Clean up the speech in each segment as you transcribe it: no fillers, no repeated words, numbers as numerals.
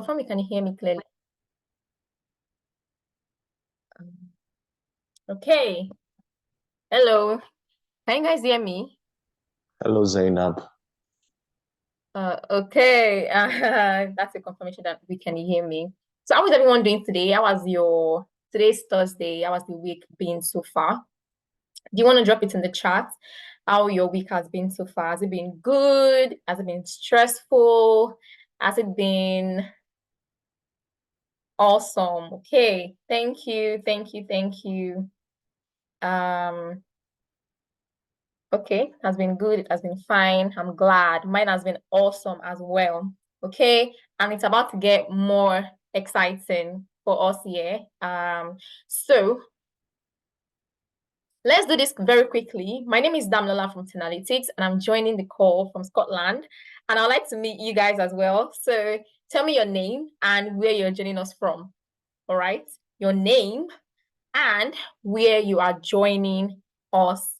Confirm you can hear me clearly. Okay. Hello. Can you guys hear me? Hello, Zainab. Okay. That's a confirmation that we can hear me. So how is everyone doing today? How was today's Thursday? How has the week been so far? Do you want to drop it in the chat? How your week has been so far? Has it been good? Has it been stressful? Has it been awesome? Okay. Thank you. Thank you. Thank you. Um, Okay, has been good. It has been fine. I'm glad. Mine has been awesome as well. Okay, and it's about to get more exciting for us here. So let's do this very quickly. My name is Damlola from 10Alytics, and I'm joining the call from Scotland. And I'd like to meet you guys as well. So tell me your name and where you're joining us from. All right, your name and where you are joining us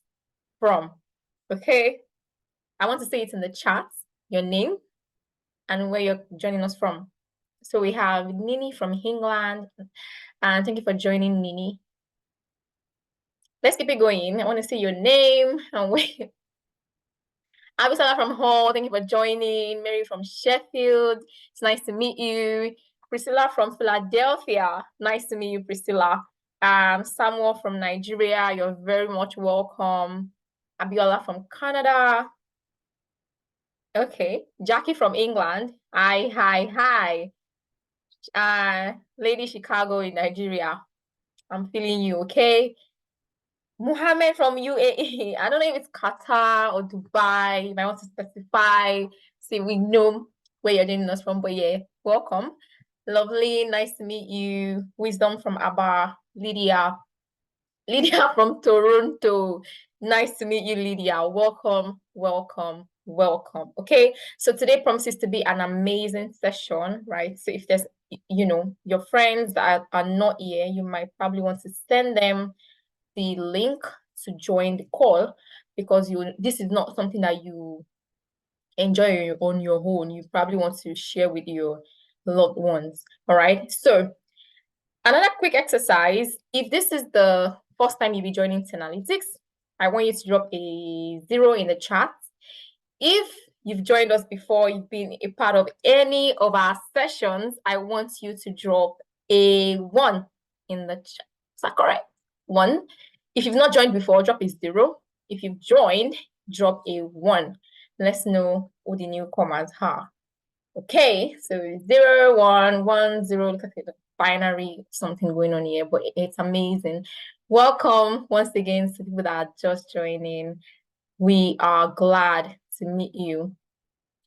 from. Okay. I want to say it in the chat, your name and where you're joining us from. So we have Nini from England, and thank you for joining, Nini. Let's keep it going. I want to see your name and where. Abisala from Hull, thank you for joining. Mary from Sheffield, it's nice to meet you. Priscilla from Philadelphia, nice to meet you, Priscilla. Samuel from Nigeria, you're very much welcome. Abiola from Canada. Okay, Jackie from England. Hi. Lady Chicago in Nigeria. I'm feeling you, okay? Muhammad from UAE. I don't know if it's Qatar or Dubai. You might want to specify. See, we know where you're joining us from, but yeah, welcome. Lovely, nice to meet you. Wisdom from Abba, Lydia. Lydia from Toronto. Nice to meet you, Lydia. Welcome. Okay, so today promises to be an amazing session, right? So if there's, your friends that are not here, you might probably want to send them the link to join the call because this is not something that you enjoy on your own. You probably want to share with your loved ones. All right. So another quick exercise, if this is the first time you'll be joining 10Alytics, I want you to drop a 0 in the chat. If you've joined us before, you've been a part of any of our sessions, I want you to drop a 1 in the chat. Is that correct? 1. If you've not joined before, drop a 0. If you've joined, drop a 1. Let's know who the newcomers are. Okay, so 0, 1, 1, 0. Look at the binary, something going on here, but it's amazing. Welcome once again to people that are just joining. We are glad to meet you.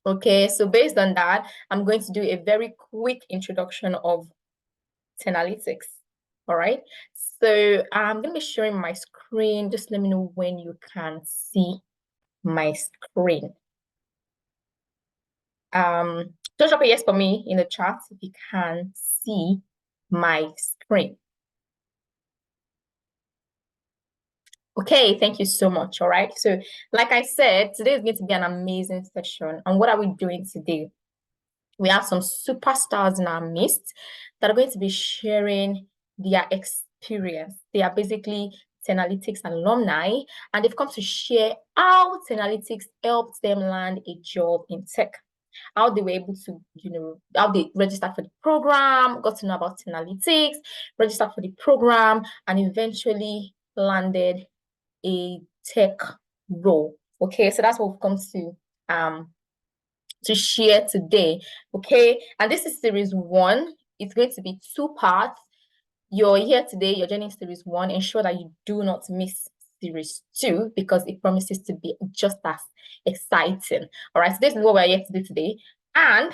Okay, so based on that, I'm going to do a very quick introduction of 10Alytics. All right, so I'm going to be sharing my screen. Just let me know when you can see my screen. Just drop a yes for me in the chat if you can see my screen. Okay, thank you so much. All right, so like I said, today is going to be an amazing session. And what are we doing today? We have some superstars in our midst that are going to be sharing their experience. They are basically 10Alytics alumni, and they've come to share how 10Alytics helped them land a job in tech, how they were able to, how they registered for the program, got to know about 10Alytics, registered for the program, and eventually landed a tech role. Okay, so that's what we've come to share today. Okay, and this is series 1. It's going to be 2 parts. You're here today, you're joining series 1. Ensure that you do not miss series 2 because it promises to be just as exciting. All right, so this is what we're here to do today. And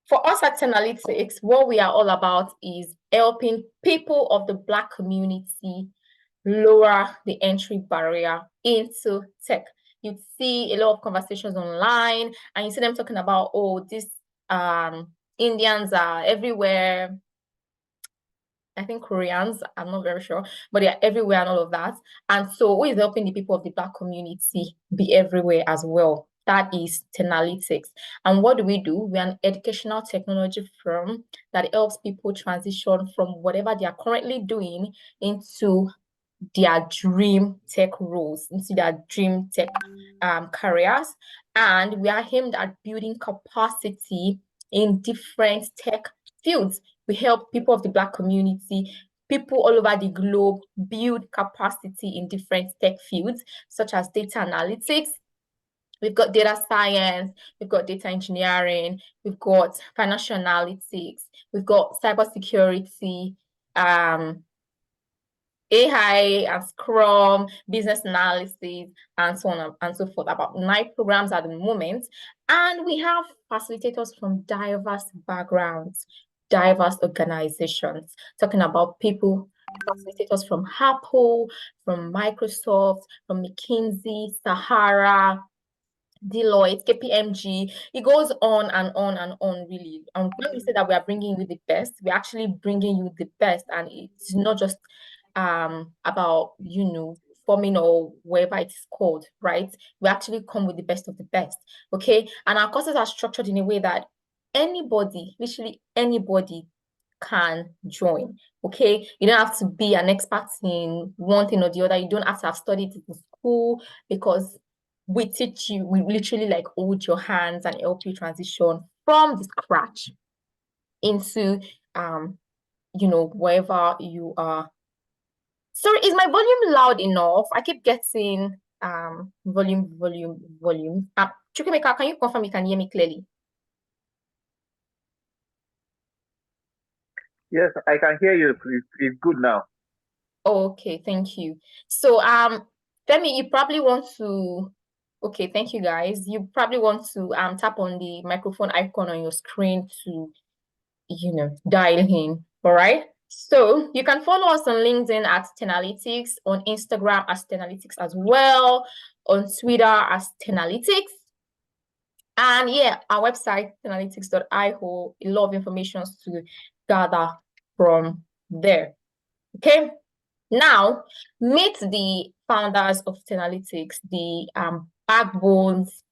for us at 10Alytics, what we are all about is helping people of the Black community lower the entry barrier into tech. You see a lot of conversations online and you see them talking about, oh, these Indians are everywhere. I think Koreans, I'm not very sure, but they're everywhere and all of that. And so who is helping the people of the Black community be everywhere as well? That is 10Alytics. And what do? We're an educational technology firm that helps people transition from whatever they are currently doing into their dream tech roles, into their dream tech careers. And we are aimed at building capacity in different tech fields. We help people of the Black community, people all over the globe build capacity in different tech fields, such as data analytics. We've got data science, we've got data engineering, we've got financial analytics, we've got cybersecurity, AI and Scrum, business analysis, and so on and so forth. About 9 programs at the moment. And we have facilitators from diverse backgrounds, diverse organizations, talking about people, facilitators from Apple, from Microsoft, from McKinsey, Sahara, Deloitte, KPMG, it goes on and on and on, really. And when we say that we are bringing you the best, we're actually bringing you the best, and it's not just about forming or whatever it's called, right? We actually come with the best of the best, okay? And our courses are structured in a way that anybody, literally anybody, can join, okay? You don't have to be an expert in one thing or the other. You don't have to have studied it in school, because we teach you, we literally like hold your hands and help you transition from the scratch into wherever you are. Sorry, is my volume loud enough? I keep getting volume. Chukwemeka, can you confirm you can hear me clearly? Yes, I can hear you. It's good now. Okay, thank you. So Femi, you probably want to, okay, thank you guys. You probably want to tap on the microphone icon on your screen to dial in. All right. So you can follow us on LinkedIn at 10Alytics, on Instagram as 10Alytics as well, on Twitter as 10Alytics. And yeah, our website, 10alytics.io, a lot of information to gather from there. Okay. Now, meet the founders of 10Alytics, the backbones,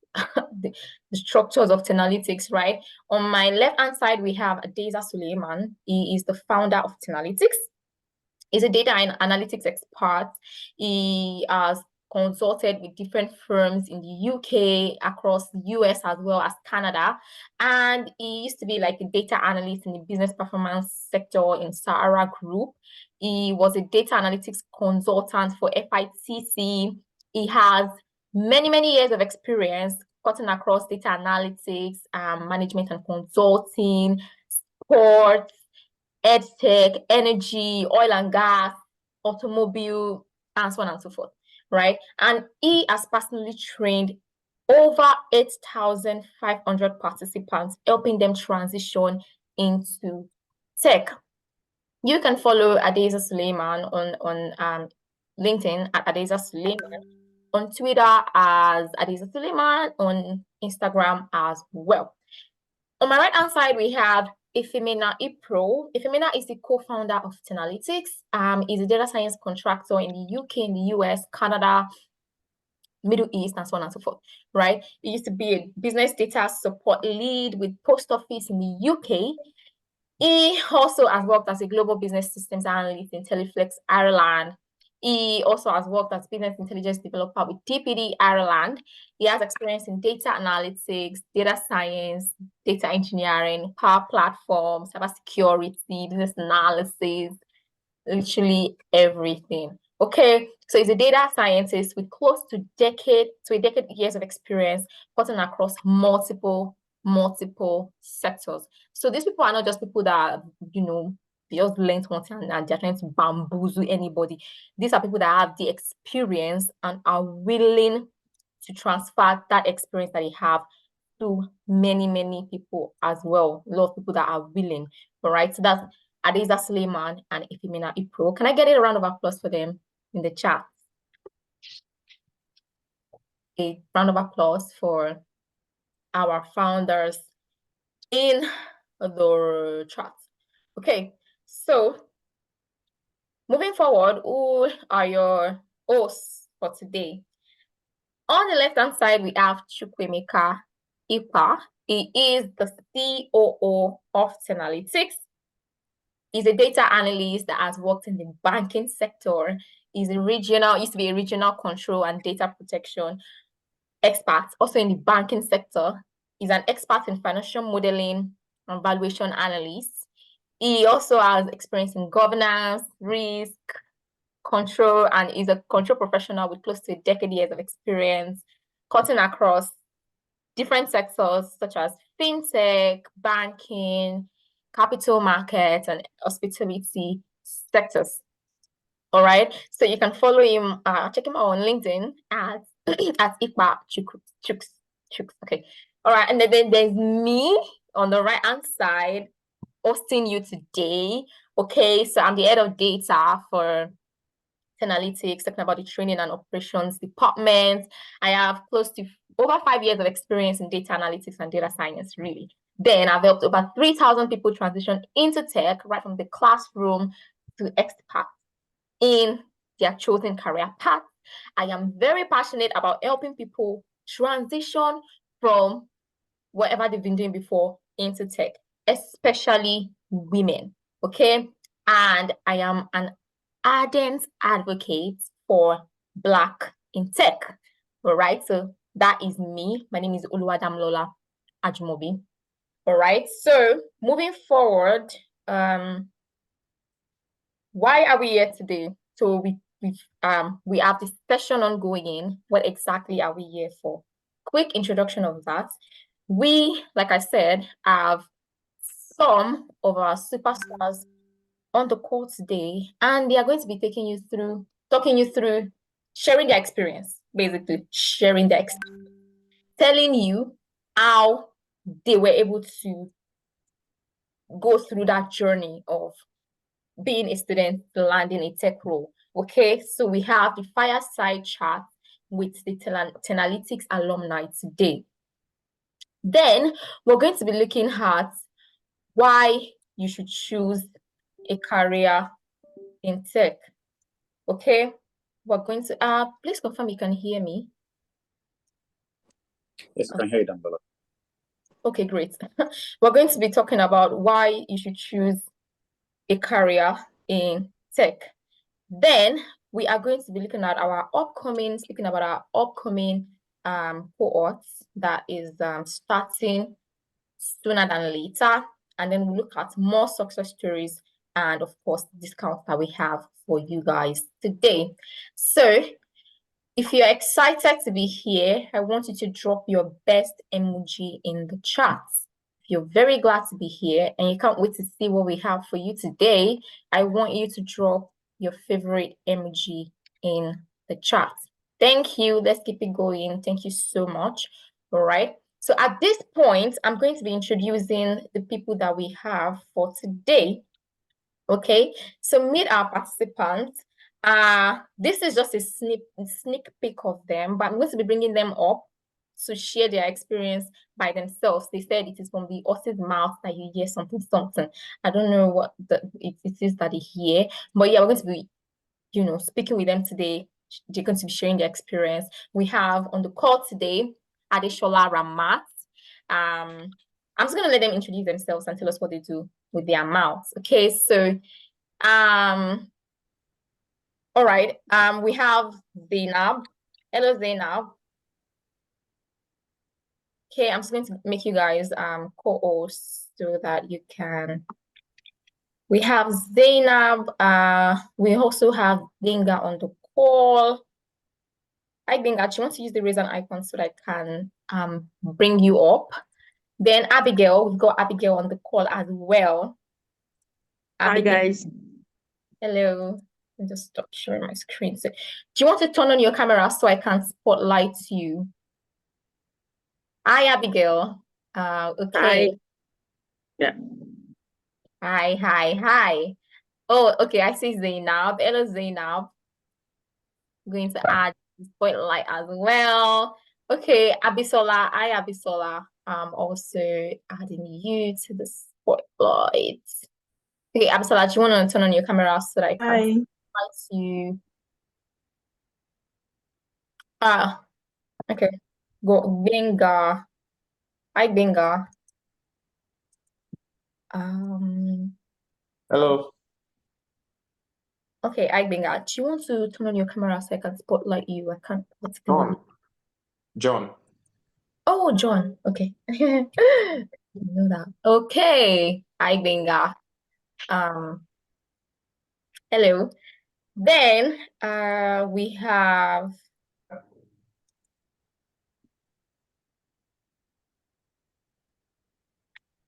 the structures of 10Alytics, right? On my left-hand side, we have Adeza Suleiman. He is the founder of 10Alytics. He's a data and analytics expert. He has consulted with different firms in the UK, across the US as well as Canada. And he used to be like a data analyst in the business performance sector in Sahara Group. He was a data analytics consultant for FITC. He has many, many years of experience cutting across data analytics, management and consulting, sports, edtech, energy, oil and gas, automobile, and so on and so forth, right? And he has personally trained over 8,500 participants, helping them transition into tech. You can follow Adeza Suleiman on LinkedIn at Adeza Suleiman, on Twitter as Adeza Suleiman, on Instagram as well. On my right-hand side, we have Ifemina Ipro. Ifemina is the co-founder of 10Alytics. He's a data science contractor in the UK, in the US, Canada, Middle East, and so on and so forth, right? He used to be a business data support lead with Post Office in the UK. He also has worked as a global business systems analyst in Teleflex Ireland. He also has worked as business intelligence developer with TPD Ireland. He has experience in data analytics, data science, data engineering, power platform, cybersecurity, business analysis, literally everything. Okay, so he's a data scientist with close to a decade years of experience, cutting across multiple sectors. So these people are not just people that they just learned one thing and they're trying to bamboozle anybody. These are people that have the experience and are willing to transfer that experience that they have to many people as well. A lot of people that are willing. All right, so that's Adeza Suleiman and Ifemina Ipro. Can I get a round of applause for them in the chat? A round of applause for our founders in the chat. Okay, so moving forward, who are your hosts for today? On the left-hand side, we have Chukwemeka Ipa. He is the COO of 10Alytics. He's a data analyst that has worked in the banking sector. He's used to be a regional control and data protection expert, also in the banking sector. He's an expert in financial modeling and valuation analysis. He also has experience in governance, risk, control, and is a control professional with close to a decade years of experience, cutting across different sectors such as fintech, banking, capital markets, and hospitality sectors. All right, so you can follow him, check him out on LinkedIn at at Ikpa Chuks. Okay, all right, and then there's me on the right hand side hosting you today. Okay, so I'm the head of data for 10Alytics, talking about the training and operations department. I have close to over 5 years of experience in data analytics and data science, really. Then I've helped over 3,000 people transition into tech, right from the classroom to expert in their chosen career path. I am very passionate about helping people transition from whatever they've been doing before into tech, especially women. Okay. And I am an ardent advocate for Black in tech. All right. So that is me. My name is Oluwadamlola Ajumobi. All right. So moving forward, why are we here today? So we have this session ongoing. What exactly are we here for? Quick introduction of that. We, like I said, have some of our superstars on the call today, and they are going to be talking you through, sharing their experience, basically sharing their experience, telling you how they were able to go through that journey of being a student landing a tech role. Okay, so we have the fireside chat with the 10Alytics alumni today. Then we're going to be looking at why you should choose a career in tech. Okay, we're going to please confirm you can hear me. Yes, I can hear you, Dambala. Okay, great. We're going to be talking about why you should choose a career in tech. Then we are going to be looking at our upcoming cohorts that is starting sooner than later. And then we'll look at more success stories and, of course, discounts that we have for you guys today. So if you're excited to be here, I want you to drop your best emoji in the chat. If you're very glad to be here and you can't wait to see what we have for you today, I want you to drop your favorite emoji in the chat. Thank you. Let's keep it going. Thank you so much. All right. So at this point, I'm going to be introducing the people that we have for today. Okay. So meet our participants. This is just a sneak peek of them, but I'm going to be bringing them up to share their experience by themselves. They said it is from the horse's mouth that you hear something. I don't know what it is that they hear, but yeah, we're going to be, speaking with them today. They're going to be sharing their experience. We have on the call today Adeshola Ramat. I'm just going to let them introduce themselves and tell us what they do with their mouths. Okay, so all right. We have Zainab. Hello, Zainab. Okay, I'm just going to make you guys co-hosts so that you can. We have Zainab. We also have Dinga on the call. Hi, Dinga. Do you want to use the raise hand icon so that I can bring you up? Then Abigail, we've got Abigail on the call as well. Abigail. Hi, guys. Hello. Let me just stop sharing my screen. So, do you want to turn on your camera so I can spotlight you? Hi, Abigail. Okay. Hi. Yeah. Hi. Oh, okay. I see Zainab. Hello, Zainab. I'm going to add the spotlight as well. Okay, Abisola. Hi, Abisola. I'm also adding you to the spotlight. Okay, Abisola, do you want to turn on your camera so that I can spotlight you? Okay. Go Benga. Hi Benga. Hello. Okay, hi Benga. Do you want to turn on your camera so I can spotlight you? I can't. What's going on? John. Oh, John. Okay. You know that. Okay. Hi Benga. Hello. Then we have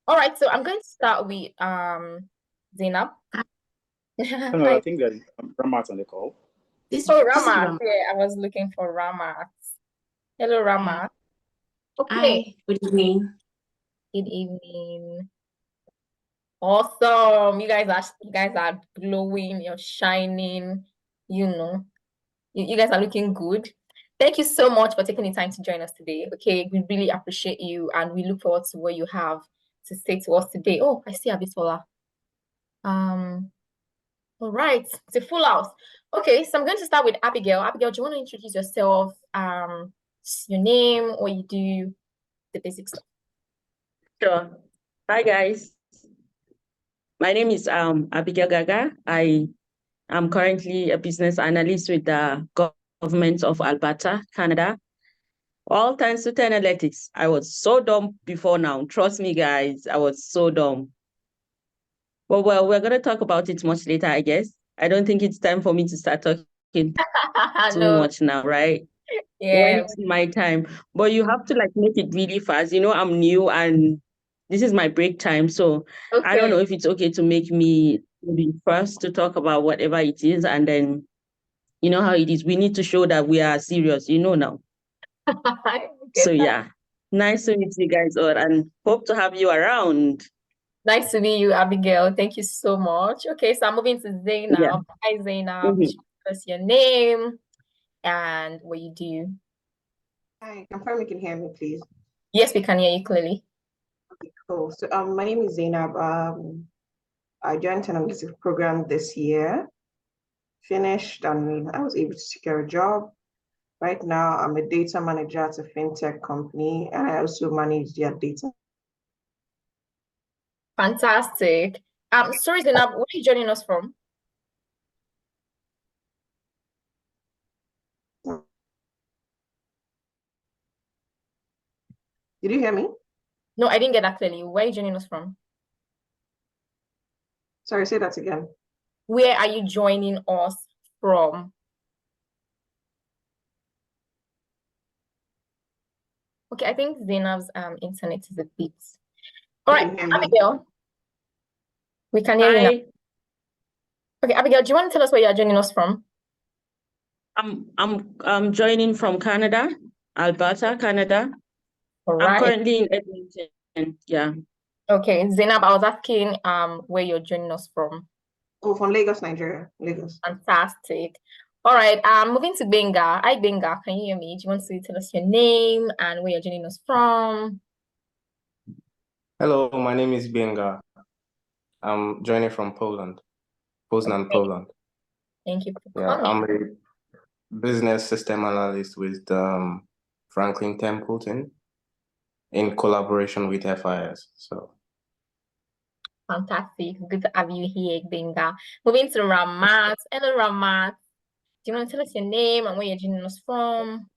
all right, so I'm going to start with Zainab. Hello, I think there's Ramat on the call. Oh, Ramat. Yeah, I was looking for Ramat. Hello, Ramat. Okay. Hi, good evening. Good evening. Awesome. You guys are glowing, you're shining, you know. You guys are looking good. Thank you so much for taking the time to join us today. Okay, we really appreciate you and we look forward to what you have to say to us today. Oh, I see Abisola. All right, it's a full house. Okay, so I'm going to start with Abigail. Abigail, do you want to introduce yourself? Your name, what you do, the basic stuff. Sure. Hi, guys. My name is Abigail Gaga. I am currently a business analyst with the government of Alberta, Canada. All thanks to 10Alytics. I was so dumb before now. Trust me, guys, I was so dumb. Well, we're going to talk about it much later, I guess. I don't think it's time for me to start talking too No, much now, right? yeah. When it's my time. But you have to make it really fast. I'm new and this is my break time. So I don't know Okay. if it's okay to make me be first to talk about whatever it is. And then, you know how it is. We need to show that we are serious, now. So yeah, nice to meet you guys all and hope to have you around. Nice to meet you, Abigail. Thank you so much. Okay, so I'm moving to Zainab. Yeah. Hi, Zainab. Mhm. What's your name and what you do? Hi, confirm you can hear me, please. Yes, we can hear you clearly. Okay, cool. So my name is Zainab. I joined an analytics program this year, finished, and I was able to secure a job. Right now, I'm a data manager at a fintech company, and I also manage their data. Fantastic. Sorry, Zainab, where are you joining us from? Did you hear me? No, I didn't get that clearly. Where are you joining us from? Sorry, say that again. Where are you joining us from? Okay, I think Zainab's internet is a bit. All right, You can hear me? Abigail. We can hear you now. Hi, Okay, Abigail, do you want to tell us where you're joining us from? I'm joining from Canada, Alberta, Canada. All I'm right. currently in Edmonton. Yeah. Okay, Zainab, I was asking where you're joining us from. Oh, from Lagos, Nigeria. Lagos. Fantastic. All right, moving to Benga. Hi, Benga, can you hear me? Do you want to tell us your name and where you're joining us from? Hello, my name is Benga. I'm joining from Poland, Poznan, Poland. Thank you for Yeah, coming. I'm a business system analyst with Franklin Templeton in collaboration with FIS. So Fantastic. Good to have you here, Benga. Moving to Ramat. Hello, Ramat. Do you want to tell us your name and where you're joining us from?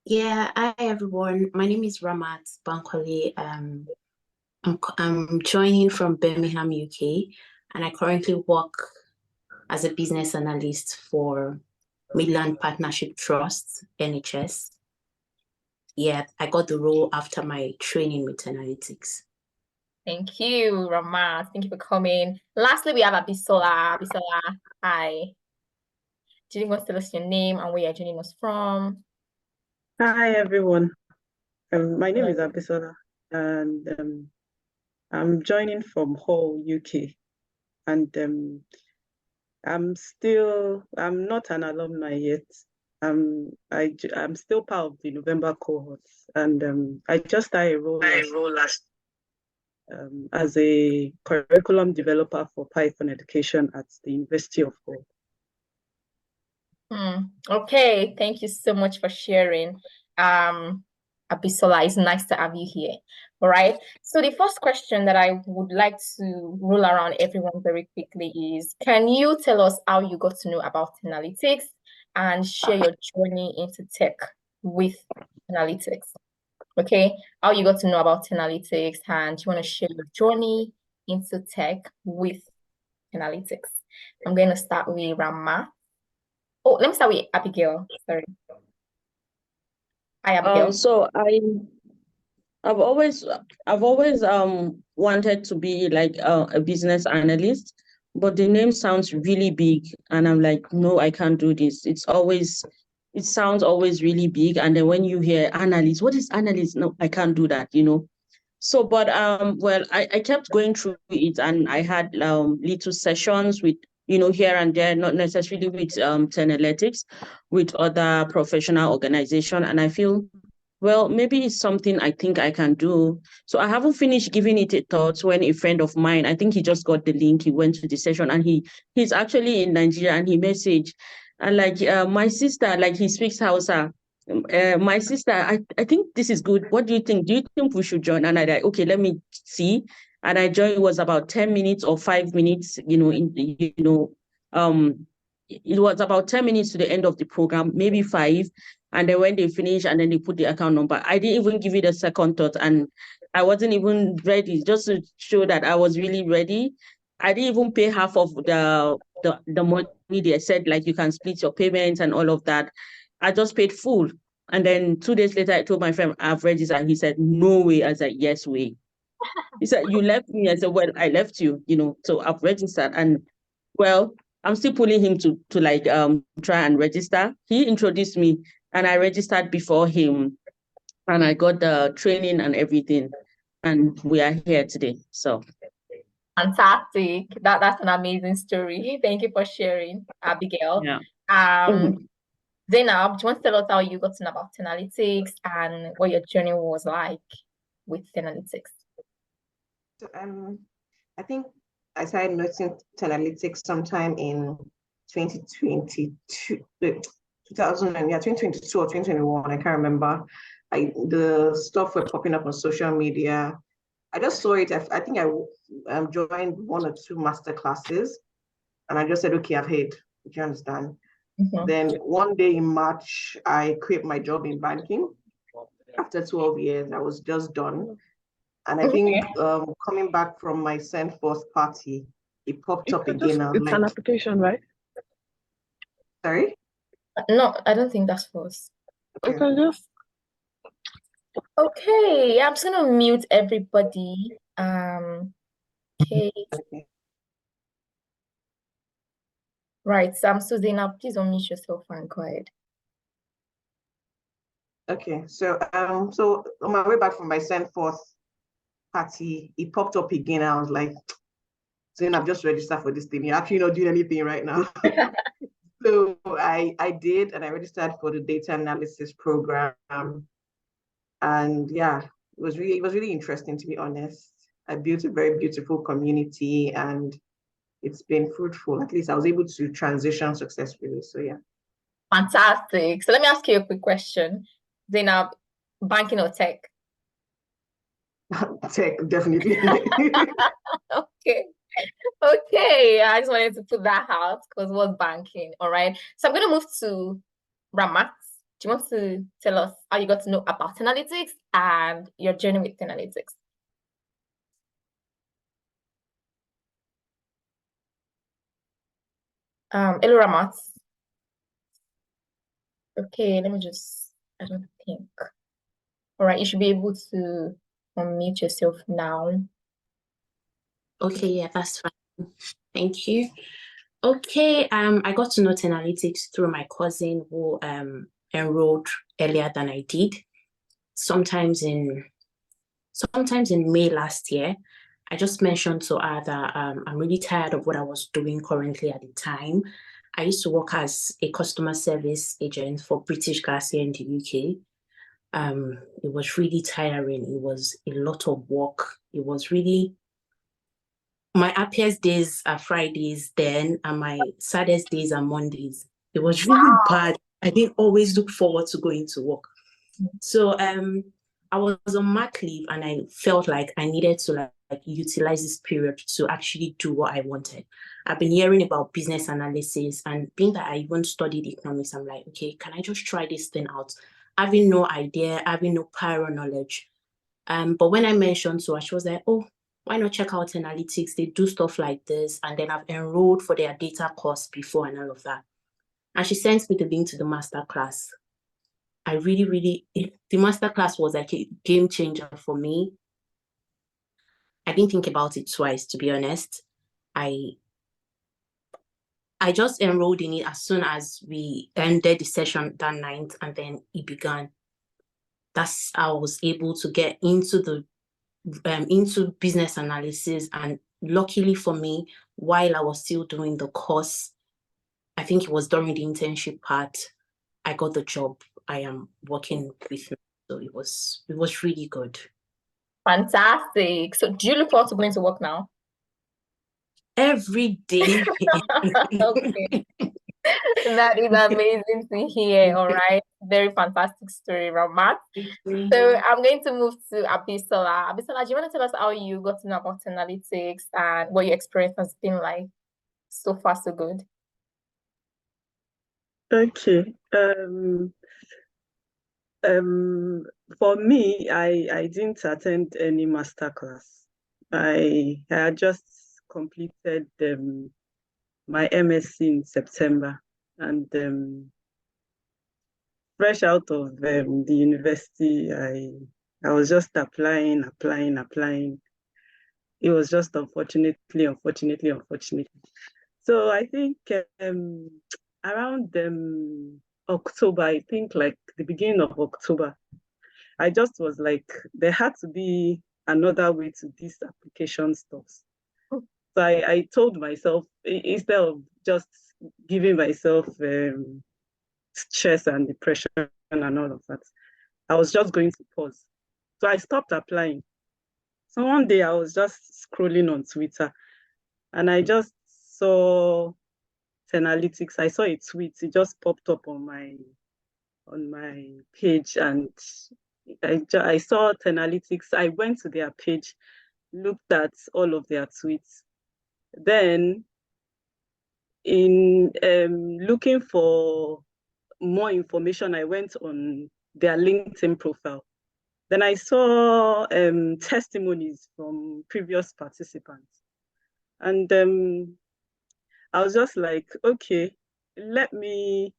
Yeah, hi everyone. My name is Ramat Bankole. I'm joining from Birmingham, UK, and I currently work as a business analyst for Midland Partnership Trust, NHS. Yeah, I got the role after my training with 10Alytics. Thank you, Ramat. Thank you for coming. Lastly, we have Abisola. Abisola, hi. Do you want to tell us your name and where you're joining us from? Hi everyone. My name is Abisola and I'm joining from Hull, UK. And I'm not an alumni yet. I'm still part of the November cohorts, and I just started a role as a curriculum developer for Python education at the University of Hull. Okay, thank you so much for sharing. Abisola, it's nice to have you here. All right. So the first question that I would like to roll around everyone very quickly is, can you tell us how you got to know about 10Alytics and share your journey into tech with 10Alytics? Okay, how you got to know about 10Alytics and you want to share your journey into tech with 10Alytics. I'm going to start with Rama. Oh, let me start with Abigail. Sorry. Hi, Abigail. So I've always wanted to be like a business analyst, but the name sounds really big, and I'm like, no, I can't do this. It sounds always really big, and then when you hear analyst, what is analyst? No, I can't do that, So, but well, I kept going through it, and I had little sessions with here and there, not necessarily with 10Alytics, with other professional organization, and I feel, well, maybe it's something I think I can do. So I haven't finished giving it a thought when a friend of mine, I think he just got the link, he went to the session, and he's actually in Nigeria, and he messaged, and like my sister, like he speaks Hausa. My sister, I think this is good. What do you think? Do you think we should join? And I like, okay, let me see. And I joined. It was about 10 minutes or 5 minutes, it was about 10 minutes to the end of the program, maybe 5. And then when they finish and then they put the account number, I didn't even give it a second thought. And I wasn't even ready, just to show that I was really ready. I didn't even pay half of the money. They said, like, you can split your payments and all of that. I just paid full. And then 2 days later, I told my friend, I've registered. He said, no way. I said, yes way. He said, you left me. I said, well, I left you, so I've registered. And well, I'm still pulling him to like try and register. He introduced me and I registered before him, and I got the training and everything. And we are here today. So fantastic. That's an amazing story. Thank you for sharing, Abigail. Yeah. Zainab, do you want to tell us how you got to know about 10Alytics and what your journey was like with 10Alytics? So, I think I started noticing 10Alytics sometime in 2022, 2022 or 2021. I can't remember. The stuff were popping up on social media. I just saw it. I think I joined 1 or 2 master classes, and I just said, okay, I've heard. Do you understand? Then one day in March, I quit my job in banking. After 12 years, I was just done. And I think coming back from my send forth party, it popped up again. It's an application, right? Sorry? No, I don't think that's false. Okay, just. Okay, I'm just gonna mute everybody. Okay. Right, so Zainab, please unmute yourself and go ahead. Okay, so so on my way back from my send forth party, it popped up again. I was like, Zainab, just registered for this thing. You're actually not doing anything right now. So I did, and I registered for the data analysis program. And yeah, it was really interesting, to be honest. I built a very beautiful community, and it's been fruitful. At least I was able to transition successfully. So yeah. Fantastic. So let me ask you a quick question. Zainab, banking or tech? Tech, definitely. Okay. Okay. I just wanted to put that out because it was banking. All right. So I'm going to move to Ramat. Do you want to tell us how you got to know about 10Alytics and your journey with 10Alytics? Hello, Ramat. Okay, let me just, I don't think. All right, you should be able to unmute yourself now. Okay, yeah, that's fine. Thank you. Okay, I got to know 10Alytics through my cousin who enrolled earlier than I did. Sometimes in May last year. I just mentioned to her that I'm really tired of what I was doing currently at the time. I used to work as a customer service agent for British Gas here in the UK. It was really tiring. It was a lot of work. It was really, my happiest days are Fridays then, and my saddest days are Mondays. It was really bad. I didn't always look forward to going to work. So I was on mat leave, and I felt like I needed to like utilize this period to actually do what I wanted. I've been hearing about business analysis, and being that I even studied economics, I'm like, okay, can I just try this thing out? Having no idea, having no prior knowledge. But when I mentioned to her, she was like, oh, why not check out 10Alytics? They do stuff like this. And then I've enrolled for their data course before and all of that. And she sent me the link to the master class. I really, the master class was like a game changer for me. I didn't think about it twice, to be honest. I just enrolled in it as soon as we ended the session that night, and then it began. That's how I was able to get into business analysis. And luckily for me, while I was still doing the course, I think it was during the internship part, I got the job I am working with. So it was really good. Fantastic. So do you look forward to going to work now? Every day. Okay. That is amazing to hear. All right. Very fantastic story around math. So I'm going to move to Abisola. Abisola, do you want to tell us how you got to know about 10Alytics and what your experience has been like so far, so good? Okay. For me, I didn't attend any masterclass. I had just completed my MSc in September, and fresh out of the university, I was just applying. It was just unfortunately. So I think around October, I think like the beginning of October, I just was like, there had to be another way to this application stuff. So I told myself, instead of just giving myself stress and depression and all of that, I was just going to pause. So I stopped applying. So one day I was just scrolling on Twitter, and I just saw 10Alytics. I saw a tweet. It just popped up on my page, and I saw 10Alytics. I went to their page, looked at all of their tweets. Then, in looking for more information, I went on their LinkedIn profile. Then I saw testimonies from previous participants. And I was just like, okay, let me,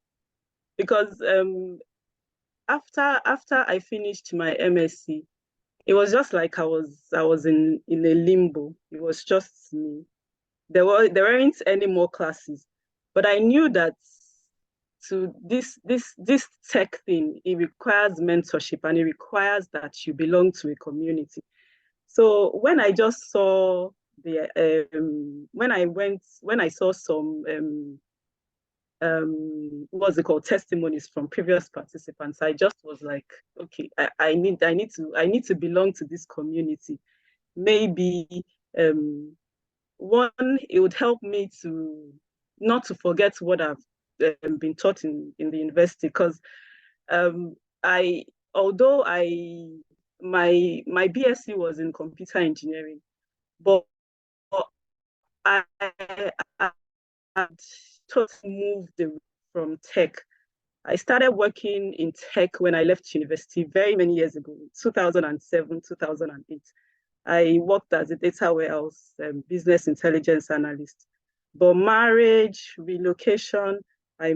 because after I finished my MSc, it was just like I was in a limbo. It was just me. There weren't any more classes, but I knew that to this tech thing, it requires mentorship, and it requires that you belong to a community. So when I just saw when I saw some what's it called, testimonies from previous participants, I just was like, okay, I need to belong to this community. Maybe one, it would help me to not to forget what I've been taught in the university, because although my BSc was in computer engineering, but I had totally moved from tech. I started working in tech when I left university very many years ago, 2007, 2008. I worked as a data warehouse business intelligence analyst. But marriage, relocation, I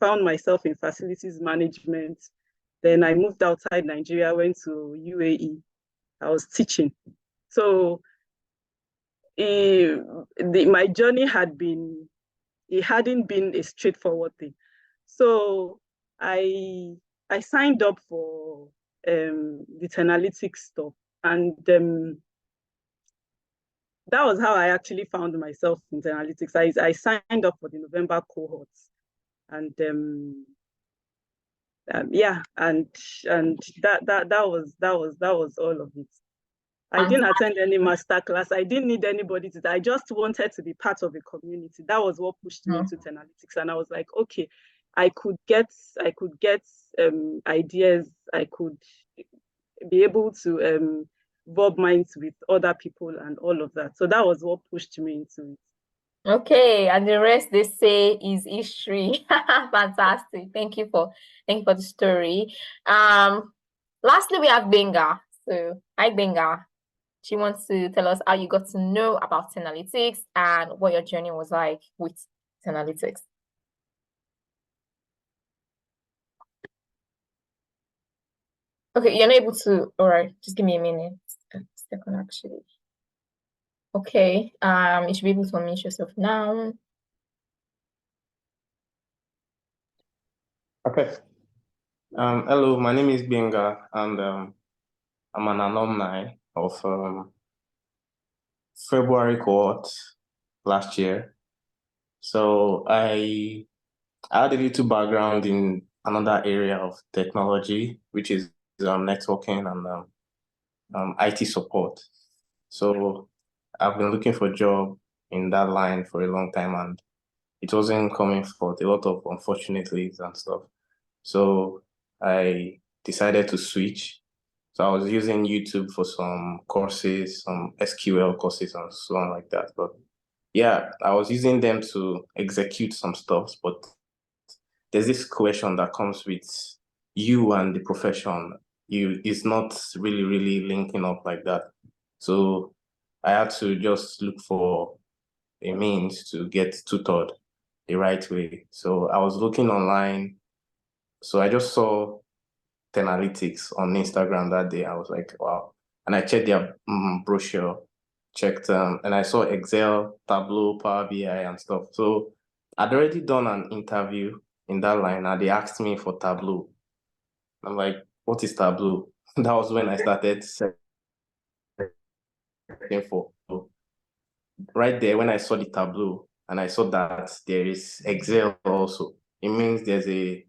found myself in facilities management. Then I moved outside Nigeria, went to UAE. I was teaching. So my journey hadn't been a straightforward thing. So I signed up for the 10Alytics stuff, and that was how I actually found myself in 10Alytics. I signed up for the November cohorts, and yeah, and that was all of it. I didn't attend any master class. I didn't need anybody to. I just wanted to be part of a community. That was what pushed me into 10Alytics, and I was like, okay, I could get ideas. I could be able to rub minds with other people and all of that. So that was what pushed me into it. Okay, and the rest they say is history. Fantastic. Thank you for the story. Lastly, we have Benga. So hi Benga. She wants to tell us how you got to know about 10Alytics and what your journey was like with 10Alytics. Okay, you're not able to. All right, just give me a minute. A second, actually. Okay, you should be able to unmute yourself now. Okay. Hello, my name is Benga, and I'm an alumni of February cohort last year. So I had a little background in another area of technology, which is networking and IT support. So I've been looking for a job in that line for a long time, and it wasn't coming forth, a lot of unfortunately and stuff. So I decided to switch. So I was using YouTube for some courses, some SQL courses and so on like that. But yeah, I was using them to execute some stuff, but there's this question that comes with you and the profession. It's not really linking up like that. So I had to just look for a means to get tutored the right way. So I was looking online. So I just saw 10Alytics on Instagram that day. I was like, wow. And I checked their brochure, checked, and I saw Excel, Tableau, Power BI and stuff. So I'd already done an interview in that line, and they asked me for Tableau. I'm like, what is Tableau? That was when I started searching for. Right there, when I saw the Tableau, and I saw that there is Excel also, it means there's a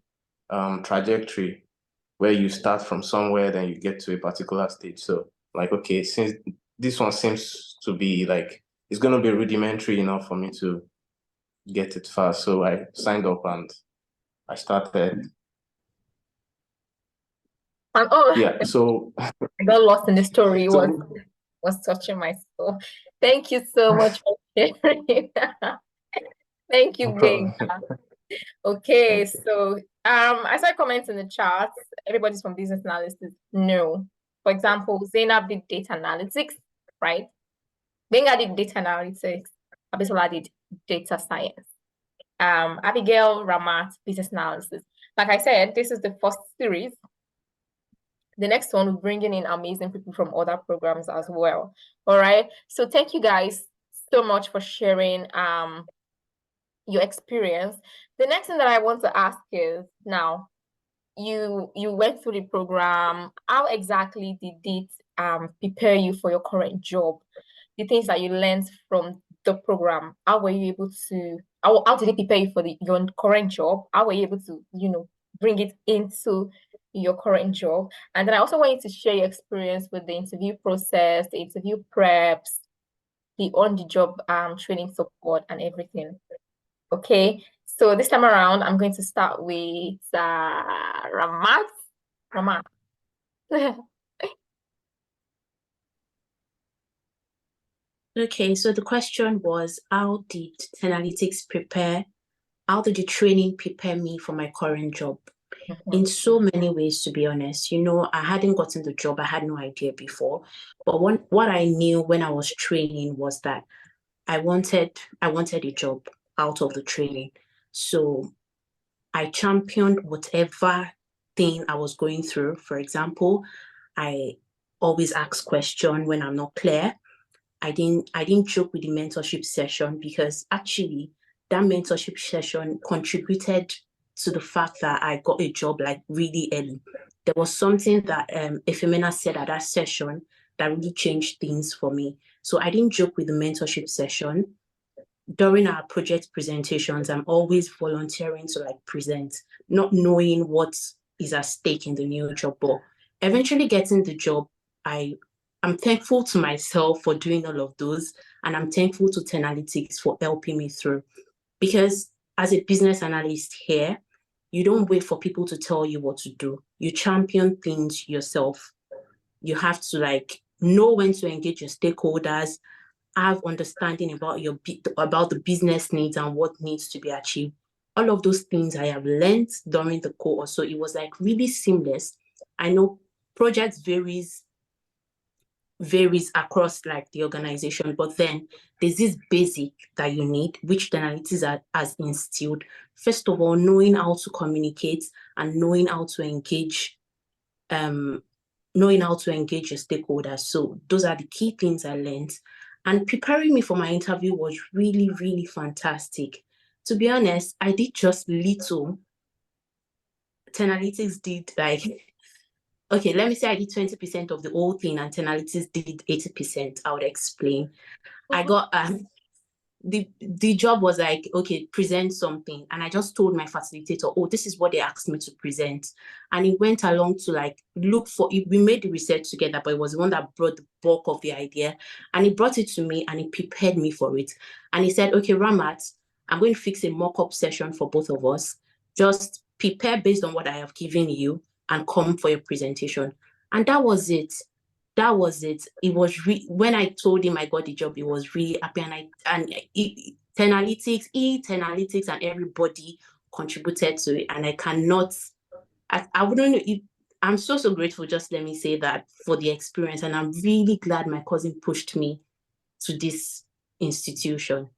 trajectory where you start from somewhere, then you get to a particular stage. So like, okay, since this one seems to be like, it's going to be rudimentary enough for me to get it fast. So I signed up and I started. And oh, yeah, so I got lost in the story. It was touching my soul. Thank you so much for sharing. Thank you, Benga. Okay, so I saw comments in the chat. Everybody's from business analysis. No. For example, Zainab did data analytics, right? Benga did data analytics. Abisola did data science. Abigail, Ramat, business analysis. Like I said, this is the first series. The next one, we're bringing in amazing people from other programs as well. All right. So thank you guys so much for sharing your experience. The next thing that I want to ask is, now you went through the program. How exactly did it prepare you for your current job? The things that you learned from the program, how were you able to, how did it prepare you for your current job? How were you able to, bring it into your current job? And then I also want you to share your experience with the interview process, the interview preps, the on-the-job training support and everything. Okay, so this time around, I'm going to start with Ramat. Ramat. Okay, so the question was, how did 10Alytics prepare? How did the training prepare me for my current job? In so many ways, to be honest. I hadn't gotten the job. I had no idea before. But what I knew when I was training was that I wanted a job out of the training. So I championed whatever thing I was going through. For example, I always ask questions when I'm not clear. I didn't joke with the mentorship session, because actually that mentorship session contributed to the fact that I got a job like really early. There was something that Efemena said at that session that really changed things for me. So I didn't joke with the mentorship session. During our project presentations, I'm always volunteering to present, not knowing what is at stake in the new job. But eventually getting the job, I I'm thankful to myself for doing all of those, and I'm thankful to 10Alytics for helping me through. Because as a business analyst here, you don't wait for people to tell you what to do. You champion things yourself. You have to like know when to engage your stakeholders, have understanding about the business needs and what needs to be achieved. All of those things I have learned during the course. So it was like really seamless. I know projects varies across like the organization, but then there's this basic that you need, which 10Alytics has instilled. First of all, knowing how to communicate and knowing how to engage your stakeholders. So those are the key things I learned. And preparing me for my interview was really, really fantastic. To be honest, I did just little. 10Alytics did like, okay, let me say I did 20% of the whole thing and 10Alytics did 80%. I would explain. I got the job was like, okay, present something. And I just told my facilitator, oh, this is what they asked me to present. And he went along to like look for it. We made the research together, but it was the one that brought the bulk of the idea. And he brought it to me and he prepared me for it. And he said, okay, Ramat, I'm going to fix a mock-up session for both of us. Just prepare based on what I have given you and come for your presentation. And that was it. That was it. It was when I told him I got the job, he was really happy. And 10Alytics, and everybody contributed to it. And I cannot, I wouldn't. I'm so grateful. Just let me say that for the experience, and I'm really glad my cousin pushed me to this institution.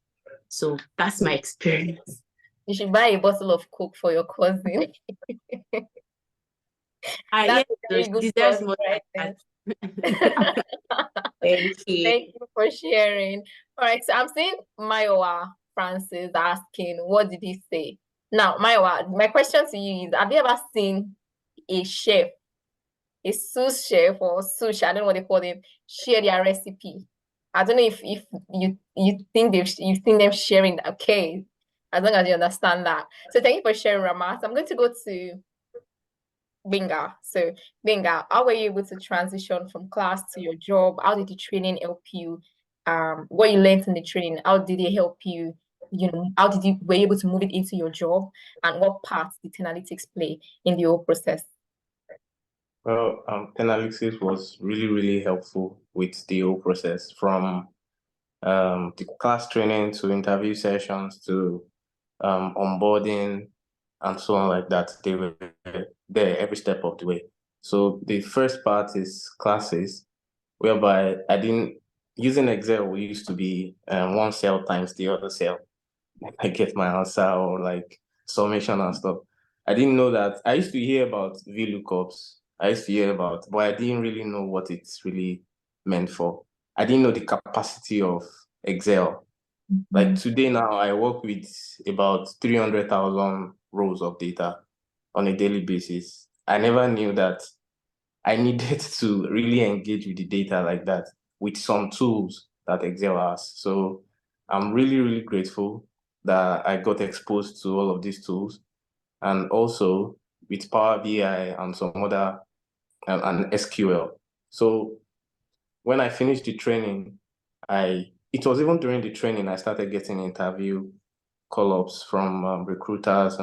So that's my experience. You should buy a bottle of Coke for your cousin. Yes, That's a very good deserves cause, more right than there. Thank you. Thank you for sharing. All right, so I'm seeing Mayowa Francis asking, what did he say? Now, Mayowa, my question to you is, have you ever seen a chef, a sous chef or sous, I don't know what they call them, share their recipe? I don't know if you think you've seen them sharing that. Okay, as long as you understand that. So thank you for sharing, Ramat. I'm going to go to Benga. So, Benga, how were you able to transition from class to your job? How did the training help you? What you learned in the training, how did it help you? How did you were able to move it into your job? And what part did 10Alytics play in the whole process? Well, 10Alytics was really, really helpful with the whole process, from the class training to interview sessions to onboarding and so on like that. They were there every step of the way. So the first part is classes, whereby using Excel, we used to be one cell times the other cell. I get my answer, or like summation and stuff. I didn't know that. I used to hear about VLOOKUPs. But I didn't really know what it's really meant for. I didn't know the capacity of Excel. Like today now, I work with about 300,000 rows of data on a daily basis. I never knew that I needed to really engage with the data like that with some tools that Excel has. So I'm really, really grateful that I got exposed to all of these tools, and also with Power BI and some other and SQL. So when I finished the training, it was even during the training I started getting interview call-ups from recruiters,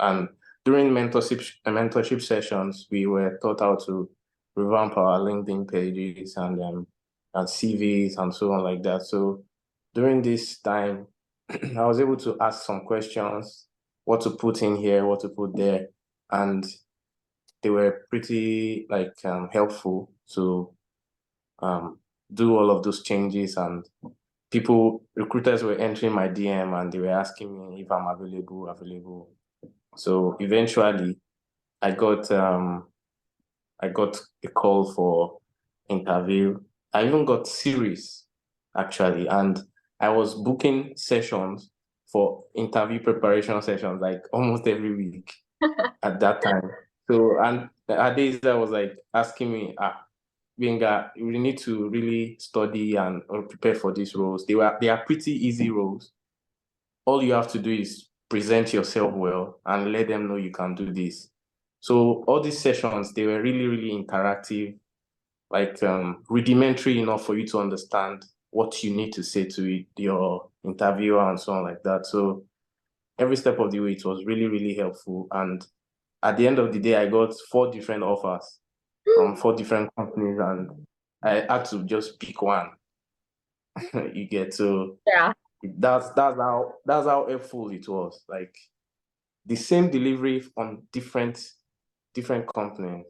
and during mentorship sessions, we were taught how to revamp our LinkedIn pages and CVs and so on like that. So during this time, I was able to ask some questions, what to put in here, what to put there, and they were pretty helpful to do all of those changes. And recruiters were entering my DM and they were asking me if I'm available. So eventually I got a call for interview. I even got series actually, and I was booking sessions for interview preparation sessions like almost every week at that time. So, and Adeza was like asking me, Benga, you need to really study or prepare for these roles. They are pretty easy roles. All you have to do is present yourself well and let them know you can do this. So all these sessions, they were really, really interactive. like rudimentary enough for you to understand what you need to say to your interviewer and so on like that. So every step of the way, it was really, really helpful. And at the end of the day, I got 4 different offers from 4 different companies, and I had to just pick one. You get, so Yeah. that's how helpful it was. Like the same delivery on different companies.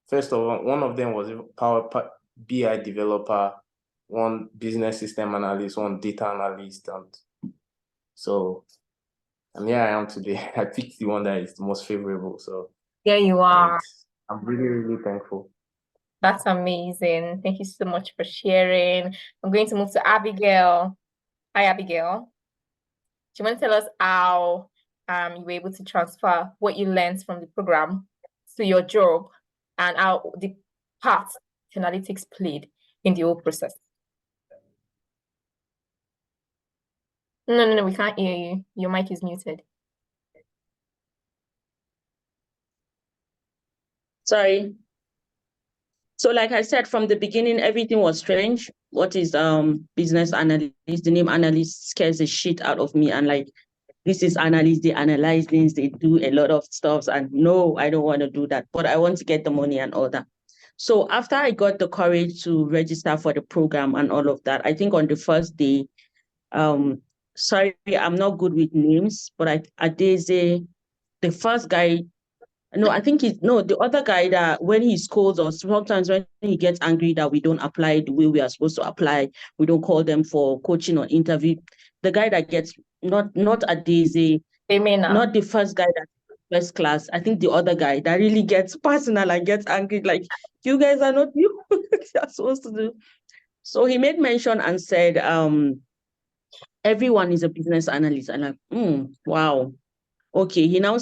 First of all, one of them was a BI developer, one business system analyst, one data analyst, and here I am today. I picked the one that is the most favorable. So There you are. I'm really, really thankful. That's amazing. Thank you so much for sharing. I'm going to move to Abigail. Hi, Abigail. Do you want to tell us how you were able to transfer what you learned from the program to your job and how the part 10Alytics played in the whole process? No, we can't hear you. Your mic is muted. Sorry. So like I said, from the beginning, everything was strange. What is business analyst? The name analyst scares the shit out of me. And like, this is analyst, they analyze things, they do a lot of stuff. And no, I don't want to do that. But I want to get the money and all that. So after I got the courage to register for the program and all of that, I think on the first day, sorry, I'm not good with names, but Adeze, the first guy, no, I think the other guy that when he scolds or sometimes when he gets angry that we don't apply the way we are supposed to apply, we don't call them for coaching or interview. The guy that gets, not Adeze, not the first guy that first class, I think the other guy that really gets personal and gets angry, like, you guys are not you are supposed to do. So he made mention and said, everyone is a business analyst. And like, wow. Okay, he now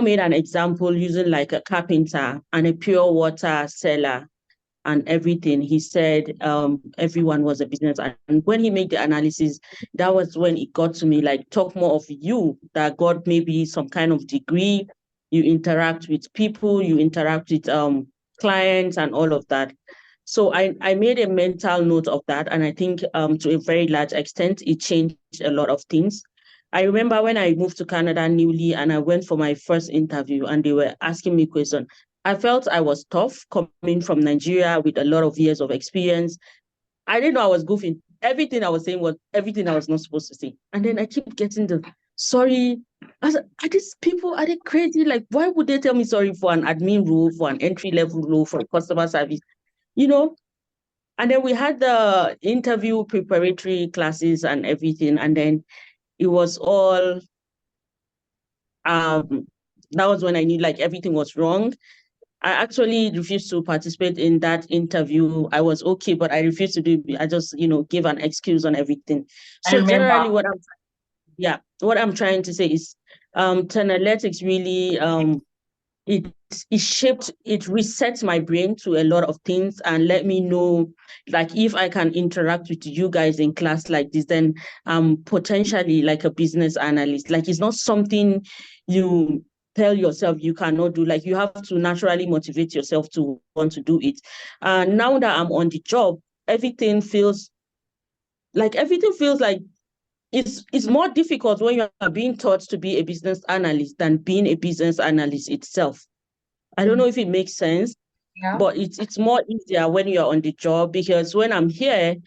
made an example using like a carpenter and a pure water seller and everything. He said everyone was a business. And when he made the analysis, that was when it got to me, like, talk more of you that got maybe some kind of degree, you interact with people, you interact with clients and all of that. So I made a mental note of that. And I think to a very large extent, it changed a lot of things. I remember when I moved to Canada newly and I went for my first interview and they were asking me questions. I felt I was tough coming from Nigeria with a lot of years of experience. I didn't know I was goofing. Everything I was saying was everything I was not supposed to say. And then I keep getting the sorry. I was like, are they crazy? Like, why would they tell me sorry for an admin role, for an entry-level role, for customer service? You know? And then we had the interview preparatory classes and everything. And then it was all, that was when I knew like everything was wrong. I actually refused to participate in that interview. I was okay, but I refused to do it. I just, gave an excuse on everything. So generally what I'm trying to say is 10Alytics really it resets my brain to a lot of things and let me know, like, if I can interact with you guys in class like this, then potentially like a business analyst. Like, it's not something you tell yourself you cannot do. Like, you have to naturally motivate yourself to want to do it. And now that I'm on the job, everything feels like it's more difficult when you are being taught to be a business analyst than being a business analyst itself. I don't know if it makes sense, but it's more easier when you're on the job, because when I'm here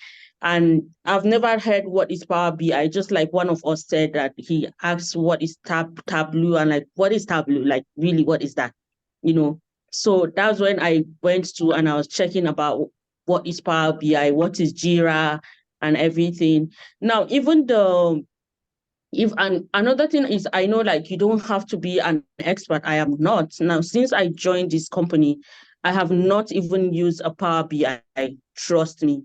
and I've never heard what is Power BI, just like one of us said that he asked what is Tableau, and like, what is Tableau? Like, really, what is that? So that's when I went to and I was checking about what is Power BI, what is Jira and everything. Now, even though another thing is, I know like you don't have to be an expert. I am not. Now, since I joined this company, I have not even used a Power BI. Trust me.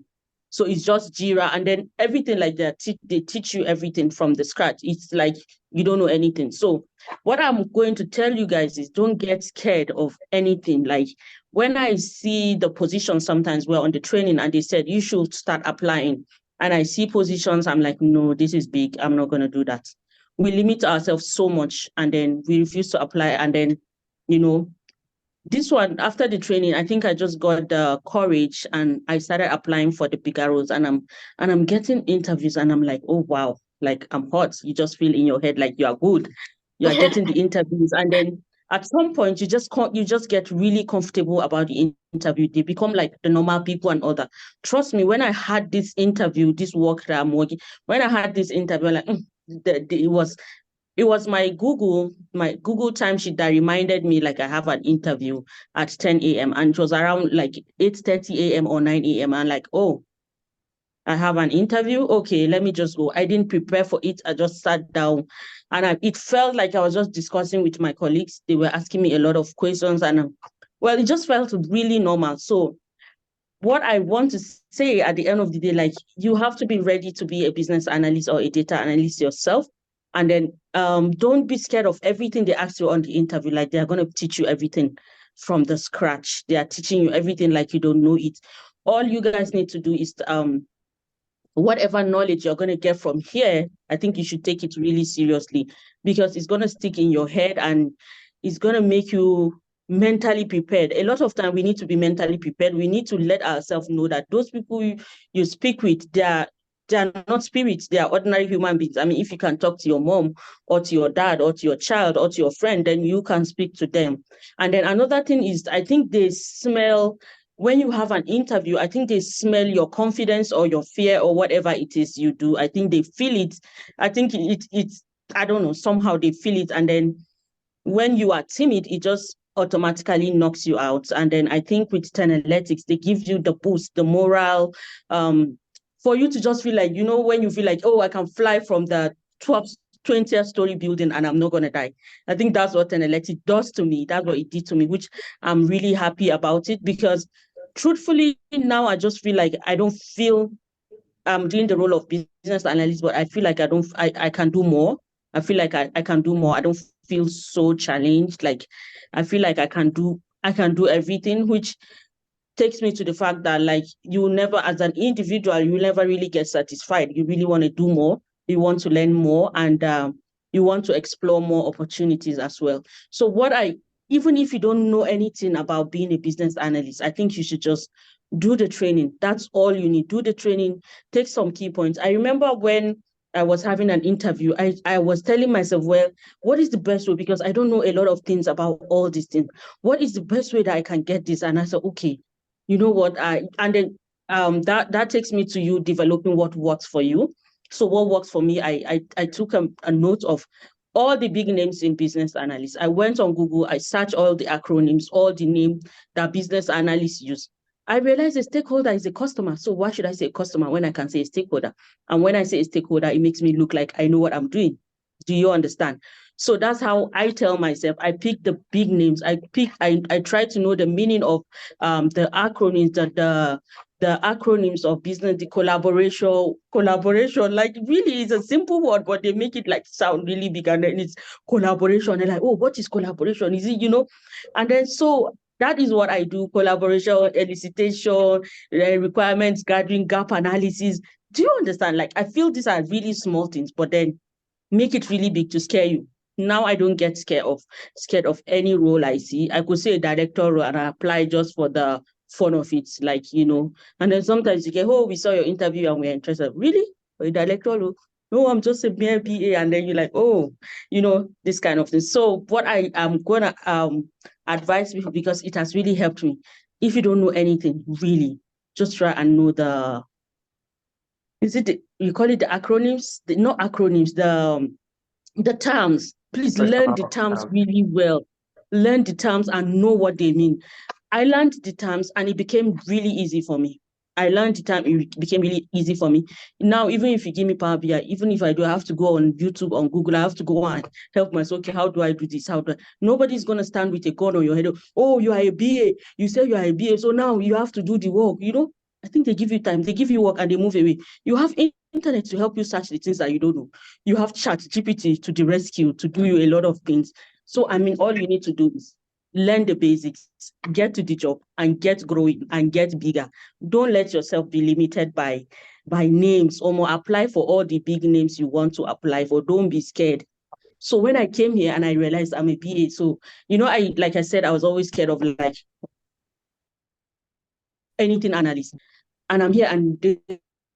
So it's just Jira, and then everything like that. They teach you everything from the scratch. It's like you don't know anything. So what I'm going to tell you guys is, don't get scared of anything. Like, when I see the position, sometimes we're on the training and they said you should start applying, and I see positions, I'm like, no, this is big. I'm not going to do that. We limit ourselves so much and then we refuse to apply. And then, this one, after the training, I think I just got the courage and I started applying for the bigger roles, and I'm getting interviews, and I'm like, oh wow, like I'm hot. You just feel in your head like you are good. You are getting the interviews, and then at some point you just get really comfortable about the interview. They become like the normal people and other. Trust me, when I had this interview, this work that I'm working, when I had this interview, like it was my Google timesheet that reminded me like I have an interview at 10 a.m. and it was around like 8:30 a.m. or 9 a.m. And like, oh, I have an interview. Okay, let me just go. I didn't prepare for it. I just sat down, and it felt like I was just discussing with my colleagues. They were asking me a lot of questions, and well, it just felt really normal. So what I want to say at the end of the day, like you have to be ready to be a business analyst or a data analyst yourself. And then don't be scared of everything they ask you on the interview. Like they're going to teach you everything from the scratch. They are teaching you everything like you don't know it. All you guys need to do is whatever knowledge you're going to get from here, I think you should take it really seriously, because it's going to stick in your head and it's going to make you mentally prepared. A lot of time we need to be mentally prepared. We need to let ourselves know that those people you speak with, they're not spirits, they are ordinary human beings. I mean, if you can talk to your mom or to your dad or to your child or to your friend, then you can speak to them. And then another thing is, I think they smell, when you have an interview, I think they smell your confidence or your fear or whatever it is you do. I think they feel it. I think it's, I don't know, somehow they feel it. And then when you are timid, it just automatically knocks you out. And then I think with 10Alytics, they give you the boost, the morale, for you to just feel like, when you feel like, oh, I can fly from the 20th story building and I'm not going to die. I think that's what 10Alytics does to me. That's what it did to me, which I'm really happy about it, because truthfully, now I just feel like I don't feel I'm doing the role of business analyst, but I feel like I can do more. I feel like I can do more. I don't feel so challenged. Like I feel like I can do everything, which takes me to the fact that like you never, as an individual, you never really get satisfied. You really want to do more. You want to learn more, and you want to explore more opportunities as well. So even if you don't know anything about being a business analyst, I think you should just do the training. That's all you need. Do the training, take some key points. I remember when I was having an interview, I was telling myself, well, what is the best way? Because I don't know a lot of things about all these things. What is the best way that I can get this? And I said, okay, you know what? And then that takes me to you developing what works for you. So what works for me, I took a note of all the big names in business analysts. I went on Google, I searched all the acronyms, all the names that business analysts use. I realized a stakeholder is a customer. So why should I say a customer when I can say a stakeholder? And when I say a stakeholder, it makes me look like I know what I'm doing. Do you understand? So that's how I tell myself. I pick the big names. I try to know the meaning of the acronyms, the acronyms of business, the collaboration. Like really, it's a simple word, but they make it like sound really big, and then it's collaboration. And like, oh, what is collaboration? Is it, And then so that is what I do: collaboration, elicitation, requirements gathering, gap analysis. Do you understand? Like I feel these are really small things, but then make it really big to scare you. Now I don't get scared of any role I see. I could say a director role and I apply just for the fun of it, like, and then sometimes you get, oh, we saw your interview and we're interested. Really? For a director role? No, I'm just a mere BA. And then you're like, oh, this kind of thing. So what I am gonna advise people, because it has really helped me. If you don't know anything, really, just try and know you call it the acronyms? Not acronyms, the terms. Please learn the terms really well. Learn the terms and know what they mean. I learned the terms and it became really easy for me. It became really easy for me. Now, even if you give me Power BI, even if I have to go on YouTube, on Google, I have to go and help myself. Okay, how do I do this? Nobody's going to stand with a gun on your head. Oh, you are a BA. You say you are a BA, so now you have to do the work. I think they give you time. They give you work and they move away. You have internet to help you search the things that you don't know. You have ChatGPT to the rescue, to do you a lot of things. So, I mean, all you need to do is learn the basics, get to the job, and get growing and get bigger. Don't let yourself be limited by names, or more. Apply for all the big names you want to apply for. Don't be scared. So when I came here and I realized I'm a BA, so, like I said, I was always scared of like anything analyst. And I'm here and they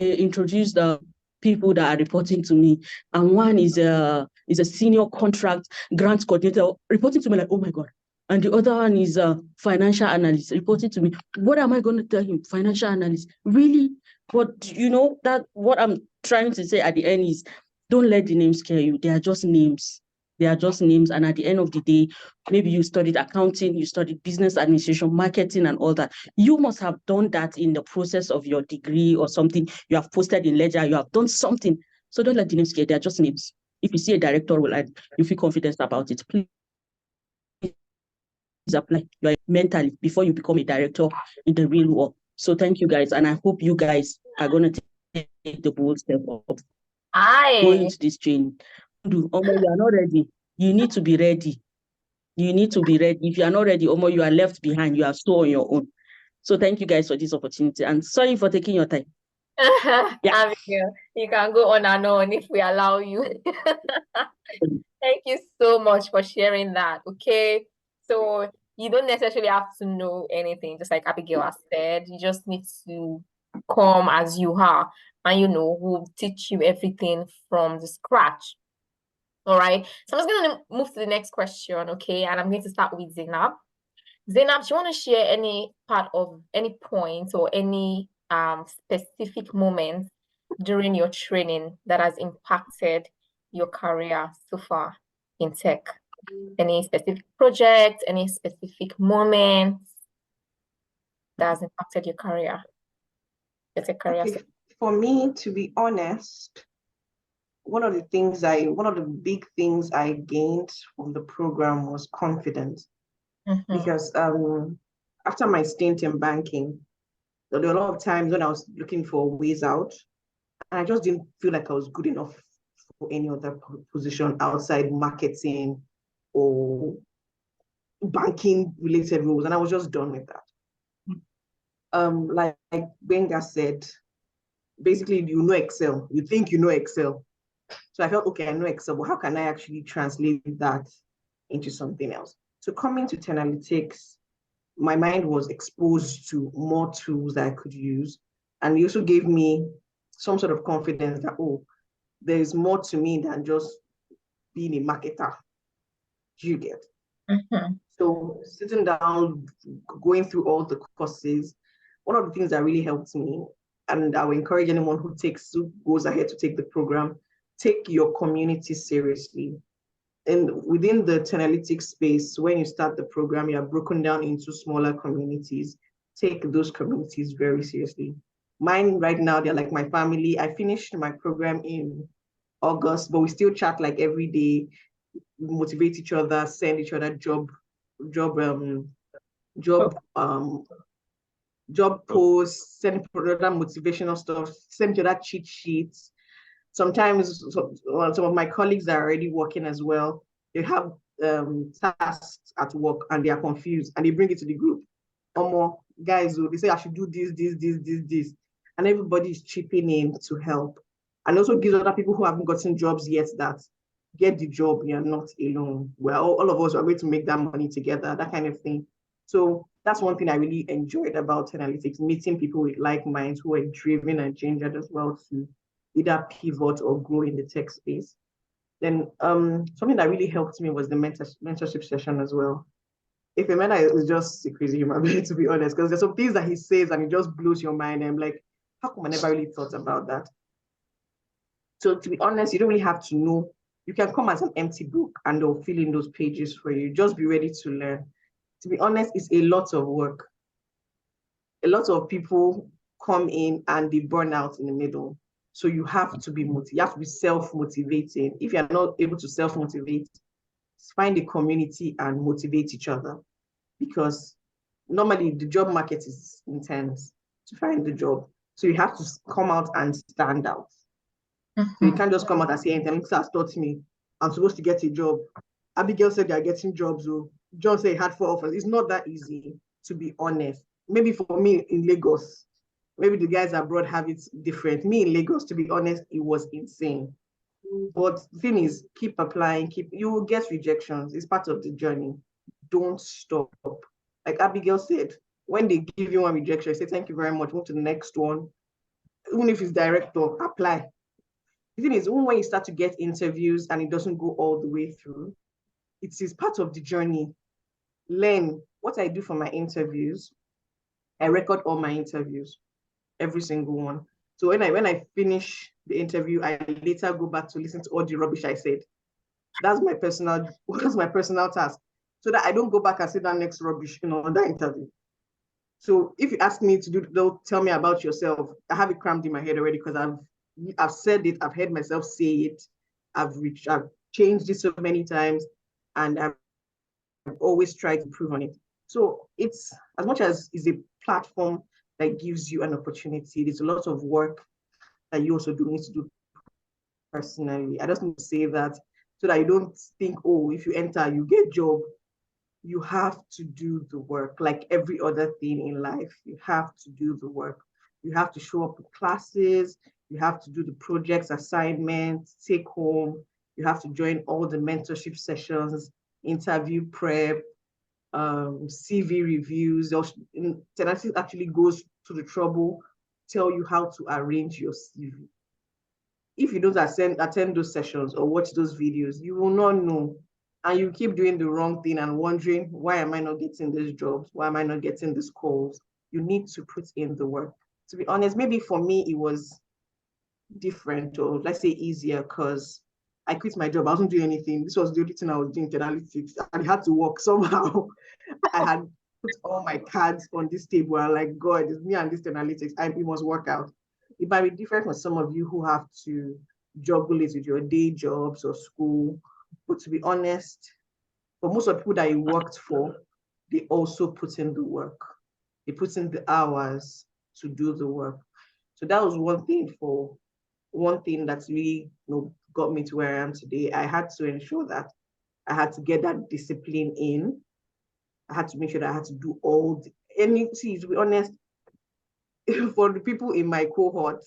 introduced the people that are reporting to me. And one is a senior contract grant coordinator reporting to me like, oh my God. And the other one is a financial analyst reporting to me. What am I going to tell him? Financial analyst? Really? But that what I'm trying to say at the end is, don't let the names scare you. They are just names. They are just names. And at the end of the day, maybe you studied accounting, you studied business administration, marketing, and all that. You must have done that in the process of your degree or something. You have posted in Ledger, you have done something. So don't let the names scare. They are just names. If you see a director role and you feel confident about it, please apply mentally before you become a director in the real world. So thank you guys. And I hope you guys are going to take the bold step of going into this training. You are not ready. You need to be ready. You need to be ready. If you are not ready, Omo, you are left behind. You are so on your own. So thank you guys for this opportunity. And sorry for taking your time. Abigail, you can go on and on if we allow you. Thank you so much for sharing that. Okay. So you don't necessarily have to know anything, just like Abigail has said. You just need to come as you are, and we'll teach you everything from the scratch. All right. So I'm just going to move to the next question, okay? And I'm going to start with Zainab. Zainab, do you want to share any part of any point or any specific moment during your training that has impacted your career so far in tech? Any specific project, any specific moments that has impacted your career? Okay. For me, to be honest, one of the big things I gained from the program was confidence. Because after my stint in banking, there were a lot of times when I was looking for ways out, and I just didn't feel like I was good enough for any other position outside marketing or banking related roles, and I was just done with that. Like Benga said, basically you know Excel, you think you know Excel. So I felt, okay, I know Excel, but how can I actually translate that into something else? So coming to 10Alytics, my mind was exposed to more tools that I could use. And it also gave me some sort of confidence that, there's more to me than just being a marketer. Do you get? So sitting down, going through all the courses, one of the things that really helped me, and I would encourage anyone who goes ahead to take the program, take your community seriously. And within the 10Alytics space, when you start the program, you are broken down into smaller communities. Take those communities very seriously. Mine right now, they're like my family. I finished my program in August, but we still chat like every day, motivate each other, send each other job posts, send other motivational stuff, send each other cheat sheets. Sometimes some of my colleagues that are already working as well, they have tasks at work and they are confused and they bring it to the group. More guys, they say I should do this, and everybody is chipping in to help. And also gives other people who haven't gotten jobs yet that get the job, you're not alone. Well, all of us are going to make that money together, that kind of thing. So that's one thing I really enjoyed about 10Alytics, meeting people with like minds who are driven and gingered as well to either pivot or grow in the tech space. Then something that really helped me was the mentorship session as well. If a man is just a crazy human being, to be honest, because there's some things that he says and it just blows your mind. And I'm like, how come I never really thought about that? So to be honest, you don't really have to know. You can come as an empty book and they'll fill in those pages for you. Just be ready to learn. To be honest, it's a lot of work. A lot of people come in and they burn out in the middle. So you have to be self-motivating. If you're not able to self-motivate, find a community and motivate each other. Because normally the job market is intense to find the job. So you have to come out and stand out. So you can't just come out and say, anything has taught me I'm supposed to get a job. Abigail said they're getting jobs. So John said he had 4 offers. It's not that easy, to be honest. Maybe for me in Lagos, maybe the guys abroad have it different. Me in Lagos, to be honest, it was insane. But the thing is, keep applying, you will get rejections. It's part of the journey. Don't stop. Like Abigail said, when they give you one rejection, say thank you very much, move to the next one. Even if it's director, apply. The thing is, even when you start to get interviews and it doesn't go all the way through, it is part of the journey. Learn. What I do for my interviews, I record all my interviews, every single one. So when I finish the interview, I later go back to listen to all the rubbish I said. That's my personal task. So that I don't go back and say that next rubbish, that interview. So if you ask me to do, they'll tell me about yourself. I have it crammed in my head already because I've said it, I've heard myself say it, I've changed it so many times, and I've always tried to improve on it. So it's, as much as it's a platform that gives you an opportunity, there's a lot of work that you also do need to do personally. I just need to say that so that you don't think, oh, if you enter, you get job. You have to do the work. Like every other thing in life, you have to do the work. You have to show up in classes. You have to do the projects, assignments, take home. You have to join all the mentorship sessions, interview prep, CV reviews. 10Alytics actually goes to the trouble, tell you how to arrange your CV. If you don't attend those sessions or watch those videos, you will not know. And you keep doing the wrong thing and wondering, why am I not getting these jobs? Why am I not getting these calls? You need to put in the work. To be honest, maybe for me, it was different, or let's say easier, because I quit my job. I wasn't doing anything. This was the only thing I was doing, 10Alytics. I had to work somehow. I had put all my cards on this table. I'm like, God, it's me and this 10Alytics. We must work out. It might be different for some of you who have to juggle it with your day jobs or school. But to be honest, for most of the people that you worked for, they also put in the work. They put in the hours to do the work. So that was one thing that's really got me to where I am today. I had to ensure that I had to get that discipline in. I had to make sure that I had to do to be honest, for the people in my cohort,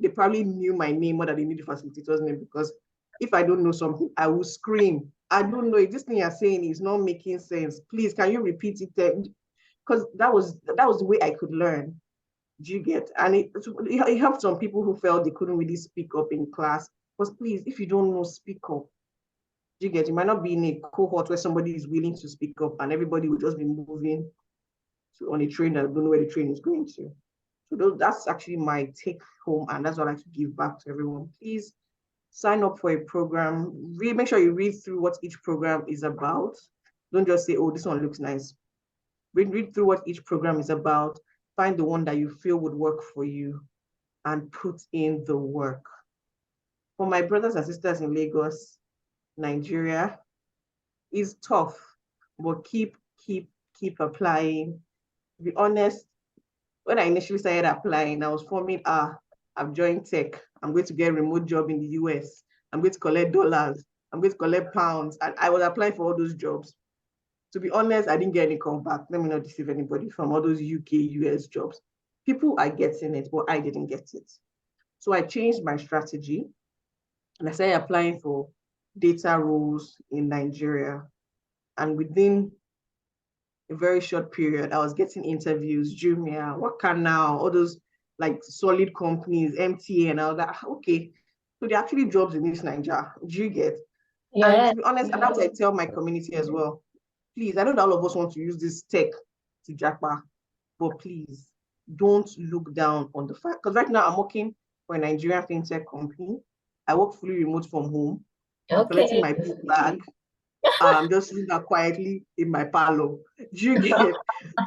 they probably knew my name more than they knew the facilitator's name, because if I don't know something, I will scream. I don't know if this thing you're saying is not making sense. Please, can you repeat it? Because that was the way I could learn. Do you get? And it helped some people who felt they couldn't really speak up in class. But please, if you don't know, speak up. Do you get? You might not be in a cohort where somebody is willing to speak up and everybody will just be moving on a train that don't know where the train is going to. So that's actually my take home, and that's what I like to give back to everyone. Please sign up for a program. Make sure you read through what each program is about. Don't just say, oh, this one looks nice. Read through what each program is about. Find the one that you feel would work for you and put in the work. For my brothers and sisters in Lagos, Nigeria, is tough, but keep applying. To be honest, when I initially started applying, I was forming, I've joined tech. I'm going to get a remote job in the US. I'm going to collect dollars. I'm going to collect pounds. And I was applying for all those jobs. To be honest, I didn't get any call back. Let me not deceive anybody from all those UK, US jobs. People are getting it, but I didn't get it. So I changed my strategy and I started applying for data roles in Nigeria. And within a very short period, I was getting interviews, Jumia, Wakana, all those like solid companies, MTA, and I was like, okay, so there are actually jobs in this Nigeria. Do you get? Yeah. And to be honest, and that's what I tell my community as well. Please, I know that all of us want to use this tech to jackpot, but please don't look down on the fact, because right now I'm working for a Nigerian fintech company. I work fully remote from home. I'm collecting my book bag. I'm just sitting there quietly in my parlor. Do you get?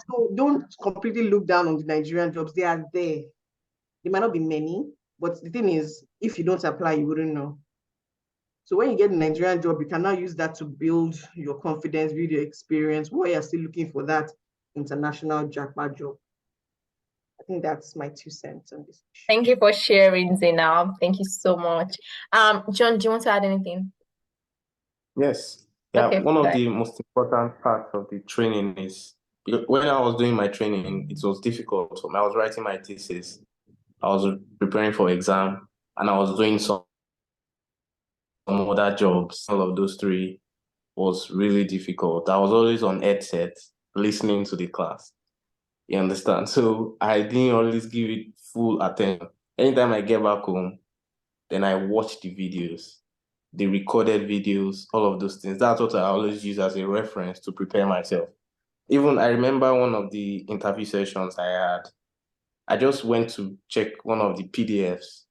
So don't completely look down on the Nigerian jobs. They are there. There might not be many, but the thing is, if you don't apply, you wouldn't know. So when you get a Nigerian job, you can now use that to build your confidence, build your experience, while you're still looking for that international jackpot job. I think that's my 2 cents on this. Thank you for sharing, Zainab. Thank you so much. John, do you want to add anything? Yes. Yeah, okay, one of the most important parts of the training is, when I was doing my training, it was difficult. I was writing my thesis, I was preparing for exam, and I was doing some some other jobs. All of those three was really difficult. I was always on headset listening to the class. You understand? So I didn't always give it full attention. Anytime I get back home, then I watch the videos, the recorded videos, all of those things. That's what I always use as a reference to prepare myself. Even I remember one of the interview sessions I had, I just went to check one of the PDFs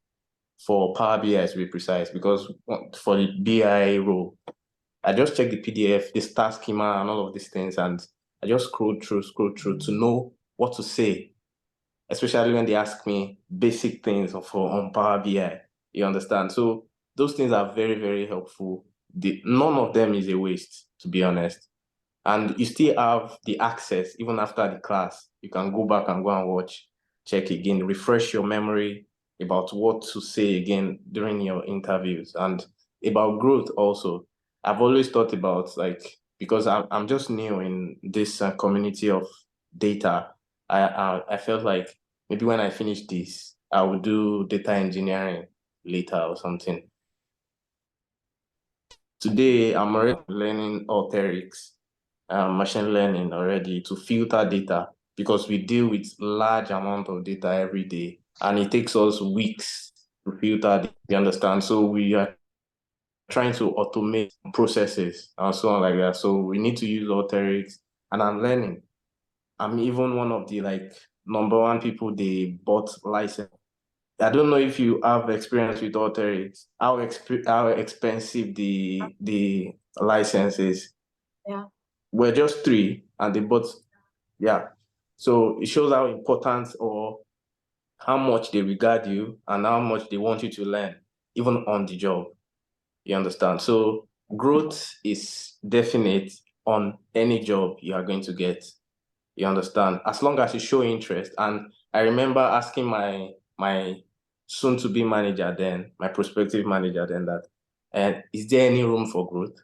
for Power BI to be precise, because for the BI role, I just checked the PDF, the star schema and all of these things, and I just scrolled through to know what to say, especially when they ask me basic things on Power BI. You understand? So those things are very, very helpful. None of them is a waste, to be honest. And you still have the access, even after the class. You can go back and go and watch, check again, refresh your memory about what to say again during your interviews, and about growth also. I've always thought about, because I'm just new in this community of data. I felt like maybe when I finish this, I will do data engineering later or something. Today, I'm already learning 10Alytics, machine learning already, to filter data, because we deal with large amount of data every day, and it takes us weeks to filter. You understand? So we are trying to automate processes and so on like that. So we need to use 10Alytics, and I'm learning. I'm even one of the number one people they bought license. I don't know if you have experience with 10Alytics, how expensive the license is. Yeah. We're just three, and they bought, yeah. So it shows how important or how much they regard you and how much they want you to learn, even on the job. You understand? So growth is definite on any job you are going to get. You understand? As long as you show interest. And I remember asking my soon-to-be manager then, my prospective manager then, that, and is there any room for growth?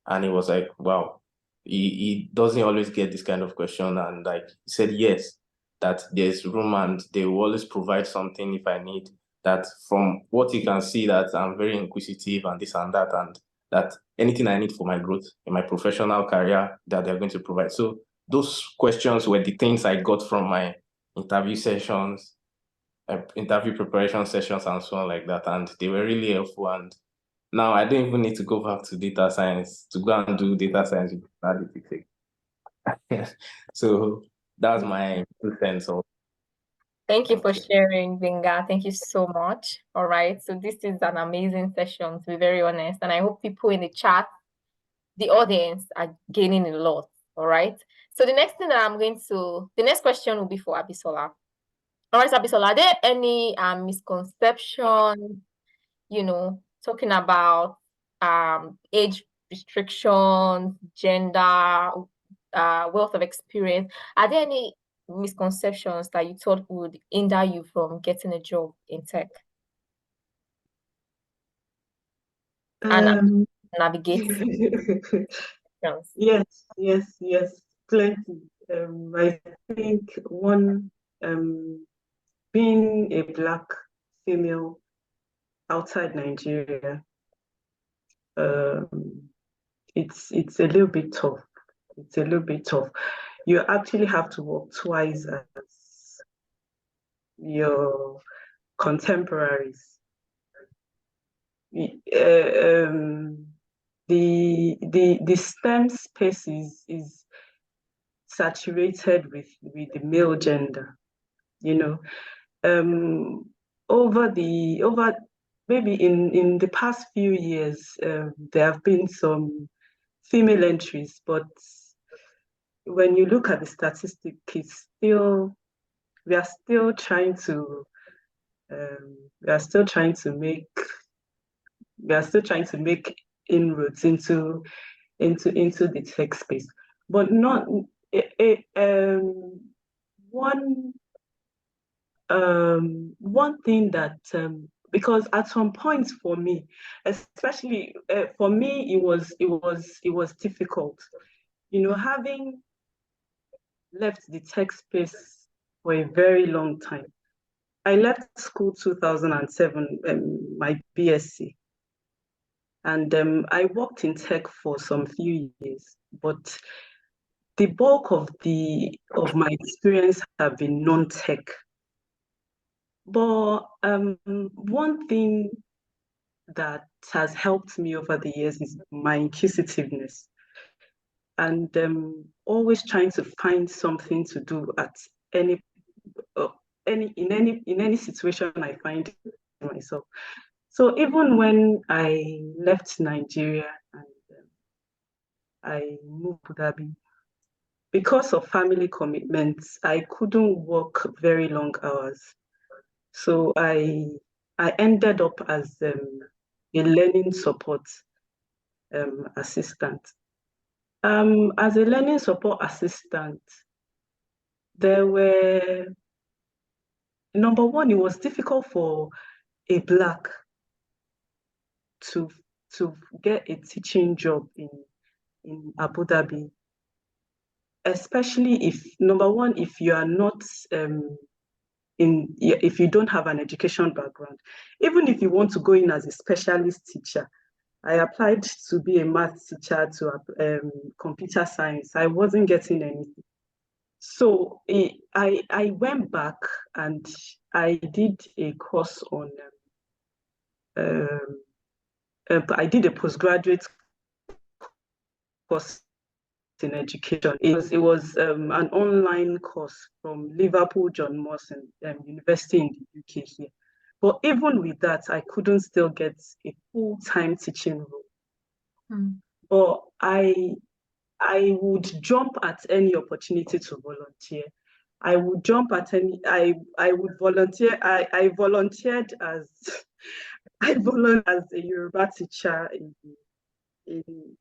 And he was like, wow, he doesn't always get this kind of question. And he said, yes, that there's room and they will always provide something if I need. That from what you can see, that I'm very inquisitive and this and that anything I need for my growth in my professional career, that they're going to provide. So those questions were the things I got from my interview sessions, interview preparation sessions and so on like that. And they were really helpful. And now I don't even need to go back to data science to go and do data science with analytics. So that's my 2 cents. Thank you for sharing, Benga. Thank you so much. All right. So this is an amazing session, to be very honest. And I hope people in the chat, the audience, are gaining a lot. All right. So the next question will be for Abisola. All right, Abisola, are there any misconceptions, talking about age restrictions, gender, wealth of experience? Are there any misconceptions that you thought would hinder you from getting a job in tech and navigate? Yes, plenty. I think one, being a Black female outside Nigeria, it's a little bit tough. It's a little bit tough. You actually have to work twice as your contemporaries. The STEM space is saturated with the male gender, over maybe in the past few years, there have been some female entries, but when you look at the statistic, we are still trying to make inroads into the tech space, but not one thing that because at some points for me, especially for me, it was difficult, having left the tech space for a very long time. I left school 2007, my BSc. And I worked in tech for some few years, but the bulk of my experience have been non-tech. But one thing that has helped me over the years is my inquisitiveness, and always trying to find something to do at in any situation I find myself. So even when I left Nigeria and I moved to Abu Dhabi, because of family commitments, I couldn't work very long hours. So I ended up as a learning support assistant. As a learning support assistant, there were, number one, it was difficult for a Black to get a teaching job in Abu Dhabi, especially if, number one, if you are not if you don't have an education background. Even if you want to go in as a specialist teacher, I applied to be a math teacher, to computer science. I wasn't getting anything. So I went back and I did a course on, I did a postgraduate course in education. It was an online course from Liverpool John Moss University in the UK here. But even with that, I couldn't still get a full-time teaching role. But I would jump at any opportunity to volunteer. I would jump at any, I would volunteer. I volunteered as I volunteered as a Yoruba teacher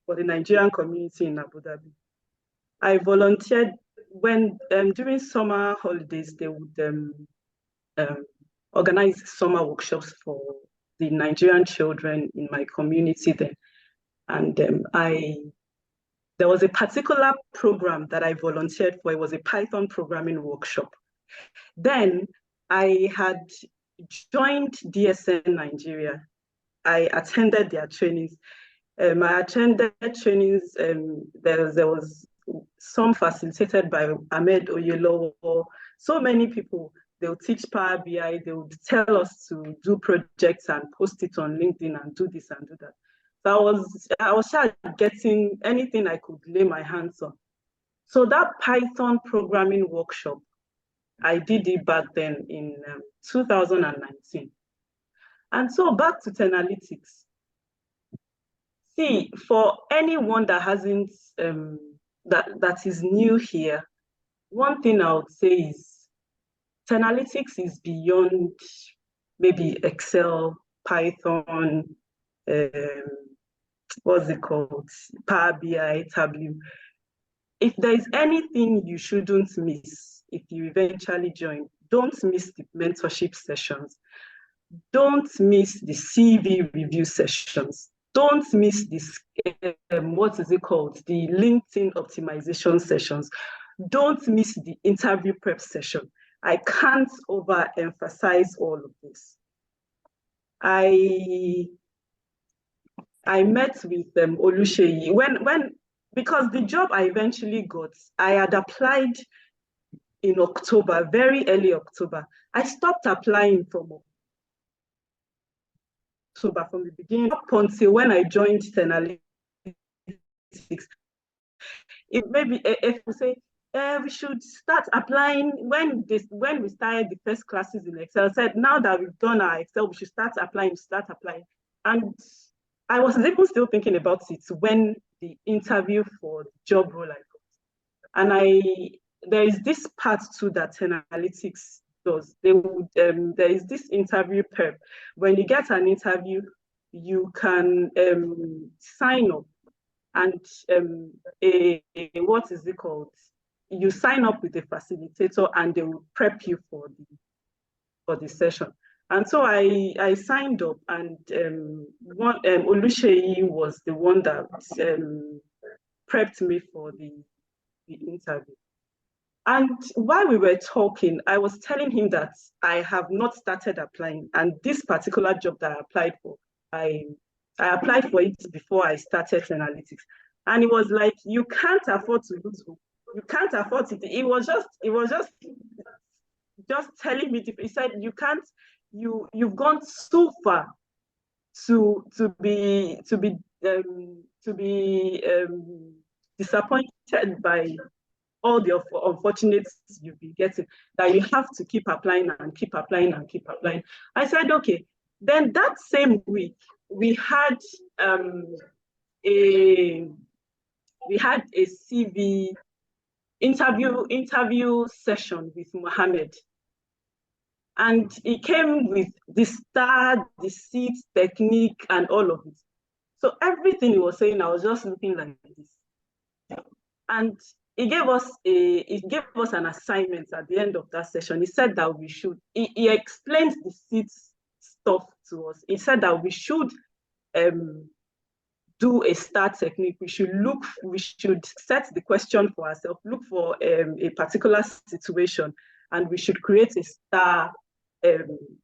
for the Nigerian community in Abu Dhabi. I volunteered when during summer holidays they would organize summer workshops for the Nigerian children in my community then, and there was a particular program that I volunteered for. It was a Python programming workshop. Then I had joined DSN Nigeria. I attended their trainings. I attended trainings. There was some facilitated by Ahmed Oyelo. So many people. They'll teach Power BI. They would tell us to do projects and post it on LinkedIn and do this and do that. So I was getting anything I could lay my hands on. So that Python programming workshop, I did it back then in 2019. And so back to 10Alytics. See, for anyone that hasn't, that is new here, one thing I would say is 10Alytics is beyond maybe Excel, Python, what's it called? Power BI, Tableau. If there is anything you shouldn't miss if you eventually join, don't miss the mentorship sessions. Don't miss the CV review sessions. Don't miss this, what is it called? The LinkedIn optimization sessions. Don't miss the interview prep session. I can't overemphasize all of this. I met with Oluseyi because the job I eventually got, I had applied in October, very early October. I stopped applying from October, from the beginning up until when I joined 10Alytics. Maybe if we say we should start applying when we started the first classes in Excel, said now that we've done our Excel, we should start applying. And I was even still thinking about it when the interview for the job role I got. And there is this part too that 10Alytics does. There is this interview prep. When you get an interview, you can sign up, and what is it called? You sign up with a facilitator, and they will prep you for the session. And so I signed up, and Oluseyi was the one that prepped me for the interview. And while we were talking, I was telling him that I have not started applying, and this particular job that I applied for, I I applied for it before I started 10Alytics. And it was like, you can't afford to lose hope. You can't afford it. It was just telling me, he said, you can't, you've gone too far to be disappointed by all the unfortunates you've been getting, that you have to keep applying and keep applying and keep applying. I said, okay. Then that same week, we had a CV interview session with Mohammed. And he came with the star, the seat, technique, and all of it. So everything he was saying, I was just looking like this. And he gave us an assignment at the end of that session. He said that we should, he explained the seat stuff to us. He said that we should do a star technique. We should set the question for ourselves, look for a particular situation, and we should create a star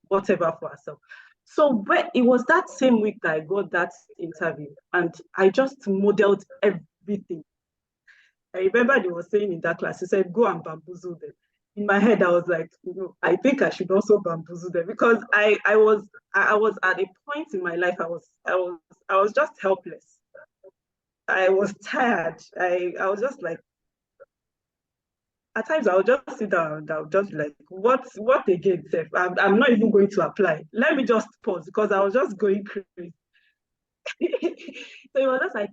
whatever for ourselves. So it was that same week that I got that interview, and I just modeled everything. I remember they were saying in that class, he said, go and bamboozle them. In my head, I was like, I think I should also bamboozle them, because I was at a point in my life, I was just helpless. I was tired. I was just like, at times I would just sit down and I would just like, what again, Seth? I'm not even going to apply. Let me just pause, because I was just going crazy. So it was just like,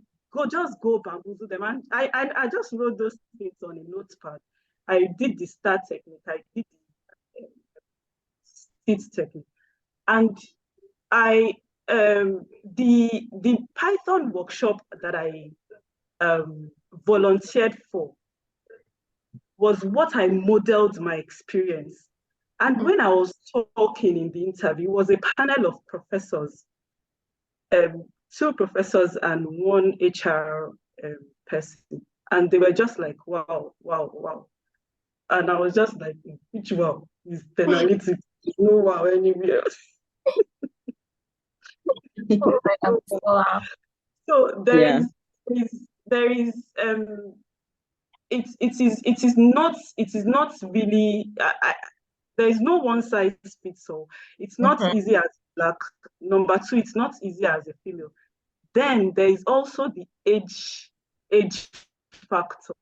just go bamboozle them. And I just wrote those things on a notepad. I did the star technique. I did the seed technique. And the Python workshop that I volunteered for was what I modeled my experience. And when I was talking in the interview, it was a panel of professors, 2 professors and 1 HR person. And they were just like, wow, wow, wow. And I was just like, which wow? Is 10Alytics? No wow anywhere. So there is it is not really, there is no one size fits all. It's not easy as black. Number 2, it's not easy as a female. Then there is also the age factor.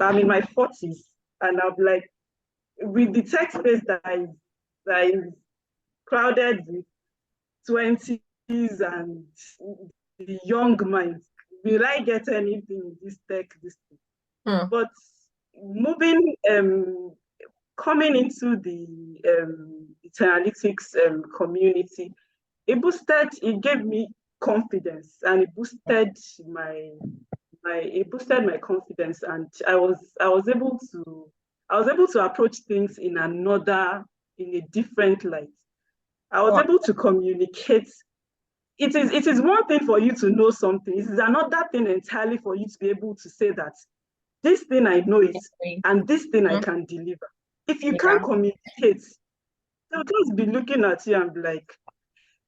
I'm in my 40s, and I'm like, with the tech space that is crowded with 20s and the young minds, will I get anything in this tech? But moving, coming into the 10Alytics community, it gave me confidence, and it boosted my confidence, and I was able to approach things in a different light. I was able to communicate. It is one thing for you to know something. It is another thing entirely for you to be able to say that this thing I know it, and this thing I can deliver. If you can't communicate, they'll just be looking at you and be like,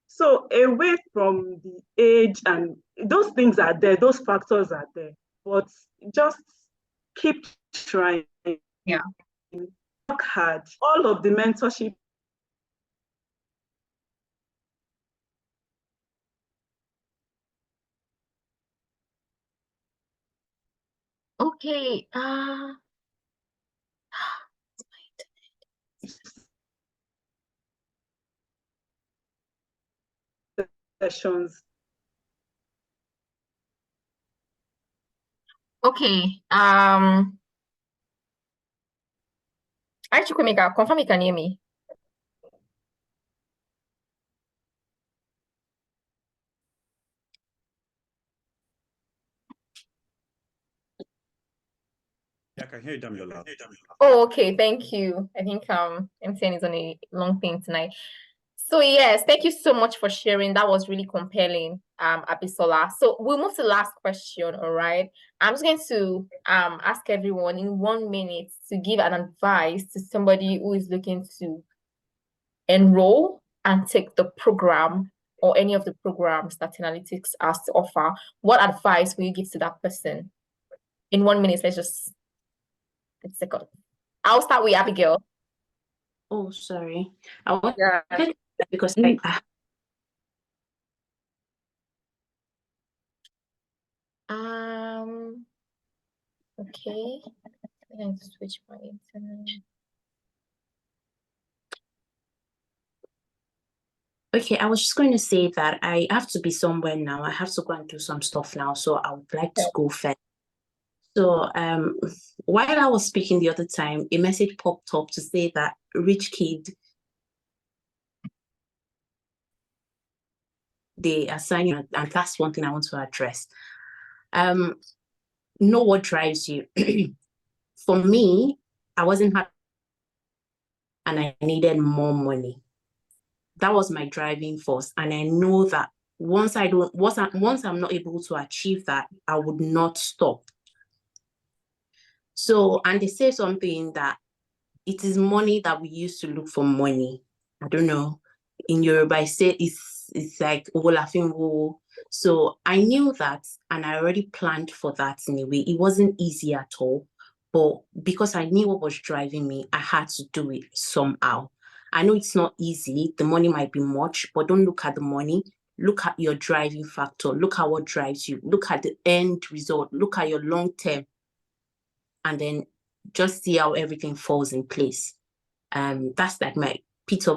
so away from the age, and those things are there, those factors are there, but just keep trying. Yeah. Work hard. All of the mentorship. Okay. Sessions. Okay. Hi, Chukwemeka, confirm you can hear me. Yeah, I can hear you, Damiola. Oh, okay. Thank you. I think MTN is on a long thing tonight. So yes, thank you so much for sharing. That was really compelling, Abisola. So we'll move to the last question. All right. I'm just going to ask everyone in 1 minute to give an advice to somebody who is looking to enroll and take the program or any of the programs that 10Alytics has to offer, what advice will you give to that person? In 1 minute, let's just take a second. I'll start with Abigail. Oh, sorry. I want Yeah. because Okay. I need to switch my internet. Okay, I was just going to say that I have to be somewhere now. I have to go and do some stuff now, so I would like to go first. So while I was speaking the other time, a message popped up to say that rich kid, they assign you, and that's one thing I want to address. Know what drives you. For me, I wasn't happy and I needed more money. That was my driving force. And I know that once I'm not able to achieve that, I would not stop. So, and they say something that it is money that we use to look for money. I don't know. In Yoruba, I say it's like Olafinwo. So I knew that, and I already planned for that in a way. It wasn't easy at all, but because I knew what was driving me, I had to do it somehow. I know it's not easy. The money might be much, but don't look at the money. Look at your driving factor. Look at what drives you. Look at the end result. Look at your long term. And then just see how everything falls in place. That's like my piece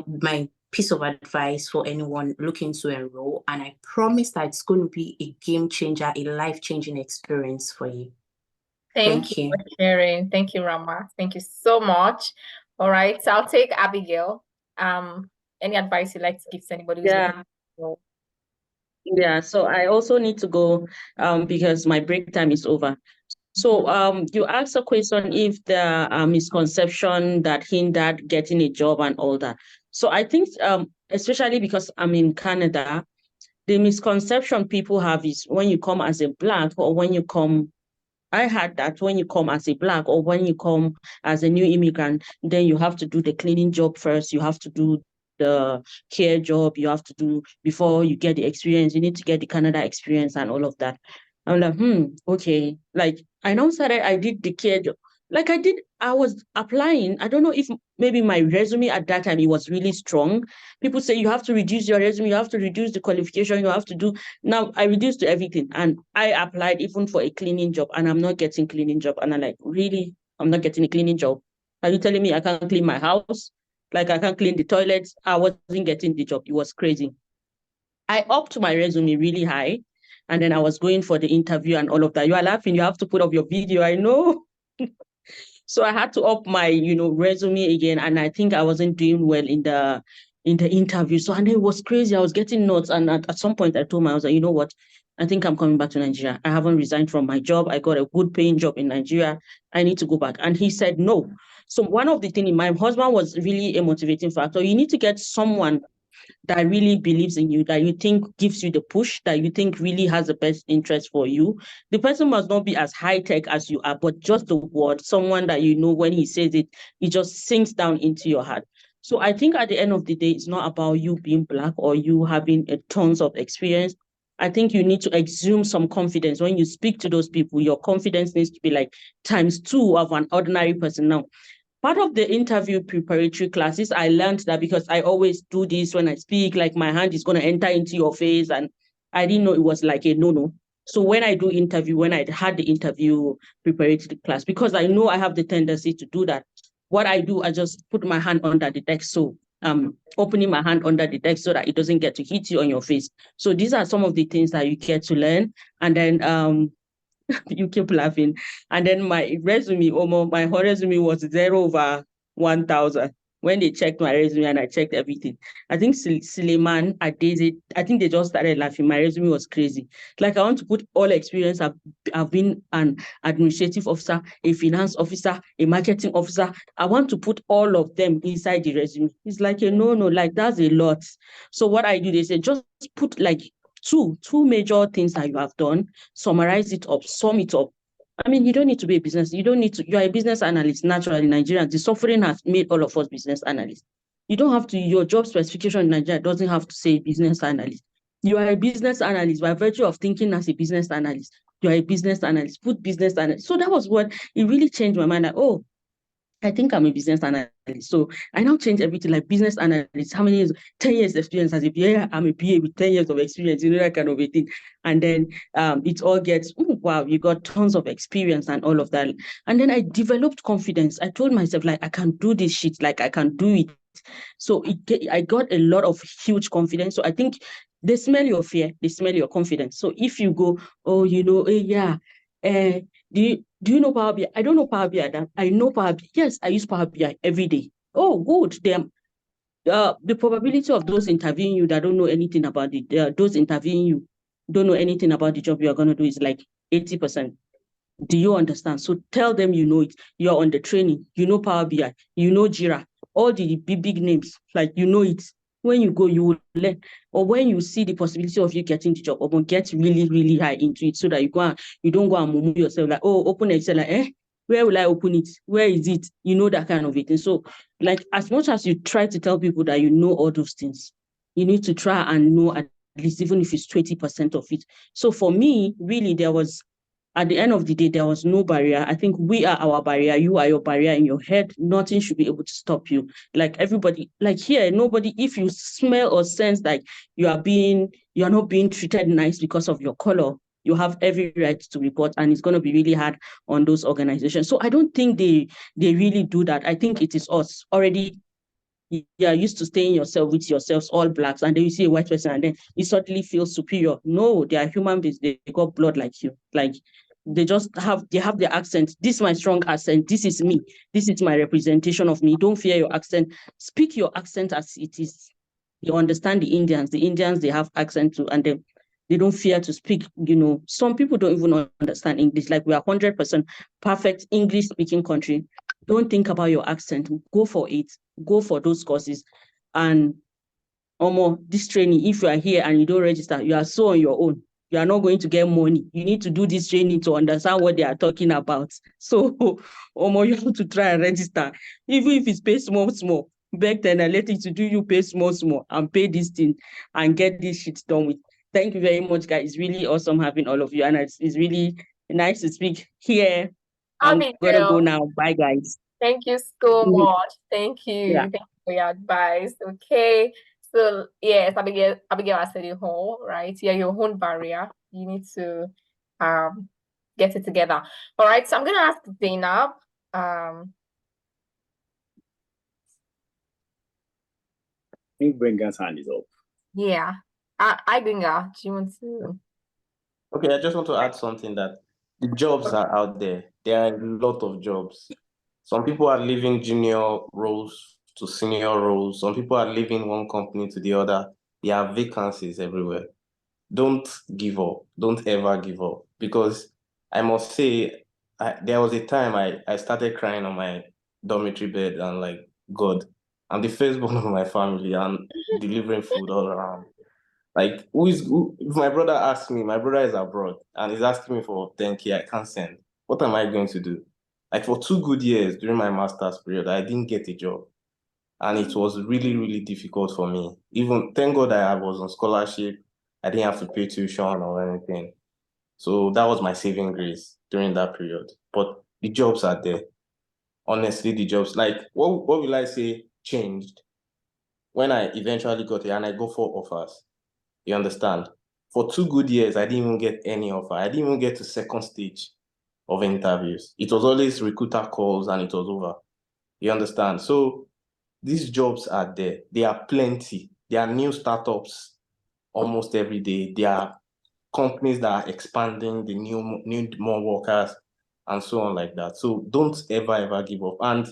of advice for anyone looking to enroll. And I promise that it's going to be a game changer, a life-changing experience for you. Thank you for sharing. Thank you, Rama. Thank you so much. All right, so I'll take Abigail. Any advice you'd like to give to anybody who's looking to enroll? Yeah, so I also need to go because my break time is over. So you asked a question if there are misconception that hindered getting a job and all that. So I think especially because I'm in Canada, the misconception people have is when you come as a Black or when you come, I had that when you come as a Black or when you come as a new immigrant, then you have to do the cleaning job first. You have to do the care job. You have to do, before you get the experience, you need to get the Canada experience and all of that. I'm like, okay. Like I now started, I did the care job. Like I was applying. I don't know if maybe my resume at that time, it was really strong. People say you have to reduce your resume, you have to reduce the qualification, you have to do. Now I reduced to everything and I applied even for a cleaning job and I'm not getting cleaning job. And I'm like, really? I'm not getting a cleaning job? Are you telling me I can't clean my house? Like I can't clean the toilets? I wasn't getting the job. It was crazy. I upped my resume really high. And then I was going for the interview and all of that. You are laughing. You have to put up your video. I know. So I had to up my, resume again. And I think I wasn't doing well in the interview. So, and it was crazy. I was getting notes. And at some point I told him, I was like, you know what? I think I'm coming back to Nigeria. I haven't resigned from my job. I got a good paying job in Nigeria. I need to go back. And he said, no. So one of the things, my husband was really a motivating factor. You need to get someone that really believes in you, that you think gives you the push, that you think really has the best interest for you. The person must not be as high-tech as you are, but just the word, someone that you know when he says it, it just sinks down into your heart. So I think at the end of the day, it's not about you being Black or you having tons of experience. I think you need to exude some confidence. When you speak to those people, your confidence needs to be like ×2 of an ordinary person. Now, part of the interview preparatory classes, I learned that because I always do this when I speak, like my hand is going to enter into your face. And I didn't know it was like a no-no. So when I do interview, when I had the interview preparatory class, because I know I have the tendency to do that, what I do, I just put my hand under the desk. So opening my hand under the desk so that it doesn't get to hit you on your face. So these are some of the things that you get to learn. And then you keep laughing. And then my resume, my whole resume was 0/1000. When they checked my resume and I checked everything, I think Suleiman, Adeze, I think they just started laughing. My resume was crazy. Like I want to put all experience. I've been an administrative officer, a finance officer, a marketing officer. I want to put all of them inside the resume. It's like no, like that's a lot. So what I do, they say just put like two major things that you have done, summarize it up, sum it up. I mean, you don't need to be a business. You don't need to. You are a business analyst. Naturally, Nigerians, the suffering has made all of us business analysts. You don't have to. Your job specification in Nigeria doesn't have to say business analyst. You are a business analyst by virtue of thinking as a business analyst. You are a business analyst, put business analyst. So that was what it really changed my mind. Like, oh, I think I'm a business analyst. So I now change everything like business analyst. How many years? 10 years experience as a BA. I'm a BA with 10 years of experience, that kind of a thing. And then it all gets, oh, wow, you got tons of experience and all of that. And then I developed confidence. I told myself, like, I can do this shit, like I can do it. So I got a lot of huge confidence. So I think they smell your fear, they smell your confidence. So if you go, oh, do you know Power BI? I don't know Power BI. I know Power BI. Yes, I use Power BI every day. Oh, good. The probability of those interviewing you that don't know anything about it, those interviewing you don't know anything about the job you are going to do is like 80%. Do you understand? So tell them you know it. You're on the training. You know Power BI. You know Jira. All the big names, like you know it. When you go, you will learn. Or when you see the possibility of you getting the job, or get really, really high into it so that you don't go and mumu yourself like, oh, open Excel, like, where will I open it? Where is it? You know, that kind of it. And so, like, as much as you try to tell people that you know all those things, you need to try and know at least, even if it's 20% of it. So for me, really, at the end of the day, there was no barrier. I think we are our barrier. You are your barrier in your head. Nothing should be able to stop you. Like everybody, like here, nobody, if you smell or sense like you are not being treated nice because of your color, you have every right to report, and it's going to be really hard on those organizations. So I don't think they really do that. I think it is us already. You are used to staying yourself with yourselves, all blacks, and then you see a white person and then you suddenly feel superior. No, they are human beings. They got blood like you. Like they have their accent. This is my strong accent. This is me. This is my representation of me. Don't fear your accent. Speak your accent as it is. You understand the Indians. The Indians, they have accent too, and they don't fear to speak. Some people don't even understand English. Like we are 100% perfect English speaking country. Don't think about your accent. Go for it. Go for those courses. And this training, if you are here and you don't register, you are so on your own. You are not going to get money. You need to do this training to understand what they are talking about. So, you have to try and register. Even if it's pay small. Beg 10Alytics to do you pay small and pay this thing and get this shit done with. Thank you very much, guys. It's really awesome having all of you. And it's really nice to speak here. I'm going to go now. Bye, guys. Thank you so much. Thank you. Yeah. Thank you for your advice. Okay. So yes, Abigail has said it all, right? Yeah, your own barrier. You need to get it together. All right. So I'm gonna ask Zainab. I think Brengan's hand is up. Yeah. Ibenga, do you want to? Okay, I just want to add something that the jobs are out there. There are a lot of jobs. Some people are leaving junior roles to senior roles. Some people are leaving one company to the other. There are vacancies everywhere. Don't give up. Don't ever give up. Because I must say, there was a time I started crying on my dormitory bed and like, God, I'm the firstborn of my family and delivering food all around. Like, if my brother asks me, my brother is abroad and he's asking me for 10K, I can't send. What am I going to do? Like, for 2 good years during my master's period, I didn't get a job. And it was really, really difficult for me. Even, thank God I was on scholarship. I didn't have to pay tuition or anything. So that was my saving grace during that period. But the jobs are there. Honestly, the jobs, like, what will I say changed when I eventually got here and I got 4 offers? You understand? For 2 good years, I didn't even get any offer. I didn't even get to second stage of interviews. It was always recruiter calls and it was over. You understand? So these jobs are there. There are plenty. There are new startups almost every day. There are companies that are expanding, they need more workers and so on like that. So don't ever give up. And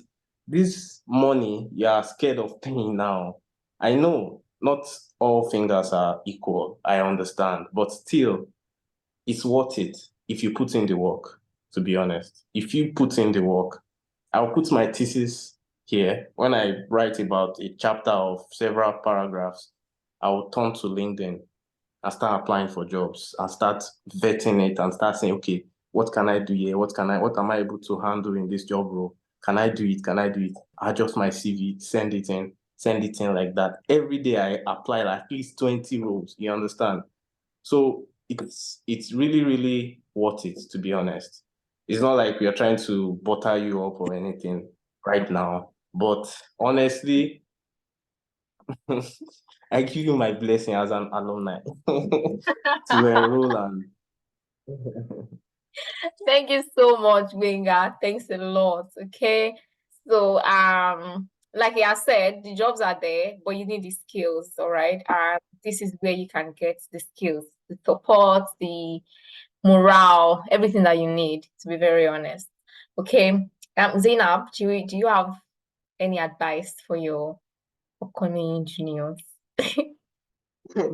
this money you are scared of paying now, I know not all fingers are equal, I understand, but still it's worth it if you put in the work, to be honest. If you put in the work, I'll put my thesis here. When I write about a chapter of several paragraphs, I will turn to LinkedIn and start applying for jobs and start vetting it and start saying, okay, what can I do here? What am I able to handle in this job role? Can I do it? Adjust my CV, send it in. send it in like that. Every day I apply like at least 20 roles, you understand? So it's really, really worth it, to be honest. It's not like we are trying to butter you up or anything right now, but honestly, I give you my blessing as an alumni to enroll and Thank you so much, Winga. Thanks a lot. Okay. So like I said, the jobs are there, but you need the skills, all right? And this is where you can get the skills, the support, the morale, everything that you need, to be very honest. Okay. Zainab, do you have any advice for your upcoming juniors?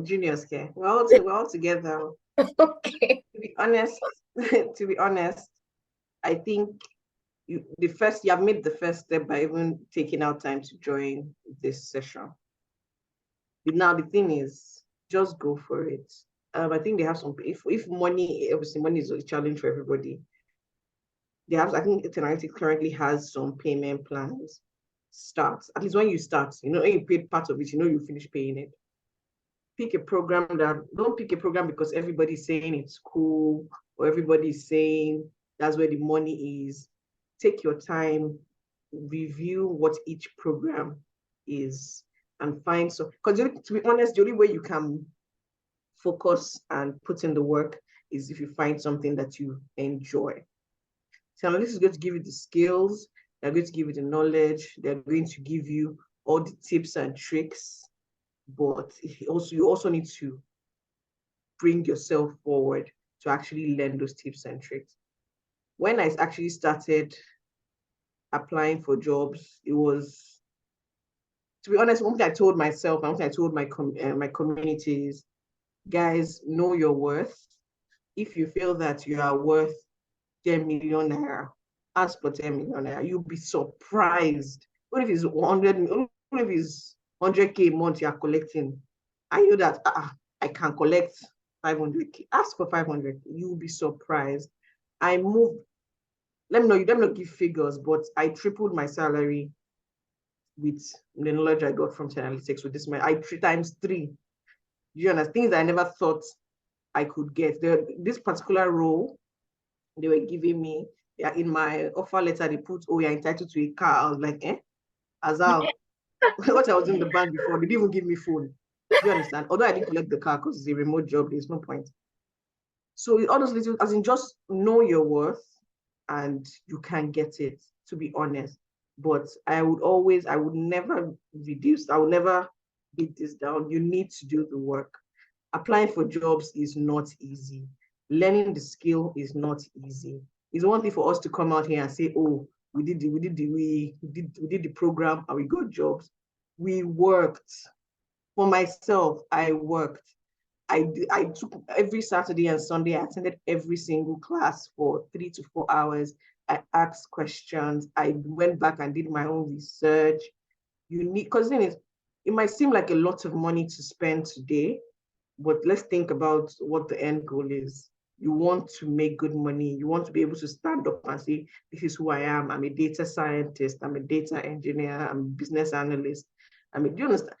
Juniors care. We're all together. Okay. To be honest, I think you have made the first step by even taking out time to join this session. Now the thing is, just go for it. I think they have some. If money, obviously, money is a challenge for everybody. They have. I think 10Alytics currently has some payment plans. Start at least when you start. You know, you paid part of it. You know, you finish paying it. Pick a program don't pick a program because everybody's saying it's cool or everybody's saying that's where the money is. Take your time, review what each program is, and find some. Because to be honest, the only way you can focus and put in the work is if you find something that you enjoy. So this is going to give you the skills, they're going to give you the knowledge, they're going to give you all the tips and tricks, but you also need to bring yourself forward to actually learn those tips and tricks. When I actually started applying for jobs, it was, to be honest, one thing I told myself, one thing I told my community is, guys, know your worth. If you feel that you are worth 10 million naira, ask for 10 million naira. You'll be surprised. What if it's 100? What if it's 100K a month you are collecting? I know that I can collect 500K. Ask for 500K. You'll be surprised. I moved. Let me not give figures, but I tripled my salary with the knowledge I got from 10Alytics with this. I 3 times 3. You understand? Things I never thought I could get. This particular role they were giving me, in my offer letter, they put, oh, you're entitled to a car. I was like, Azal, what I was in the bank before, they didn't even give me phone. Do you understand? Although I didn't collect the car because it's a remote job, there's no point. So all those little, as in just know your worth and you can get it, to be honest. But I would never beat this down. You need to do the work. Applying for jobs is not easy. Learning the skill is not easy. It's one thing for us to come out here and say, oh, we did the program and we got jobs. We worked. For myself, I worked. I took every Saturday and Sunday, I attended every single class for 3 to 4 hours. I asked questions. I went back and did my own research. Because then it might seem like a lot of money to spend today, but let's think about what the end goal is. You want to make good money. You want to be able to stand up and say, this is who I am. I'm a data scientist. I'm a data engineer. I'm a business analyst. Do you understand?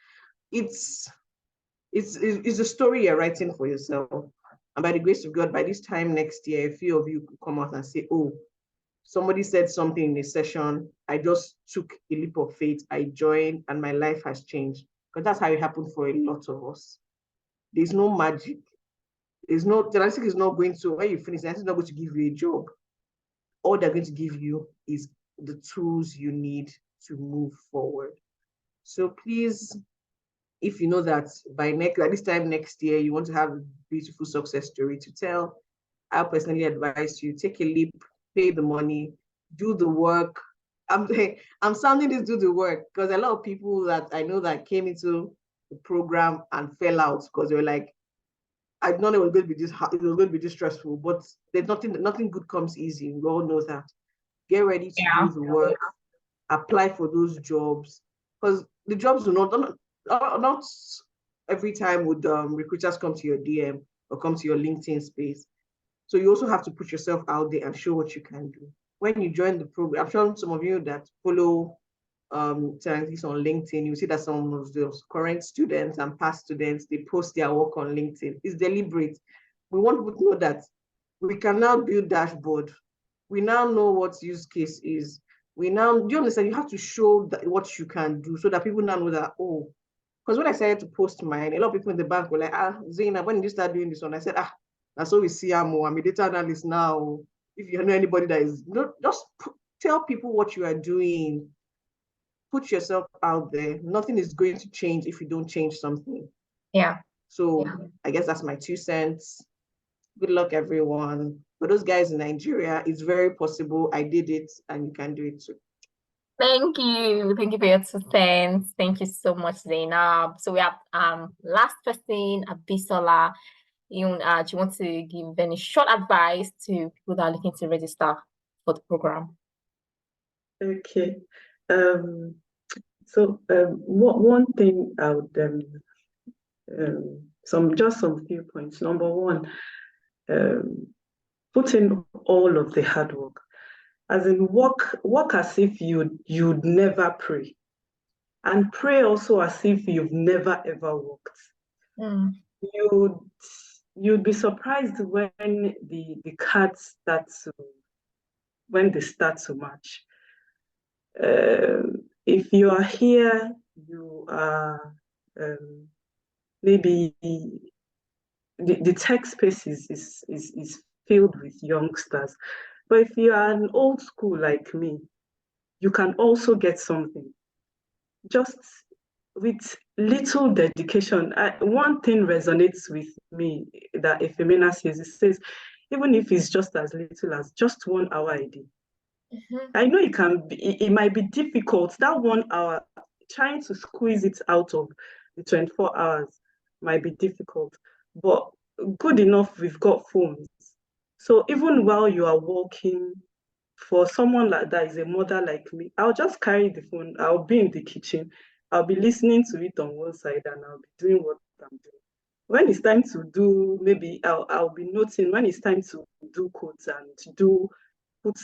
It's a story you're writing for yourself. And by the grace of God, by this time next year, a few of you could come out and say, oh, somebody said something in a session. I just took a leap of faith. I joined and my life has changed. Because that's how it happened for a lot of us. There's no magic. There's no, 10Alytics is not going to, when you finish, it's not going to give you a job. All they're going to give you is the tools you need to move forward. So please, if you know that at this time next year, you want to have a beautiful success story to tell, I personally advise you, take a leap, pay the money, do the work. I'm sounding this, do the work, because a lot of people that I know that came into the program and fell out because they were like, I didn't know it was going to be this hard, it was going to be this stressful, but there's nothing good comes easy. We all know that. Get ready to do the work, apply for those jobs, because the jobs will not every time would recruiters come to your DM or come to your LinkedIn space. So you also have to put yourself out there and show what you can do. When you join the program, I'm sure some of you that follow 10Alytics on LinkedIn, you see that some of those current students and past students, they post their work on LinkedIn. It's deliberate. We want people to know that we can now build dashboard. We now know what use case is. We now, do you understand? You have to show that what you can do so that people now know that, oh, because when I started to post mine, a lot of people in the bank were like, Zaina, when did you start doing this one? I said, that's what we see. I'm a data analyst now. If you know anybody that is, just tell people what you are doing. Put yourself out there. Nothing is going to change if you don't change something. Yeah. So I guess that's my 2 cents. Good luck, everyone. For those guys in Nigeria, it's very possible. I did it, and you can do it too. Thank you. Thank you for your 2 cents. Thank you so much, Zainab. So we have last person, Abisola. Do you want to give any short advice to people that are looking to register for the program? Okay. So one thing I would some few points. Number one, put in all of the hard work. As in work as if you'd never pray. And pray also as if you've never ever worked. You'd be surprised when the cards when they start to match. If you are here, you are maybe the tech space is filled with youngsters. But if you are an old school like me, you can also get something. Just with little dedication. One thing resonates with me that Efemina says, it says, even if it's just as little as just 1 hour a day. I know it might be difficult, that 1 hour, trying to squeeze it out of the 24 hours might be difficult, but good enough, we've got phones. So even while you are working, for someone like that, is a mother like me, I'll just carry the phone, I'll be in the kitchen, I'll be listening to it on one side and I'll be doing what I'm doing. When it's time to do, maybe I'll be noting when it's time to do codes and put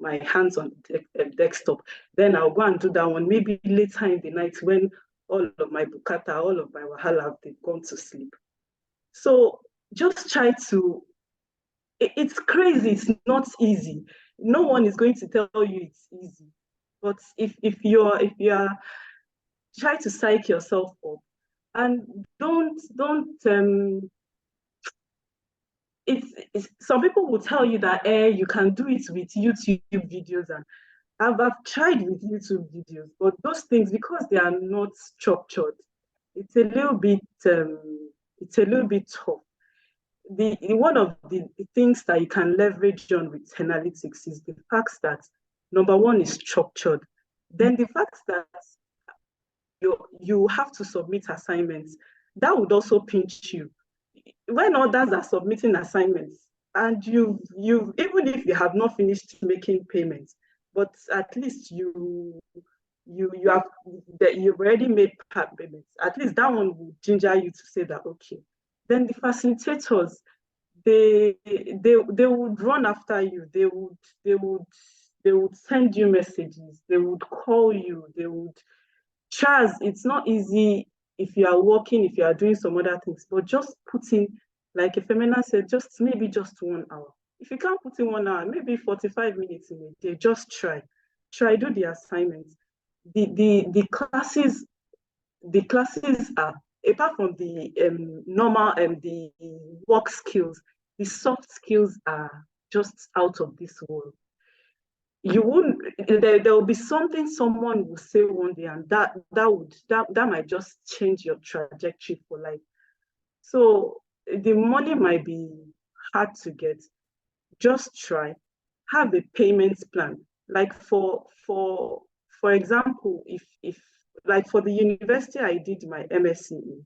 my hands on the desktop, then I'll go and do that one, maybe later in the night when all of my bukata, all of my wahala, they've gone to sleep. So just try to, it's crazy, it's not easy. No one is going to tell you it's easy. But if you are try to psych yourself up and don't it's some people will tell you that you can do it with YouTube videos, and I've tried with YouTube videos, but those things, because they are not structured, it's a little bit tough. One of the things that you can leverage on with 10Alytics is the fact that number one is structured. Then the fact that you have to submit assignments, that would also pinch you. When others are submitting assignments and you even if you have not finished making payments, but at least you've already made payments, at least that one will ginger you to say that, okay. Then the facilitators, they would run after you. They would send you messages. They would call you. They would. Charles, it's not easy if you are working, if you are doing some other things, but just put in, like Efemina said, maybe just 1 hour. If you can't put in 1 hour, maybe 45 minutes in a day, just try. Do the assignments. The classes are, apart from the normal and the work skills, the soft skills are just out of this world. You wouldn't, there will be something someone will say one day, and that might just change your trajectory for life. So the money might be hard to get. Just try. Have a payment plan. Like for example, if like for the university I did my MSc in,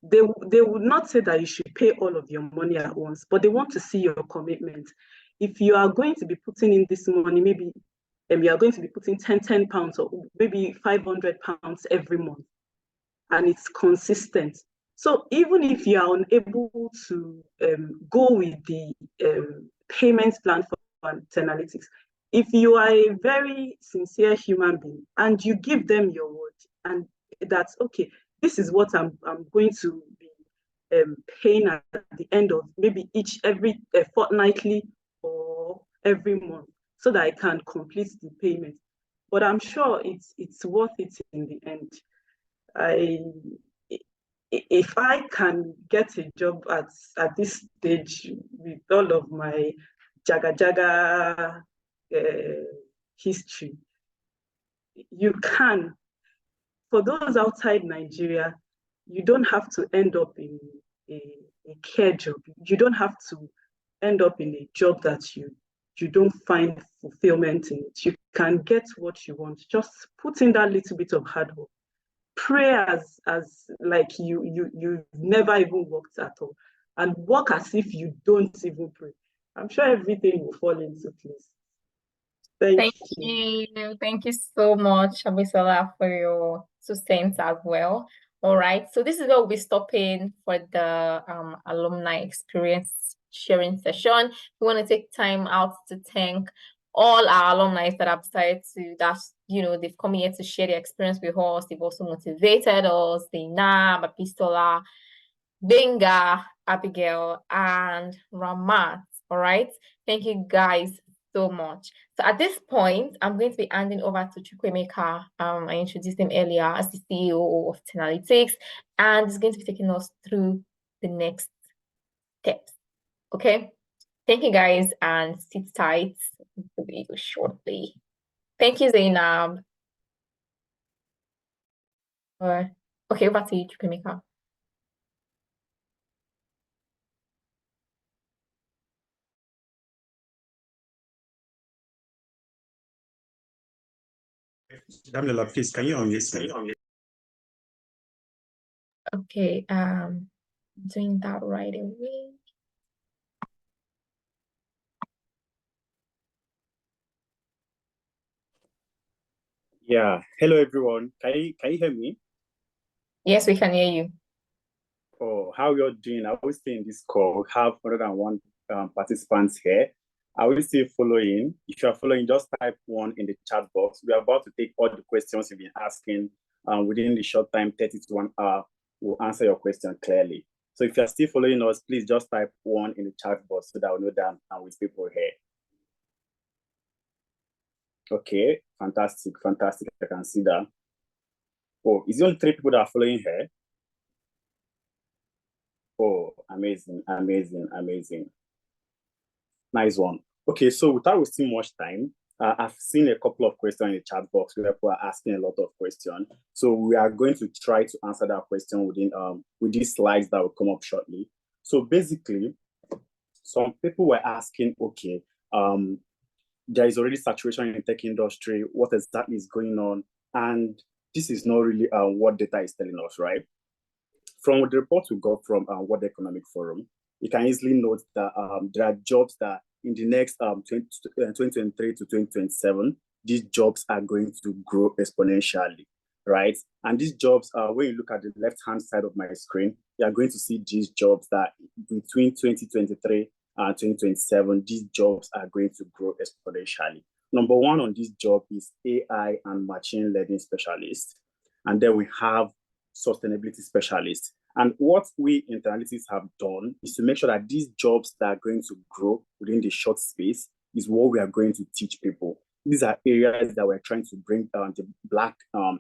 they would not say that you should pay all of your money at once, but they want to see your commitment. If you are going to be putting in this money, maybe you are going to be putting 10 pounds or maybe 500 pounds every month, and it's consistent. So even if you are unable to go with the payment plan for 10Alytics, if you are a very sincere human being and you give them your word, and that's okay, this is what I'm going to be paying at the end of maybe every fortnightly or every month, so that I can complete the payment. But I'm sure it's worth it in the end. If I can get a job at this stage with all of my jaga history, you can. For those outside Nigeria, you don't have to end up in a care job. You don't have to end up in a job that you don't find fulfillment in it. You can get what you want. Just put in that little bit of hard work. Pray as like you've never even worked at all, and work as if you don't even pray. I'm sure everything will fall into place. Thank you. Thank you so much, Abisola, for your 2 cents as well. All right, so this is where we'll be stopping for the alumni experience sharing session. We want to take time out to thank all our alumni that have decided to, they've come here to share their experience with us. They've also motivated us, Zainab, Abisola, Benga, Abigail, and Ramat. All right, thank you guys so much. So at this point, I'm going to be handing over to Chukwemeka. I introduced him earlier as the CEO of 10Alytics, and he's going to be taking us through the next steps. Okay, thank you guys, and sit tight. We'll be shortly. Thank you, Zainab. Okay, over to you, Chukwemeka. Damila, please, can you unmute me? Okay, doing that right away. Yeah. Hello, everyone. Can you hear me? Yes, we can hear you. Oh, how you're doing? I will stay in this call. We have 101 participants here. I will still following. If you are following, just type 1 in the chat box. We are about to take all the questions you've been asking within the short time, 30 to 1 hour. We'll answer your question clearly. So if you're still following us, please just type 1 in the chat box so that we know that I'm with people here. Okay, fantastic. I can see that. Oh, is there only 3 people that are following here? Oh, amazing. Nice one. Okay, so without wasting much time, I've seen a couple of questions in the chat box where people are asking a lot of questions. So we are going to try to answer that question within with these slides that will come up shortly. So basically, some people were asking, okay, there is already saturation in the tech industry. What exactly is going on? And this is not really what data is telling us, right? From the report we got from World Economic Forum, you can easily note that there are jobs that in the next 2023 to 2027, these jobs are going to grow exponentially, right? And these jobs, when you look at the left-hand side of my screen, you are going to see these jobs that between 2023 and 2027, these jobs are going to grow exponentially. Number 1 on this job is AI and machine learning specialist. And then we have sustainability specialists. And what we in 10Alytics have done is to make sure that these jobs that are going to grow within the short space is what we are going to teach people. These are areas that we're trying to bring down the Black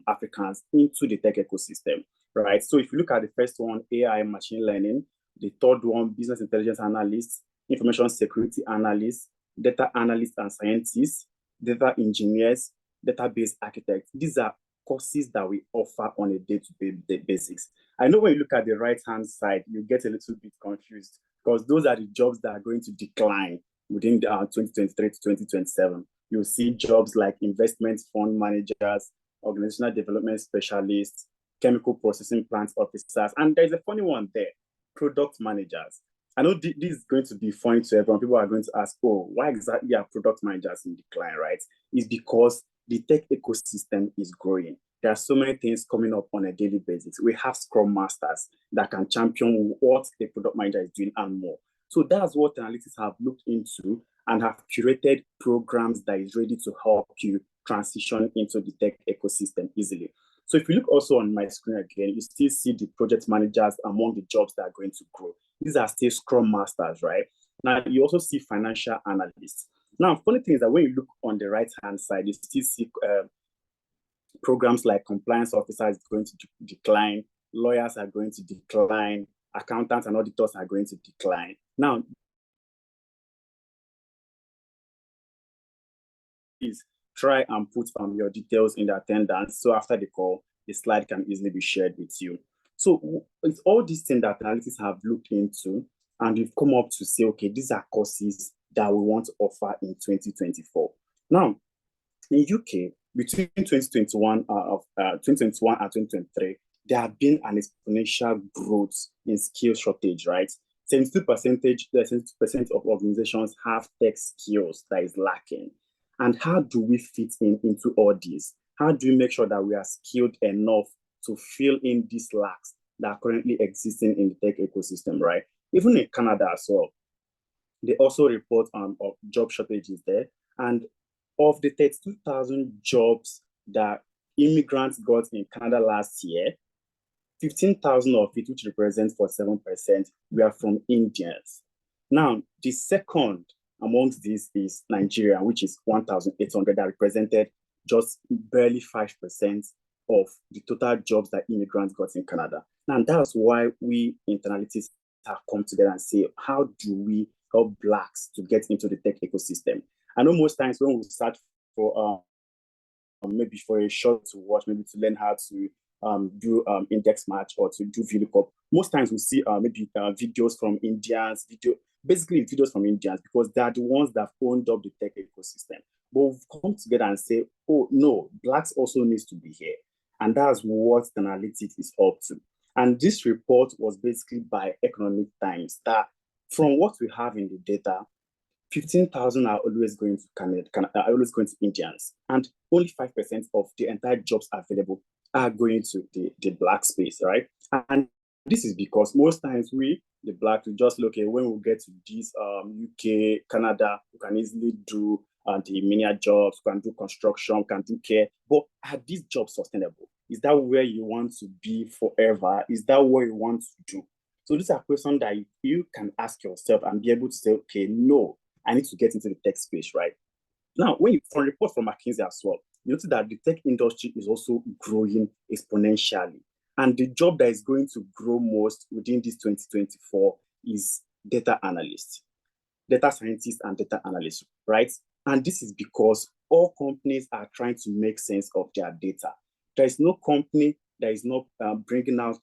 Africans into the tech ecosystem, right? So if you look at the first one, AI and machine learning, the third one, business intelligence analysts, information security analysts, data analysts and scientists, data engineers, database architects. These are courses that we offer on a day-to-day basis. I know when you look at the right-hand side, you get a little bit confused because those are the jobs that are going to decline within the 2023 to 2027. You'll see jobs like investment fund managers, organizational development specialists, chemical processing plant officers, and there's a funny one there, product managers. I know this is going to be funny to everyone. People are going to ask, oh, why exactly are product managers in decline, right? It's because the tech ecosystem is growing. There are so many things coming up on a daily basis. We have Scrum Masters that can champion what the product manager is doing and more. So that's what 10Alytics have looked into and have curated programs that is ready to help you transition into the tech ecosystem easily. So if you look also on my screen again, you still see the project managers among the jobs that are going to grow. These are still Scrum Masters, right? Now, you also see financial analysts. Now, funny thing is that when you look on the right-hand side, you still see programs like compliance officers is going to decline, lawyers are going to decline, accountants and auditors are going to decline. Now, please try and put your details in the attendance. So after the call, the slide can easily be shared with you. So it's all these things that analytics have looked into, and we've come up to say, okay, these are courses that we want to offer in 2024. Now, in UK, between 2021 and 2023, there have been an exponential growth in skill shortage, right? 72% of organizations have tech skills that is lacking. And how do we fit into all this? How do we make sure that we are skilled enough to fill in these lacks that are currently existing in the tech ecosystem, right? Even in Canada as well, they also report of job shortages there. And of the 32,000 jobs that immigrants got in Canada last year, 15,000 of it, which represents 47%, were from Indians. Now, the second amongst these is Nigeria, which is 1,800, that represented just barely 5% of the total jobs that immigrants got in Canada. Now, that's why we in 10Alytics have come together and say, how do we help Blacks to get into the tech ecosystem? I know most times when we search for maybe for a short to watch, maybe to learn how to do index match or to do VLOOKUP, most times we see maybe videos from Indians, basically videos from Indians, because they are the ones that owned up the tech ecosystem. But we've come together and say, oh no, Blacks also needs to be here. And that's what 10Alytics is up to. And this report was basically by Economic Times that from what we have in the data, 15,000 are always going to Canada, are always going to Indians, and only 5% of the entire jobs available are going to the Black space, right? And this is because most times we, the Black, we just look at when we get to this UK, Canada, we can easily do the menial jobs, we can do construction, we can do care, but are these jobs sustainable? Is that where you want to be forever? Is that what you want to do? So these are questions that you can ask yourself and be able to say, okay, no, I need to get into the tech space, right? Now, when you from a report from McKinsey as well, you notice that the tech industry is also growing exponentially. And the job that is going to grow most within this 2024 is data analyst, data scientists and data analysts, right? And this is because all companies are trying to make sense of their data. There is no company that is not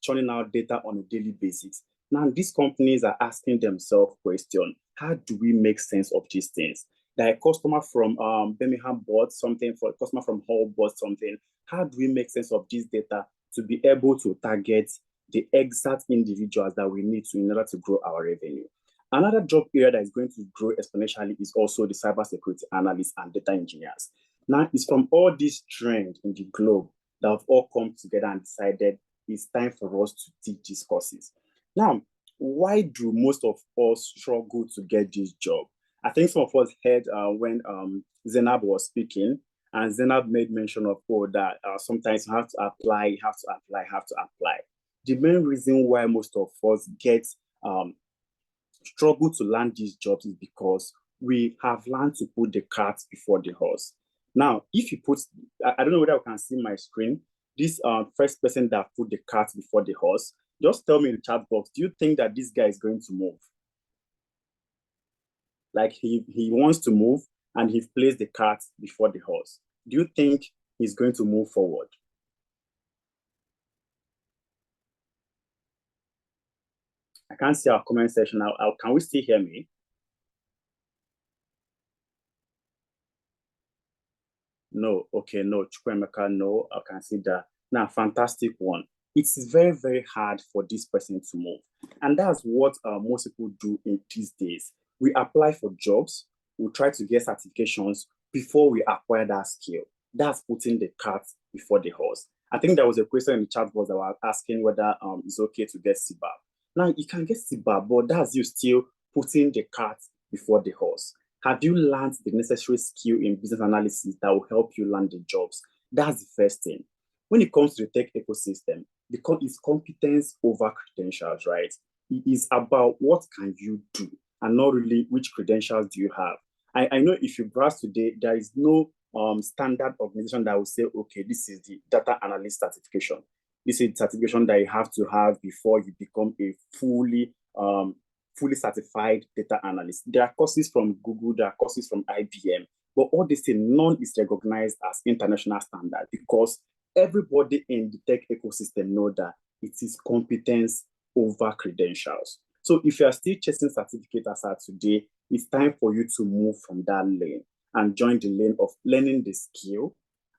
churning out data on a daily basis. Now, these companies are asking themselves question, how do we make sense of these things? That a customer from Birmingham bought something, for a customer from Hull bought something. How do we make sense of this data to be able to target the exact individuals that we need to in order to grow our revenue? Another job area that is going to grow exponentially is also the cybersecurity analysts and data engineers. Now, it's from all these trends in the globe that have all come together and decided it's time for us to teach these courses. Now, why do most of us struggle to get this job? I think some of us heard when Zainab was speaking, and Zainab made mention of that sometimes you have to apply. The main reason why most of us get struggle to land these jobs is because we have learned to put the cart before the horse. Now, if you put, I don't know whether you can see my screen, this first person that put the cart before the horse, just tell me in the chat box, do you think that this guy is going to move? Like he wants to move and he's placed the cart before the horse. Do you think he's going to move forward? I can't see our comment section now. Can we still hear me? No, okay, no, Chukwemeka, no, I can see that. Now, fantastic one. It's very, very hard for this person to move. And that's what most people do in these days. We apply for jobs, we try to get certifications before we acquire that skill. That's putting the cart before the horse. I think there was a question in the chat box that was asking whether it's okay to get CBAP. Now, you can get CBAP, but that's you still putting the cart before the horse. Have you learned the necessary skill in business analysis that will help you land the jobs? That's the first thing. When it comes to the tech ecosystem, it's competence over credentials, right? It is about what can you do and not really which credentials do you have. I know if you browse today, there is no standard organization that will say, okay, this is the data analyst certification. This is the certification that you have to have before you become a fully certified data analyst. There are courses from Google, there are courses from IBM, but all this thing, none is recognized as international standard because everybody in the tech ecosystem know that it is competence over credentials. So if you are still chasing certificate as at today, it's time for you to move from that lane and join the lane of learning the skill,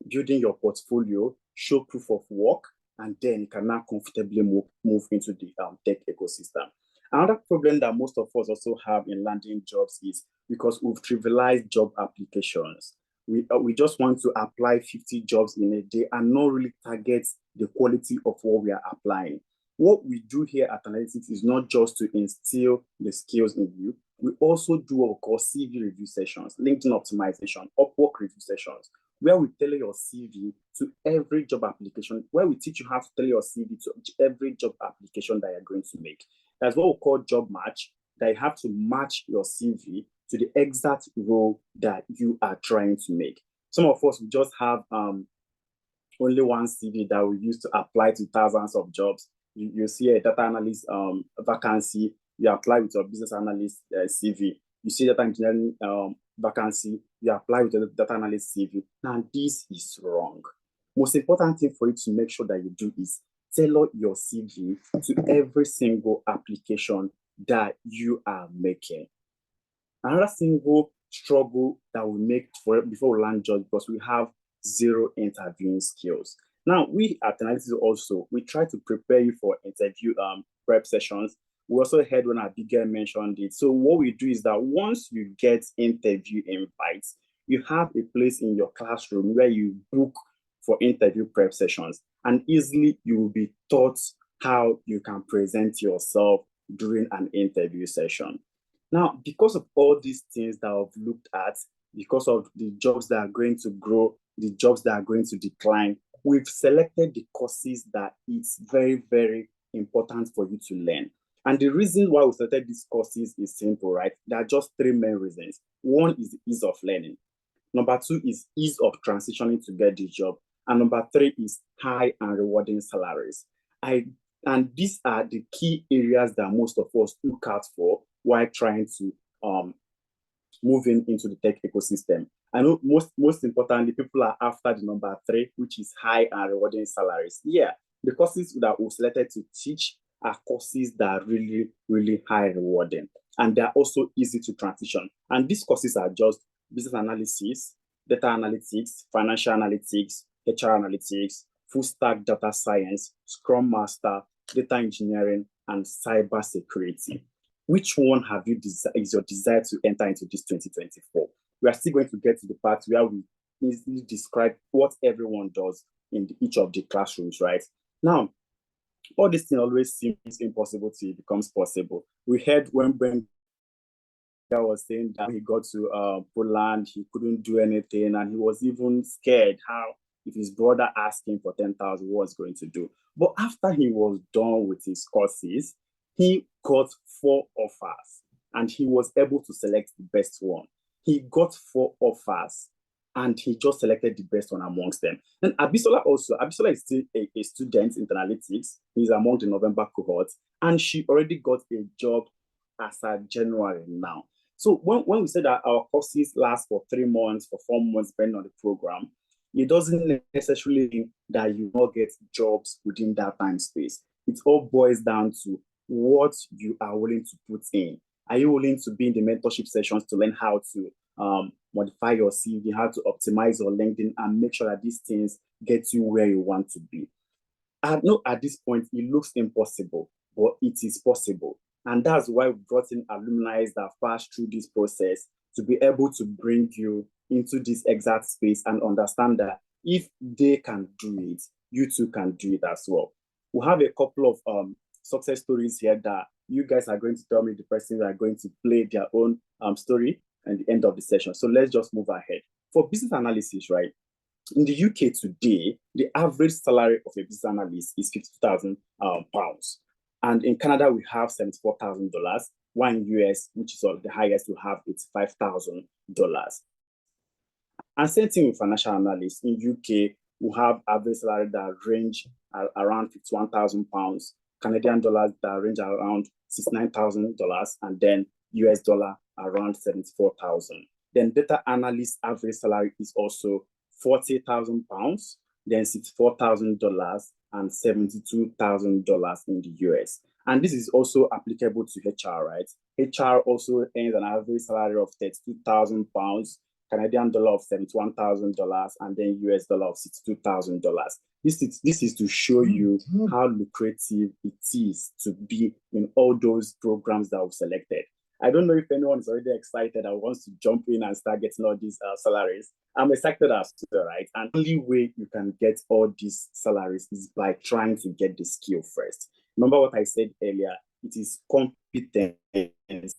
building your portfolio, show proof of work, and then you can now comfortably move into the tech ecosystem. Another problem that most of us also have in landing jobs is because we've trivialized job applications. We just want to apply 50 jobs in a day and not really target the quality of what we are applying. What we do here at 10Alytics is not just to instill the skills in you. We also do what we call CV review sessions, LinkedIn optimization, Upwork review sessions, where we tailor your CV to every job application, where we teach you how to tailor your CV to every job application that you're going to make. That's what we call job match, that you have to match your CV to the exact role that you are trying to make. Some of us, we just have only one CV that we use to apply to thousands of jobs. You see a data analyst vacancy, you apply with your business analyst CV. You see data engineering vacancy, you apply with the data analyst CV. Now, this is wrong. Most important thing for you to make sure that you do is tailor your CV to every single application that you are making. Another single struggle that we make before we land jobs because we have zero interviewing skills. Now, we at 10Alytics also, we try to prepare you for interview prep sessions. We also heard when Abigail mentioned it. So what we do is that once you get interview invites, you have a place in your classroom where you book for interview prep sessions, and easily you will be taught how you can present yourself during an interview session. Now, because of all these things that I've looked at, because of the jobs that are going to grow, the jobs that are going to decline, we've selected the courses that it's very, very important for you to learn. And the reason why we selected these courses is simple, right? There are just three main reasons. One is the ease of learning. Number two is ease of transitioning to get the job. And number three is high and rewarding salaries. And these are the key areas that most of us look out for while trying to move into the tech ecosystem. I know most importantly, people are after the number three, which is high and rewarding salaries. Yeah, the courses that we've selected to teach are courses that are really, really high rewarding. And they're also easy to transition. And these courses are just business analysis, data analytics, financial analytics, HR analytics, full stack data science, Scrum Master, data engineering, and cyber security. Which one is your desire to enter into this 2024? We are still going to get to the part where we easily describe what everyone does in each of the classrooms, right? Now, all this thing always seems impossible till it becomes possible. We heard when Ben was saying that he got to Poland, he couldn't do anything, and he was even scared how if his brother asked him for 10,000, what was going to do. But after he was done with his courses, he got 4 offers and he was able to select the best one. He got 4 offers and he just selected the best one amongst them. And Abisola is still a student in 10Alytics. He's among the November cohort, and she already got a job as of January now. So when we say that our courses last for 3 months, for 4 months, depending on the program, it doesn't necessarily mean that you will get jobs within that time space. It all boils down to what you are willing to put in. Are you willing to be in the mentorship sessions to learn how to modify your CV, how to optimize your LinkedIn, and make sure that these things get you where you want to be? I know at this point it looks impossible, but it is possible. And that's why we brought in alumni that passed through this process to be able to bring you into this exact space and understand that if they can do it, you too can do it as well. We have a couple of success stories here that you guys are going to tell me the person that are going to play their own story. at the end of the session. So let's just move ahead. For business analysis, right? In the UK today, the average salary of a business analyst is £50,000. And in Canada, we have $74,000. While in US, which is the highest, we have $85,000. And same thing with financial analysts. In UK, we have average salary that range around £51,000, Canadian dollars that range around $69,000, and then US dollar around 74,000. Then data analyst average salary is also £40,000, then $64,000 and $72,000 in the US. And this is also applicable to HR, right? HR also earns an average salary of £32,000, Canadian dollar of $71,000, and then US dollar of $62,000. This is to show you how lucrative it is to be in all those programs that we've selected. I don't know if anyone is already excited and wants to jump in and start getting all these salaries. I'm excited as well, right? And the only way you can get all these salaries is by trying to get the skill first. Remember what I said earlier, it is competence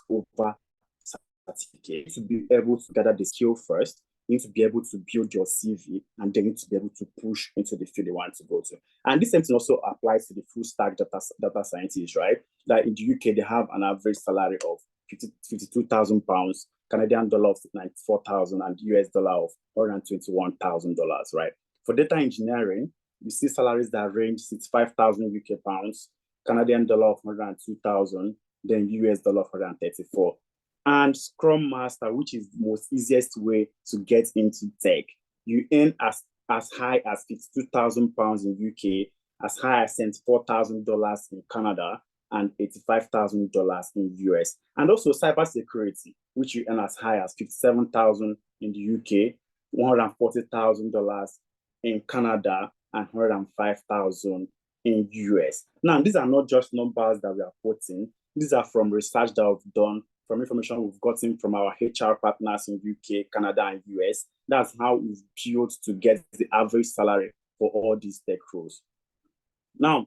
over certificate. To be able to gather the skill first, you need to be able to build your CV, and then you need to be able to push into the field you want to go to. And this same thing also applies to the full stack data scientists, right? Like in the UK, they have an average salary of £52,000, Canadian dollar of $94,000, and US dollar of $121,000, right? For data engineering, you see salaries that range 65,000 UK pounds, Canadian dollar of 102,000, then US dollar of 134. And Scrum Master, which is the most easiest way to get into tech, you earn as high as £52,000 in UK, as high as $74,000 in Canada, and $85,000 in US. And also cybersecurity, which you earn as high as $57,000 in the UK, $140,000 in Canada, and $105,000 in US. Now, these are not just numbers that we are quoting. These are from research that we've done, from information we've gotten from our HR partners in UK, Canada, and US. That's how we've built to get the average salary for all these tech roles. Now,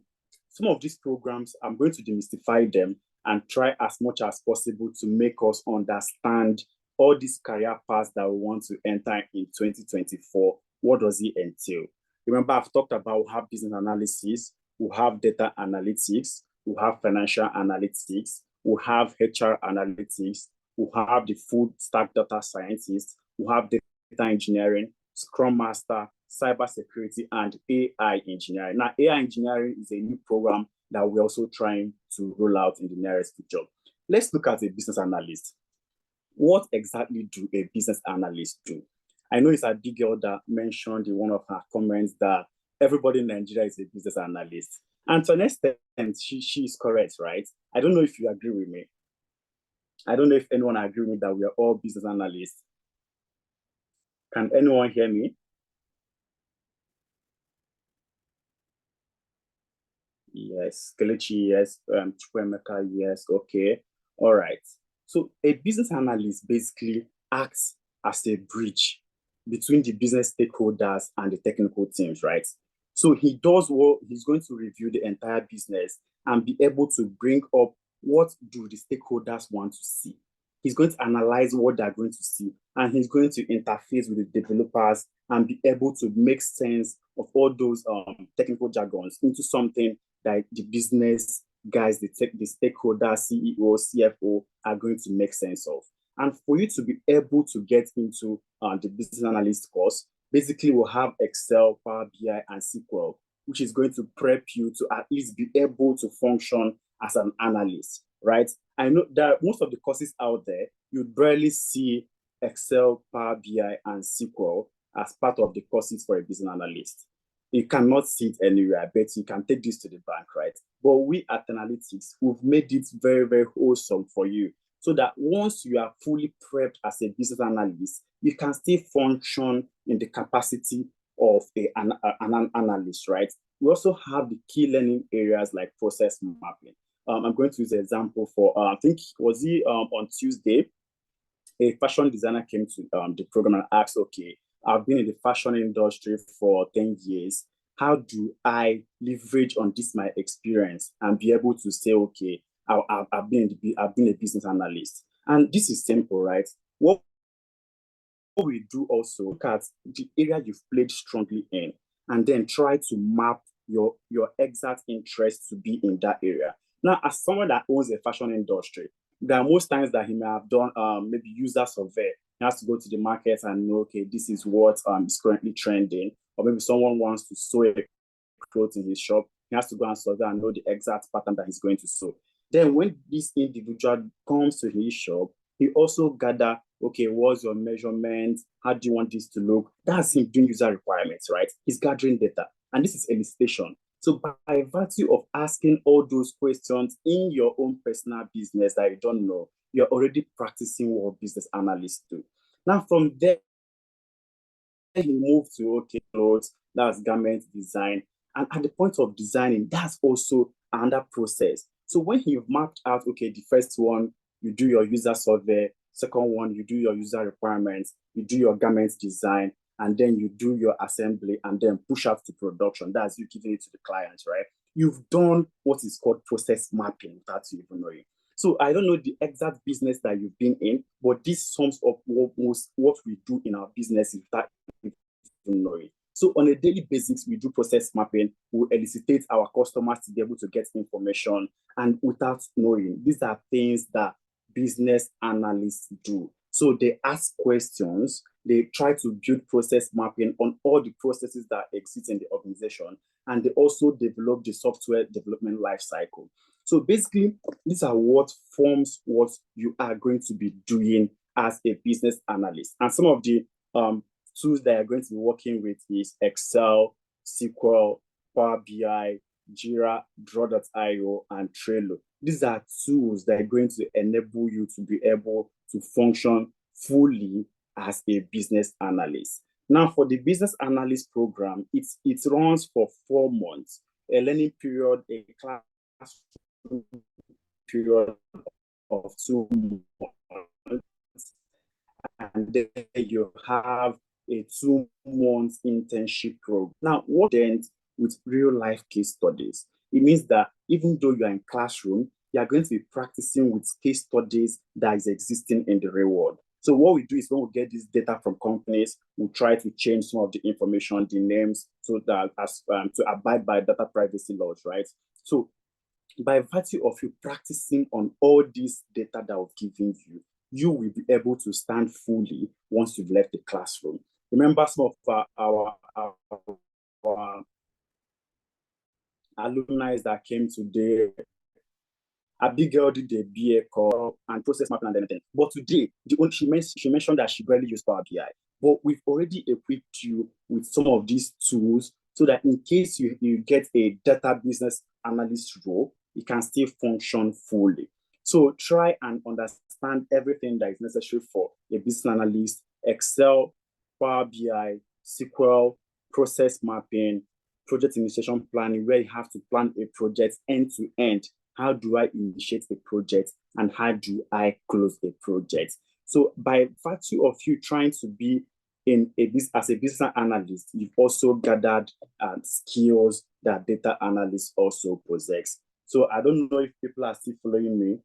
some of these programs, I'm going to demystify them and try as much as possible to make us understand all these career paths that we want to enter in 2024. What does it entail? Remember, I've talked about we have business analysis, we have data analytics, we have financial analytics, we have HR analytics, we have the full stack data scientists, we have data engineering, Scrum Master, cybersecurity, and AI engineering. Now, AI engineering is a new program that we're also trying to roll out in the nearest future. Let's look at a business analyst. What exactly do a business analyst do? I know it's a big girl that mentioned in one of her comments that everybody in Nigeria is a business analyst. And to an extent, she is correct, right? I don't know if you agree with me. I don't know if anyone agrees with me that we are all business analysts. Can anyone hear me? Yes, Kelechi, yes, Chukwemeka, yes, okay. All right. So a business analyst basically acts as a bridge between the business stakeholders and the technical teams, right? So he does what he's going to review the entire business and be able to bring up what do the stakeholders want to see. He's going to analyze what they're going to see, and he's going to interface with the developers and be able to make sense of all those technical jargons into something that the business guys, the stakeholder, CEO, CFO are going to make sense of. And for you to be able to get into the business analyst course, basically we'll have Excel, Power BI, and SQL, which is going to prep you to at least be able to function as an analyst, right? I know that most of the courses out there, you barely see Excel, Power BI, and SQL as part of the courses for a business analyst. You cannot see it anywhere, but you can take this to the bank, right? But we at 10Alytics, we've made it very, very wholesome for you, so that once you are fully prepped as a business analyst, you can still function in the capacity of an analyst, right? We also have the key learning areas like process mapping. I'm going to use an example for, I think, was it on Tuesday, a fashion designer came to the program and asked, okay, I've been in the fashion industry for 10 years. How do I leverage on this, my experience, and be able to say, okay, I've been a business analyst? And this is simple, right? What we do also, look at the area you've played strongly in, and then try to map your exact interest to be in that area. Now, as someone that owns a fashion industry, there are most times that he may have done maybe user survey. He has to go to the market and know, okay, this is what is currently trending. Or maybe someone wants to sew a clothes in his shop. He has to go and survey and know the exact pattern that he's going to sew. Then when this individual comes to his shop, he also gather, okay, what's your measurement? How do you want this to look? That's him doing user requirements, right? He's gathering data. And this is elicitation. So by virtue of asking all those questions in your own personal business that you don't know, you're already practicing what business analysts do. Now from there, he moved to, okay, clothes, that's garment design. And at the point of designing, that's also another process. So when you've mapped out, okay, the first one, you do your user survey. Second one, you do your user requirements, you do your garment design, and then you do your assembly and then push out to production. That's you giving it to the clients, right? You've done what is called process mapping without you even knowing. So I don't know the exact business that you've been in, but this sums up what we do in our business without even knowing. So on a daily basis, we do process mapping. We elicitate our customers to be able to get information, and without knowing, these are things that business analysts do. So they ask questions, they try to build process mapping on all the processes that exist in the organization, and they also develop the software development lifecycle. So basically, these are what forms what you are going to be doing as a business analyst. And some of the tools that you're going to be working with is Excel, SQL, Power BI, Jira, Draw.io, and Trello. These are tools that are going to enable you to be able to function fully as a business analyst. Now, for the business analyst program, it runs for 4 months, a learning period, a class period of 2 months, and then you have a 2-month internship program. Now, what then with real life case studies? It means that even though you're in classroom, you are going to be practicing with case studies that is existing in the real world. So what we do is when we get this data from companies, we try to change some of the information, the names, so that as to abide by data privacy laws, right? So by virtue of you practicing on all this data that I've given you, you will be able to stand fully once you've left the classroom. Remember some of our alumni that came today. Abigail did the BA call and process mapping and everything. But today, she mentioned that she barely used Power BI. But we've already equipped you with some of these tools so that in case you get a data business analyst role, it can still function fully. So try and understand everything that is necessary for a business analyst: Excel, Power BI, SQL, process mapping, project initiation planning, where you have to plan a project end to end. How do I initiate a project and how do I close a project? So by virtue of you trying to be as a business analyst, you've also gathered skills that data analysts also possess. So I don't know if people are still following me.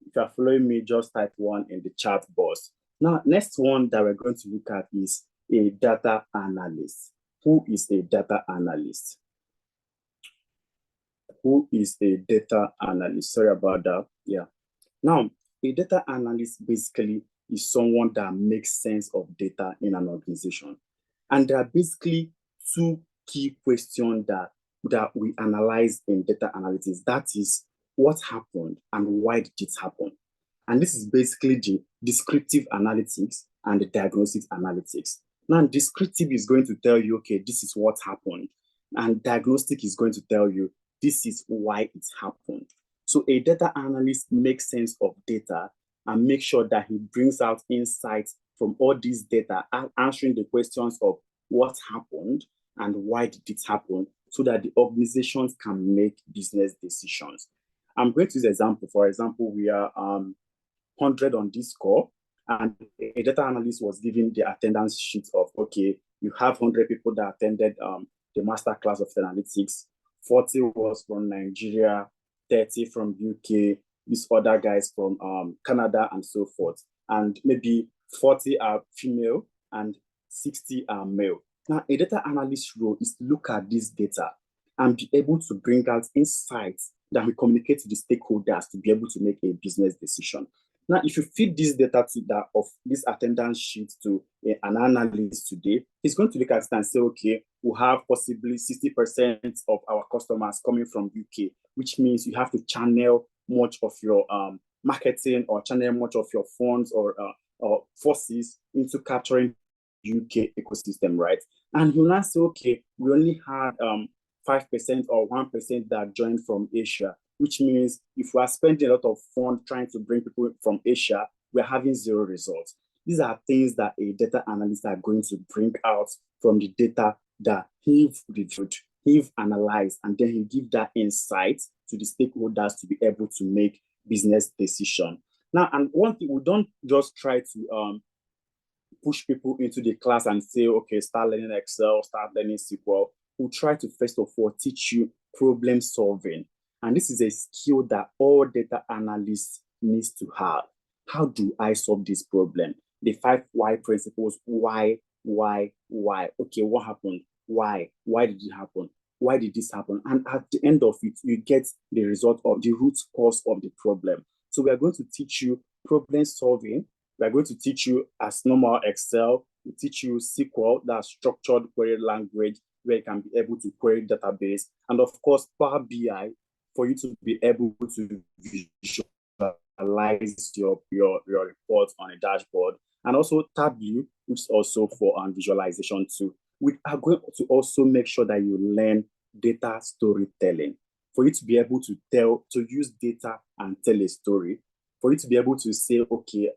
If you're following me, just type 1 in the chat box. Now, next one that we're going to look at is a data analyst. Who is a data analyst? Who is a data analyst? Sorry about that. Yeah. Now, a data analyst basically is someone that makes sense of data in an organization. And there are basically 2 key questions that we analyze in data analytics. That is, what happened and why did it happen? And this is basically the descriptive analytics and the diagnostic analytics. Now, descriptive is going to tell you, okay, this is what happened. And diagnostic is going to tell you, this is why it happened. So a data analyst makes sense of data and make sure that he brings out insights from all these data, answering the questions of what happened and why did it happen, so that the organizations can make business decisions. I'm going to use an example. For example, we are 100 on this call, and a data analyst was given the attendance sheet of, okay, you have 100 people that attended the masterclass of 10Alytics. 40 was from Nigeria, 30 from UK, these other guys from Canada and so forth. And maybe 40 are female and 60 are male. Now, a data analyst role is to look at this data and be able to bring out insights that we communicate to the stakeholders to be able to make a business decision. Now, if you feed this data to that of this attendance sheet to an analyst today, he's going to look at it and say, okay, we have possibly 60% of our customers coming from UK, which means you have to channel much of your marketing or channel much of your funds or forces into capturing UK ecosystem, right? And you now say, okay, we only had 5% or 1% that joined from Asia, which means if we are spending a lot of funds trying to bring people from Asia, we're having zero results. These are things that a data analyst are going to bring out from the data that he've reviewed, he've analyzed, and then he give that insight to the stakeholders to be able to make business decision. Now, and one thing, we don't just try to push people into the class and say, okay, start learning Excel, start learning SQL. We'll try to first of all teach you problem solving. And this is a skill that all data analysts needs to have. How do I solve this problem? The 5 why principles, why? Okay, what happened? Why? Why did it happen? Why did this happen? And at the end of it, you get the result of the root cause of the problem. So we are going to teach you problem solving. We are going to teach you as normal Excel. We teach you SQL, that's structured query language, where you can be able to query database. And of course, Power BI, for you to be able to visualize your reports on a dashboard. And also Tableau, which is also for visualization too. We are going to also make sure that you learn data storytelling. For you to be able to use data and tell a story. For you to be able to say, okay,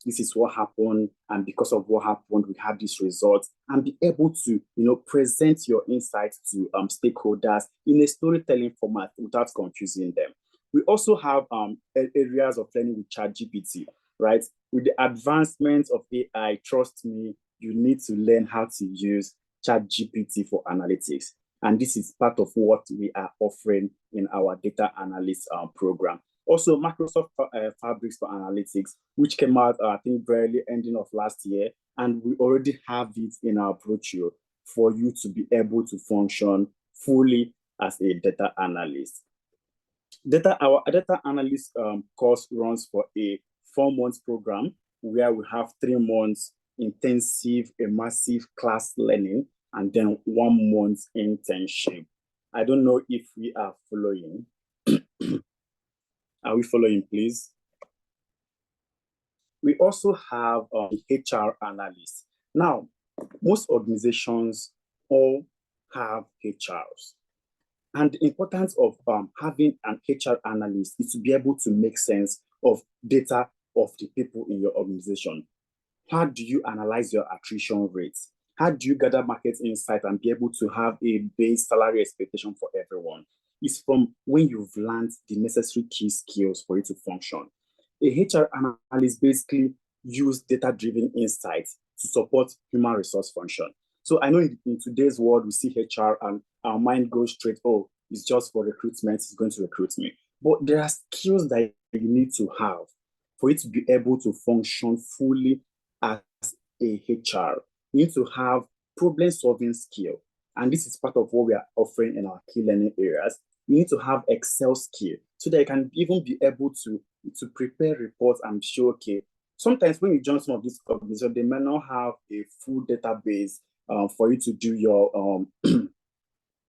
this is what happened, and because of what happened, we have these results, and be able to, present your insights to stakeholders in a storytelling format without confusing them. We also have areas of learning with ChatGPT, right? With the advancements of AI, trust me, you need to learn how to use ChatGPT for analytics. And this is part of what we are offering in our data analyst program. Also, Microsoft Fabrics for Analytics, which came out, I think, very ending of last year. And we already have it in our brochure for you to be able to function fully as a data analyst. Our data analyst course runs for a 4-month program where we have 3 months intensive, immersive class learning, and then 1 month internship. I don't know if we are following. Are we following, please? We also have HR analysts. Now, most organizations all have HRs. And the importance of having an HR analyst is to be able to make sense of data of the people in your organization. How do you analyze your attrition rates? How do you gather market insight and be able to have a base salary expectation for everyone? It's from when you've learned the necessary key skills for it to function. A HR analyst basically use data-driven insights to support human resource function. So I know in today's world, we see HR and our mind goes straight, oh, it's just for recruitment, it's going to recruit me. But there are skills that you need to have for it to be able to function fully as a HR. You need to have problem-solving skill. And this is part of what we are offering in our key learning areas. You need to have Excel skill so that you can even be able to prepare reports and show, okay, sometimes when you join some of these organizations, they may not have a full database for you to do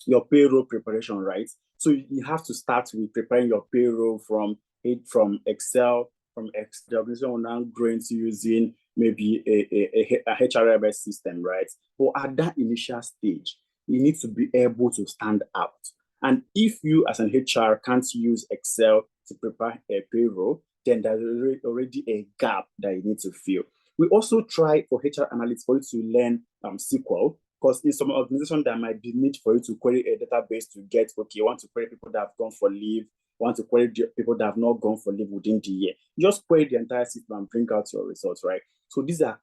your payroll preparation, right? So you have to start with preparing your payroll from Excel. The organization will now grow into using maybe a HRMS system, right? But at that initial stage, you need to be able to stand out. And if you as an HR can't use Excel to prepare a payroll, then there's already a gap that you need to fill. We also try for HR analysts for you to learn SQL, because in some organizations there might be need for you to query a database to get, okay, you want to query people that have gone for leave, want to query people that have not gone for leave within the year. Just query the entire system and bring out your results, right? So these are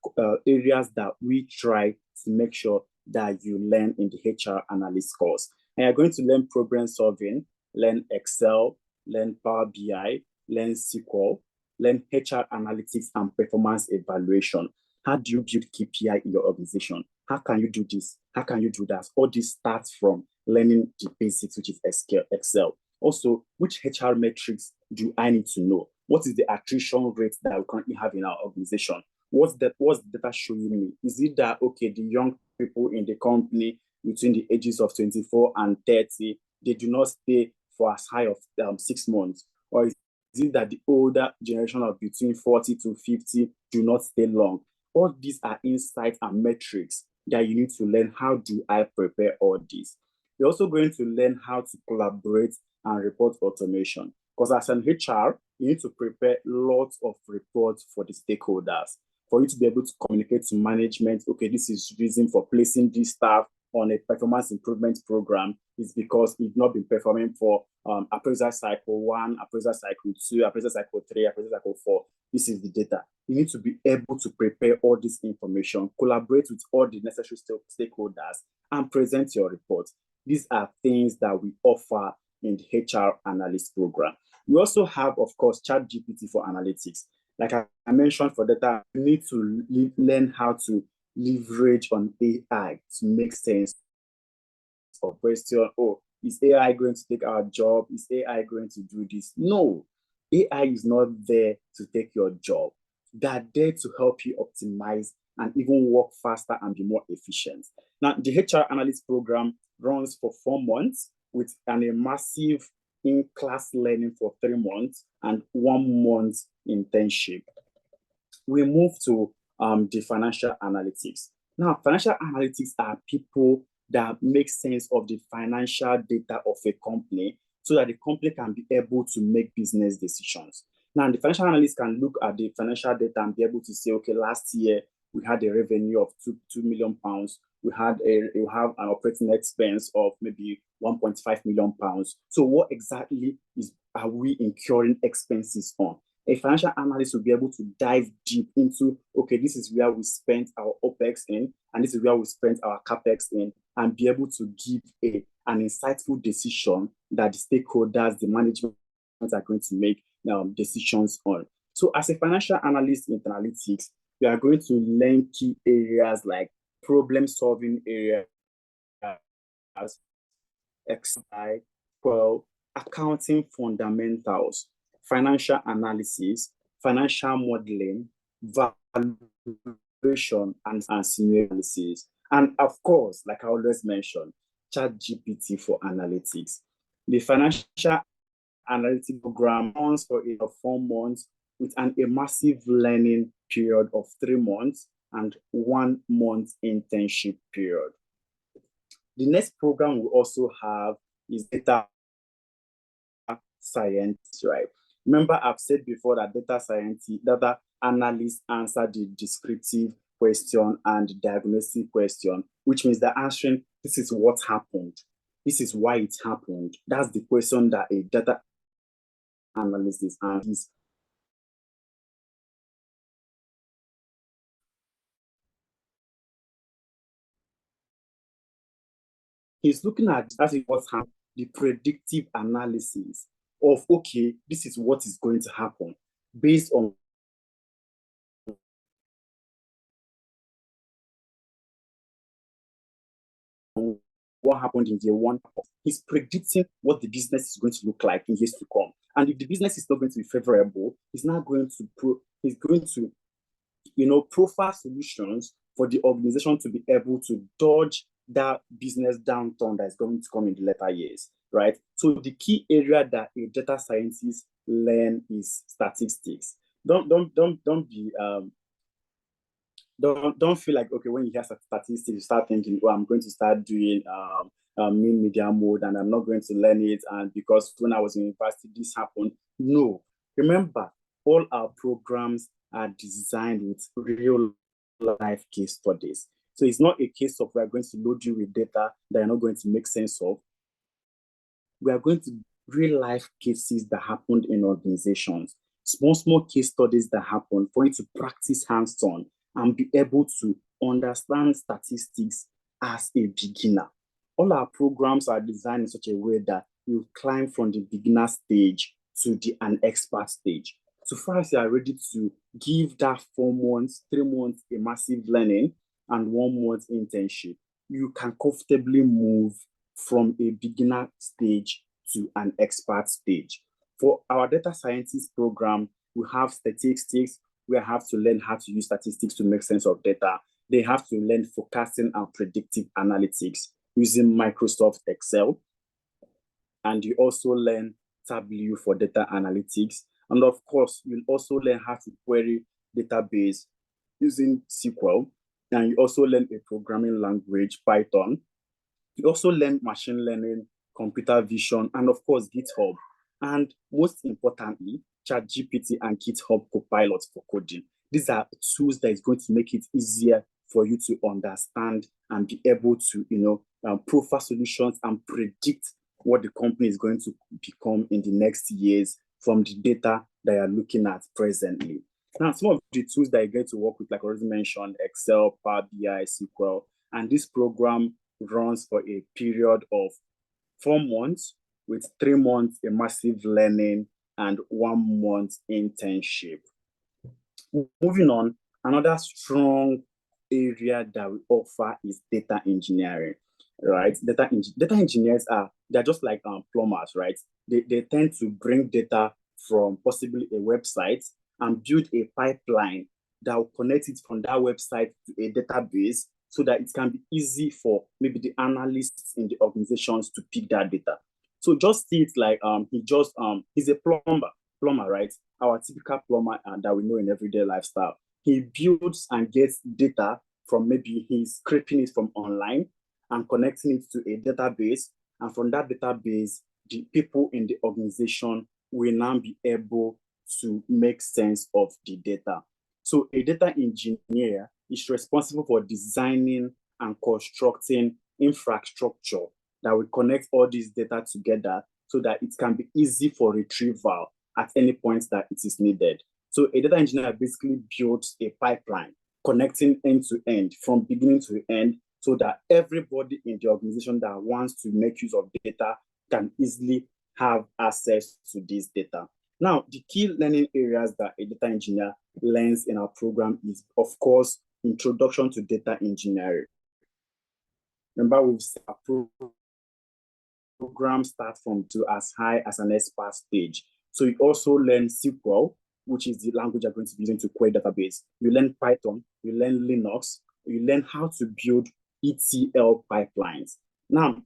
areas that we try to make sure that you learn in the HR analyst course. And you're going to learn problem solving, learn Excel, learn Power BI, learn SQL, learn HR analytics and performance evaluation. How do you build KPI in your organization? How can you do this? How can you do that? All this starts from learning the basics, which is Excel. Also, which HR metrics do I need to know? What is the attrition rate that we currently have in our organization? What's the data showing me? Is it that, okay, the young people in the company between the ages of 24 and 30, they do not stay for as high of 6 months? Or is it that the older generation of between 40 to 50 do not stay long? All these are insights and metrics that you need to learn. How do I prepare all this? You're also going to learn how to collaborate and report automation. Because as an HR, you need to prepare lots of reports for the stakeholders, for you to be able to communicate to management, okay, this is reason for placing this staff on a performance improvement program is because it's not been performing for appraisal cycle 1, appraisal cycle 2, appraisal cycle 3, appraisal cycle 4. This is the data. You need to be able to prepare all this information, collaborate with all the necessary stakeholders, and present your report. These are things that we offer in the HR analyst program. We also have, of course, ChatGPT for analytics. Like I mentioned for data, you need to learn how to leverage on AI to make sense of question. Oh, is AI going to take our job? Is AI going to do this? No, AI is not there to take your job. They're there to help you optimize and even work faster and be more efficient. Now, the HR analyst program runs for 4 months with an immersive in-class learning for 3 months and 1 month internship. We move to the financial analytics. Now, financial analytics are people that make sense of the financial data of a company so that the company can be able to make business decisions. Now, the financial analyst can look at the financial data and be able to say, okay, last year we had a revenue of 2 million pounds. We have an operating expense of maybe 1.5 million pounds. So what exactly are we incurring expenses on? A financial analyst will be able to dive deep into, okay, this is where we spent our OPEX in, and this is where we spent our CAPEX in, and be able to give an insightful decision that the stakeholders, the management are going to make decisions on. So as a financial analyst in 10Alytics, we are going to learn key areas like problem-solving areas, Excel, accounting fundamentals, financial analysis, financial modeling, valuation, and scenario analysis. And of course, like I always mention, ChatGPT for analytics. The financial analytics program runs for 4 months with an immersive learning period of 3 months and 1 month internship period. The next program we also have is data science, right? Remember, I've said before that data analysts answer the descriptive question and the diagnostic question, which means they're answering, this is what happened. This is why it happened. That's the question that a data analyst is answering. He's looking at what's happening, the predictive analysis of, okay, this is what is going to happen based on what happened in year 1. He's predicting what the business is going to look like in years to come. And if the business is not going to be favorable, he's not going to profile solutions for the organization to be able to dodge that business downturn that is going to come in the later years, right? So the key area that a data scientist learn is statistics. Don't feel like, okay, when you hear statistics, you start thinking, oh, I'm going to start doing mean media mode and I'm not going to learn it. And because when I was in university, this happened. No, remember, all our programs are designed with real life case studies. So it's not a case of we're going to load you with data that you're not going to make sense of. We are going to real life cases that happened in organizations, small case studies that happen for you to practice hands-on and be able to understand statistics as a beginner. All our programs are designed in such a way that you climb from the beginner stage to an expert stage. So far as you are ready to give that 4 months, 3 months, a massive learning and 1 month internship, you can comfortably move from a beginner stage to an expert stage. For our data scientist program, we have statistics. We have to learn how to use statistics to make sense of data. They have to learn forecasting and predictive analytics using Microsoft Excel. And you also learn Tableau for data analytics. And of course, you'll also learn how to query database using SQL. And you also learn a programming language, Python. You also learn machine learning, computer vision, and of course, GitHub. And most importantly, ChatGPT and GitHub Copilot for coding. These are tools that is going to make it easier for you to understand and be able to, profile solutions and predict what the company is going to become in the next years from the data that you're looking at presently. Now, some of the tools that you're going to work with, like I already mentioned, Excel, Power BI, SQL, and this program runs for a period of 4 months with 3 months a massive learning and 1 month internship. Moving on, another strong area that we offer is data engineering, right? Data engineers they're just like plumbers, right? They tend to bring data from possibly a website and build a pipeline that will connect it from that website to a database so that it can be easy for maybe the analysts in the organizations to pick that data. So just see it like he's a plumber, right? Our typical plumber that we know in everyday lifestyle. He builds and gets data from maybe he's scraping it from online and connecting it to a database. And from that database, the people in the organization will now be able to make sense of the data. So a data engineer is responsible for designing and constructing infrastructure that will connect all these data together so that it can be easy for retrieval at any point that it is needed. So a data engineer basically builds a pipeline connecting end to end from beginning to end so that everybody in the organization that wants to make use of data can easily have access to this data. Now, the key learning areas that a data engineer learns in our program is, of course, introduction to data engineering. Remember, we've said our program starts from to as high as an expert stage. So you also learn SQL, which is the language you're going to be using to query database. You learn Python, you learn Linux, you learn how to build ETL pipelines. Now,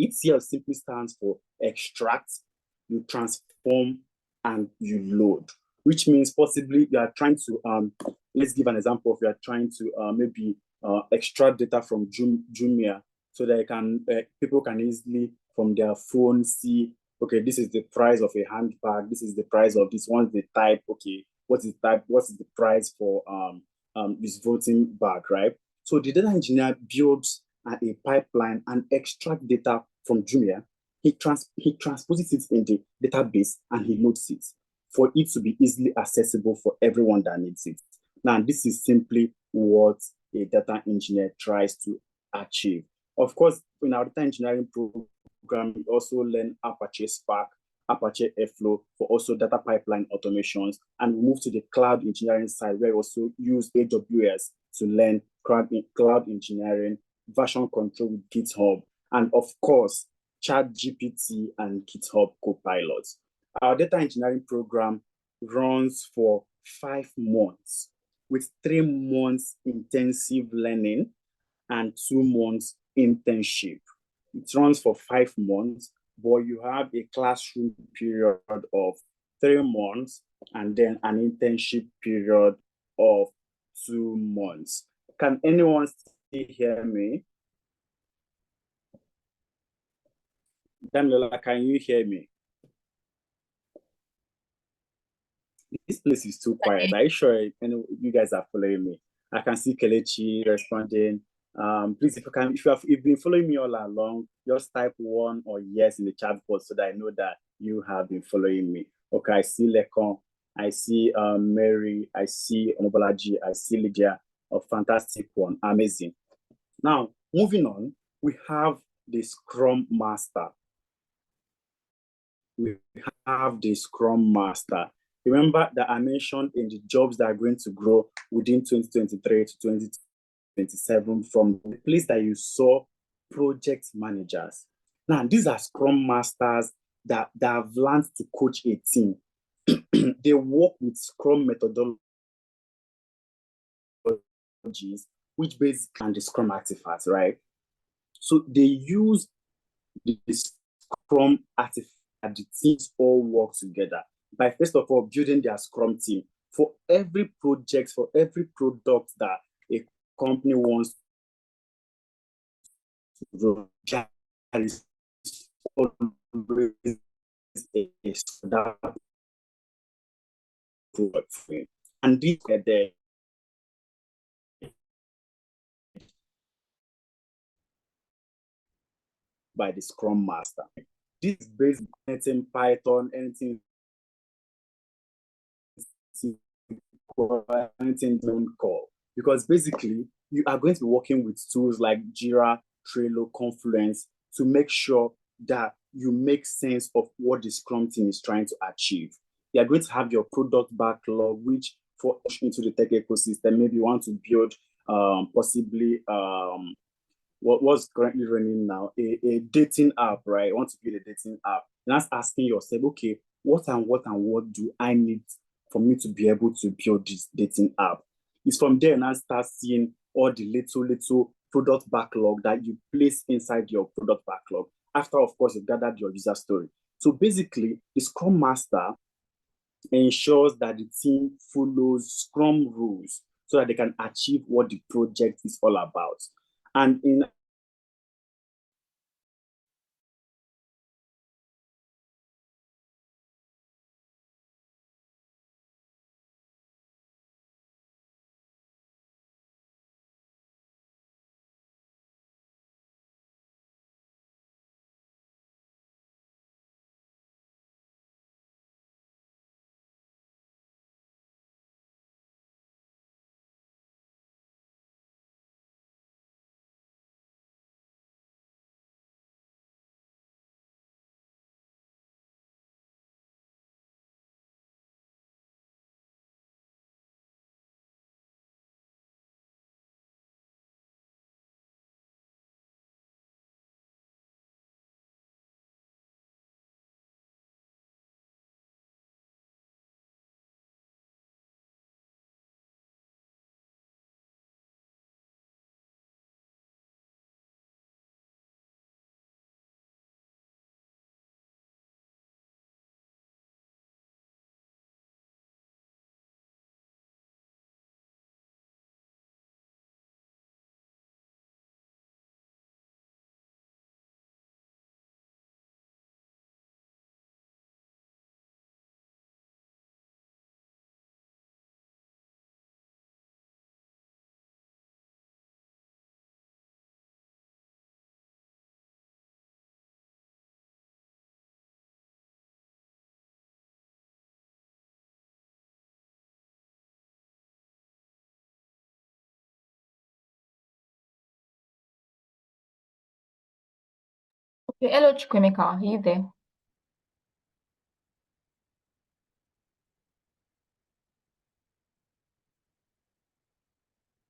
ETL simply stands for extract, you transform, and you load, which means possibly you are trying to, let's give an example of you are trying to maybe extract data from Jumia so that people can easily from their phone see, okay, this is the price of a handbag, this is the price of this one, the type, okay, what is the price for this voting bag, right? So the data engineer builds a pipeline and extract data from Jumia. He transposes it in the database and he loads it for it to be easily accessible for everyone that needs it. Now, this is simply what a data engineer tries to achieve. Of course, in our data engineering program, we also learn Apache Spark, Apache Airflow for also data pipeline automations, and we move to the cloud engineering side where we also use AWS to learn cloud engineering, version control with GitHub, and of course, ChatGPT and GitHub Copilot. Our data engineering program runs for 5 months with 3 months intensive learning and 2 months internship. It runs for 5 months, but you have a classroom period of 3 months and then an internship period of 2 months. Can anyone still hear me? Daniela, can you hear me? This place is too quiet. Are you sure you guys are following me? I can see Kelechi responding. Please, if you've been following me all along, just type 1 or yes in the chat box so that I know that you have been following me. Okay, I see Lekon, I see Mary, I see Omobalaji, I see Lydia. A fantastic one, amazing. Now, moving on, we have the Scrum Master. we have the Scrum Master. Remember that I mentioned in the jobs that are going to grow within 2023 to 2027 from the place that you saw project managers. Now, these are Scrum Masters that have learned to coach a team. They work with Scrum methodologies, which basically are the Scrum artifacts, right? So they use the Scrum artifact that the teams all work together by first of all building their Scrum team. For every project, for every product that a company wants to grow, there is always a that product for it. And these are there by the Scrum Master. This is based on anything Python, anything don't call. Because basically, you are going to be working with tools like Jira, Trello, Confluence to make sure that you make sense of what the Scrum team is trying to achieve. You are going to have your product backlog, which for into the tech ecosystem, maybe you want to build possibly what's currently running now, a dating app, right? You want to build a dating app. And that's asking yourself, okay, what do I need for me to be able to build this dating app? It's from there now start seeing all the little product backlog that you place inside your product backlog. After, of course, you've gathered your user story. So basically, the Scrum Master ensures that the team follows Scrum rules so that they can achieve what the project is all about. And in Okay, hello, Chukwemeka, are you there?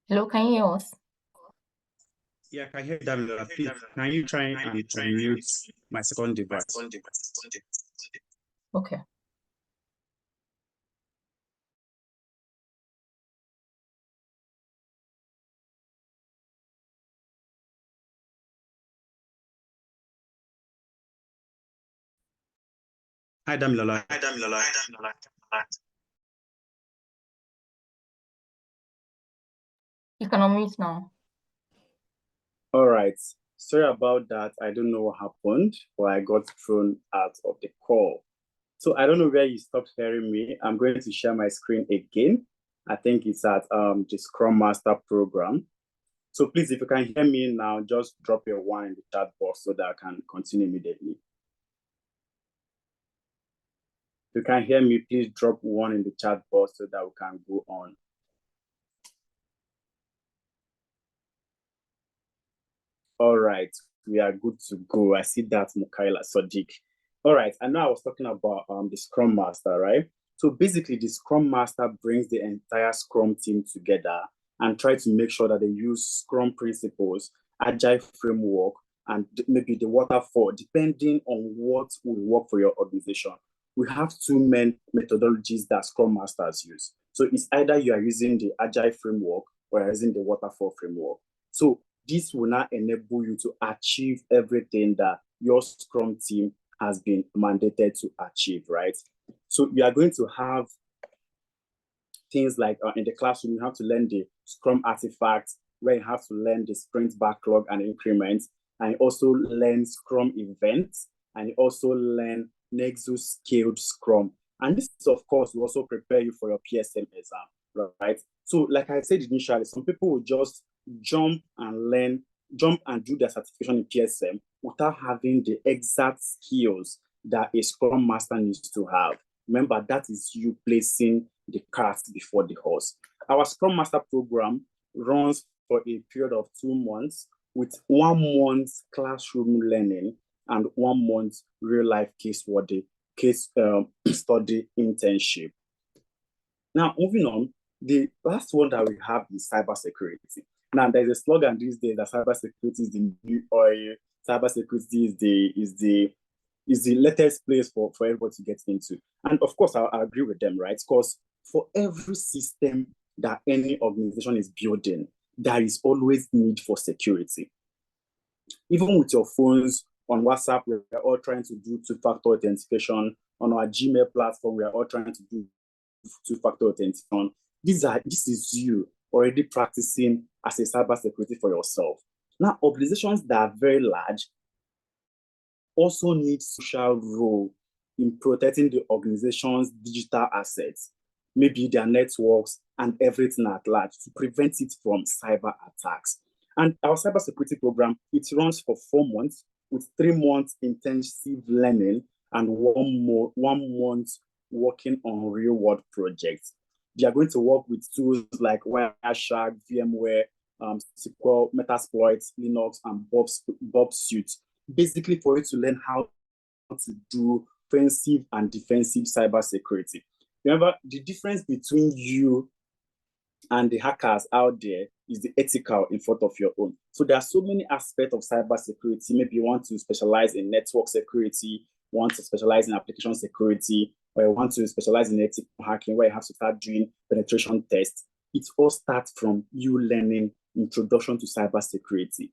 Hello, can you hear us? yeah, I can hear that. Please, can you try and unmute my second device? Okay. Hi, Damilola. You can unmute now. All right. Sorry about that. I don't know what happened, but I got thrown out of the call. So I don't know where you stopped hearing me. I'm going to share my screen again. I think it's at the Scrum Master program. So please, if you can hear me now, just drop your one in the chat box so that I can continue immediately. If you can hear me, please drop one in the chat box so that we can go on. All right, we are good to go. I see that, Mukaila Sadiq. All right, and now I was talking about the Scrum Master, right? So basically, the Scrum Master brings the entire Scrum team together and try to make sure that they use Scrum principles, Agile framework, and maybe the waterfall, depending on what will work for your organization. We have two main methodologies that Scrum Masters use. So it's either you are using the Agile framework or you're using the waterfall framework. So this will not enable you to achieve everything that your Scrum team has been mandated to achieve, right? So you are going to have things like in the classroom, you have to learn the Scrum artifacts, where you have to learn the sprint backlog and increments, and you also learn Scrum events, and you also learn Nexus scaled Scrum. And this, of course, will also prepare you for your PSM exam, right? So like I said initially, some people will just jump and do their certification in PSM without having the exact skills that a Scrum Master needs to have. Remember, that is you placing the cart before the horse. Our Scrum Master program runs for a period of 2 months with 1 month classroom learning and 1 month real-life case study internship. Now, moving on, the last one that we have is cybersecurity. Now, there's a slogan these days that cybersecurity is the new oil. Cybersecurity is the latest place for everybody to get into. And of course, I agree with them, right? Because for every system that any organization is building, there is always need for security. Even with your phones, on WhatsApp, we're all trying to do two-factor authentication. On our Gmail platform, we are all trying to do two-factor authentication. This is you already practicing as a cybersecurity for yourself. Now, organizations that are very large also need social role in protecting the organization's digital assets, maybe their networks and everything at large, to prevent it from cyber attacks. And our cybersecurity program, it runs for 4 months with 3 months intensive learning and 1 month working on real-world projects. They are going to work with tools like Wireshark, VMware, SQL, Metasploit, Linux, and Bob Suite, basically for you to learn how to do offensive and defensive cybersecurity. Remember, the difference between you and the hackers out there is the ethical in front of your own. So there are so many aspects of cybersecurity. Maybe you want to specialize in network security, want to specialize in application security, or you want to specialize in ethical hacking, where you have to start doing penetration tests. It all starts from you learning introduction to cybersecurity,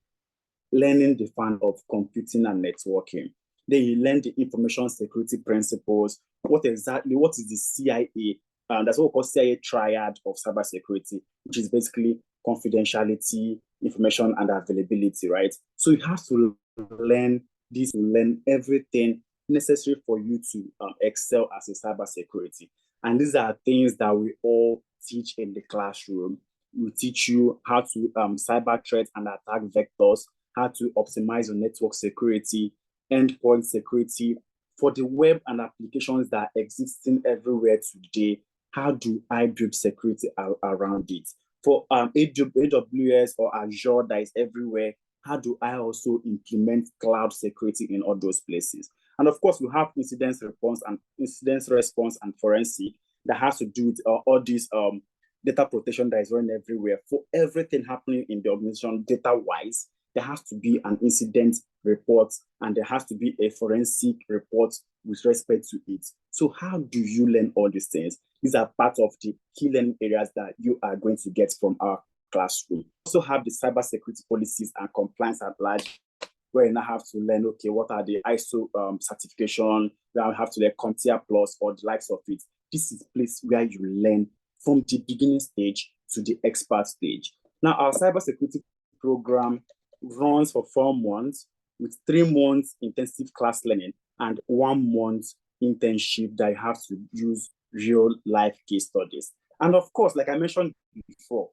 learning the fun of computing and networking. Then you learn the information security principles. What is the CIA? That's what we call CIA triad of cybersecurity, which is basically confidentiality, information, and availability, right? So you have to learn this, to learn everything necessary for you to excel as a cybersecurity. And these are things that we all teach in the classroom. We teach you how to cyber threat and attack vectors, how to optimize your network security, endpoint security. For the web and applications that are existing everywhere today, how do I build security around it? For AWS or Azure that is everywhere, how do I also implement cloud security in all those places? And of course, we have incident response and forensic that has to do with all these data protection that is running everywhere. For everything happening in the organization data-wise, there has to be an incident report and there has to be a forensic report with respect to it. So how do you learn all these things? These are part of the key learning areas that you are going to get from our classroom. We also have the cybersecurity policies and compliance at large, where you now have to learn, okay, what are the ISO certification? Now you have to learn CompTIA Plus or the likes of it. This is a place where you learn from the beginning stage to the expert stage. Now, our cybersecurity program runs for 4 months with 3 months intensive class learning and 1 month internship that you have to use real life case studies. And of course, like I mentioned before,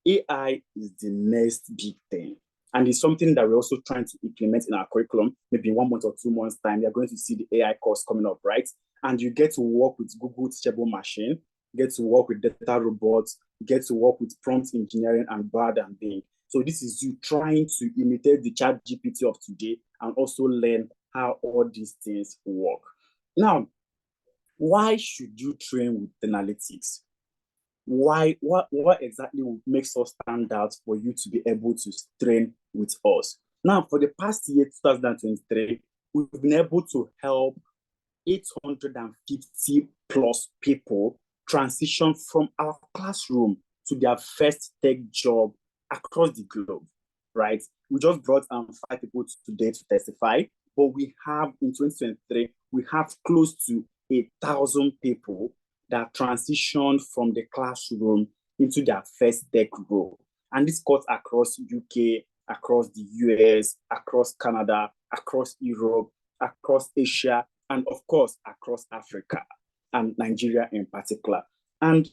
AI is the next big thing. And it's something that we're also trying to implement in our curriculum. Maybe in 1 month or 2 months' time, you're going to see the AI course coming up, right? And you get to work with Google Teachable Machine, get to work with data robots, get to work with prompt engineering and Bard and Bing. So this is you trying to imitate the ChatGPT of today and also learn how all these things work. Now, why should you train with 10Alytics? Why, what exactly makes us stand out for you to be able to train with us? Now, for the past year, 2023, we've been able to help 850 plus people transition from our classroom to their first tech job across the globe, right? We just brought 5 people today to testify, but we have in 2023, we have close to 1,000 people that transitioned from the classroom into their first tech role. And this cuts across UK, across the US, across Canada, across Europe, across Asia, and of course, across Africa and Nigeria in particular. And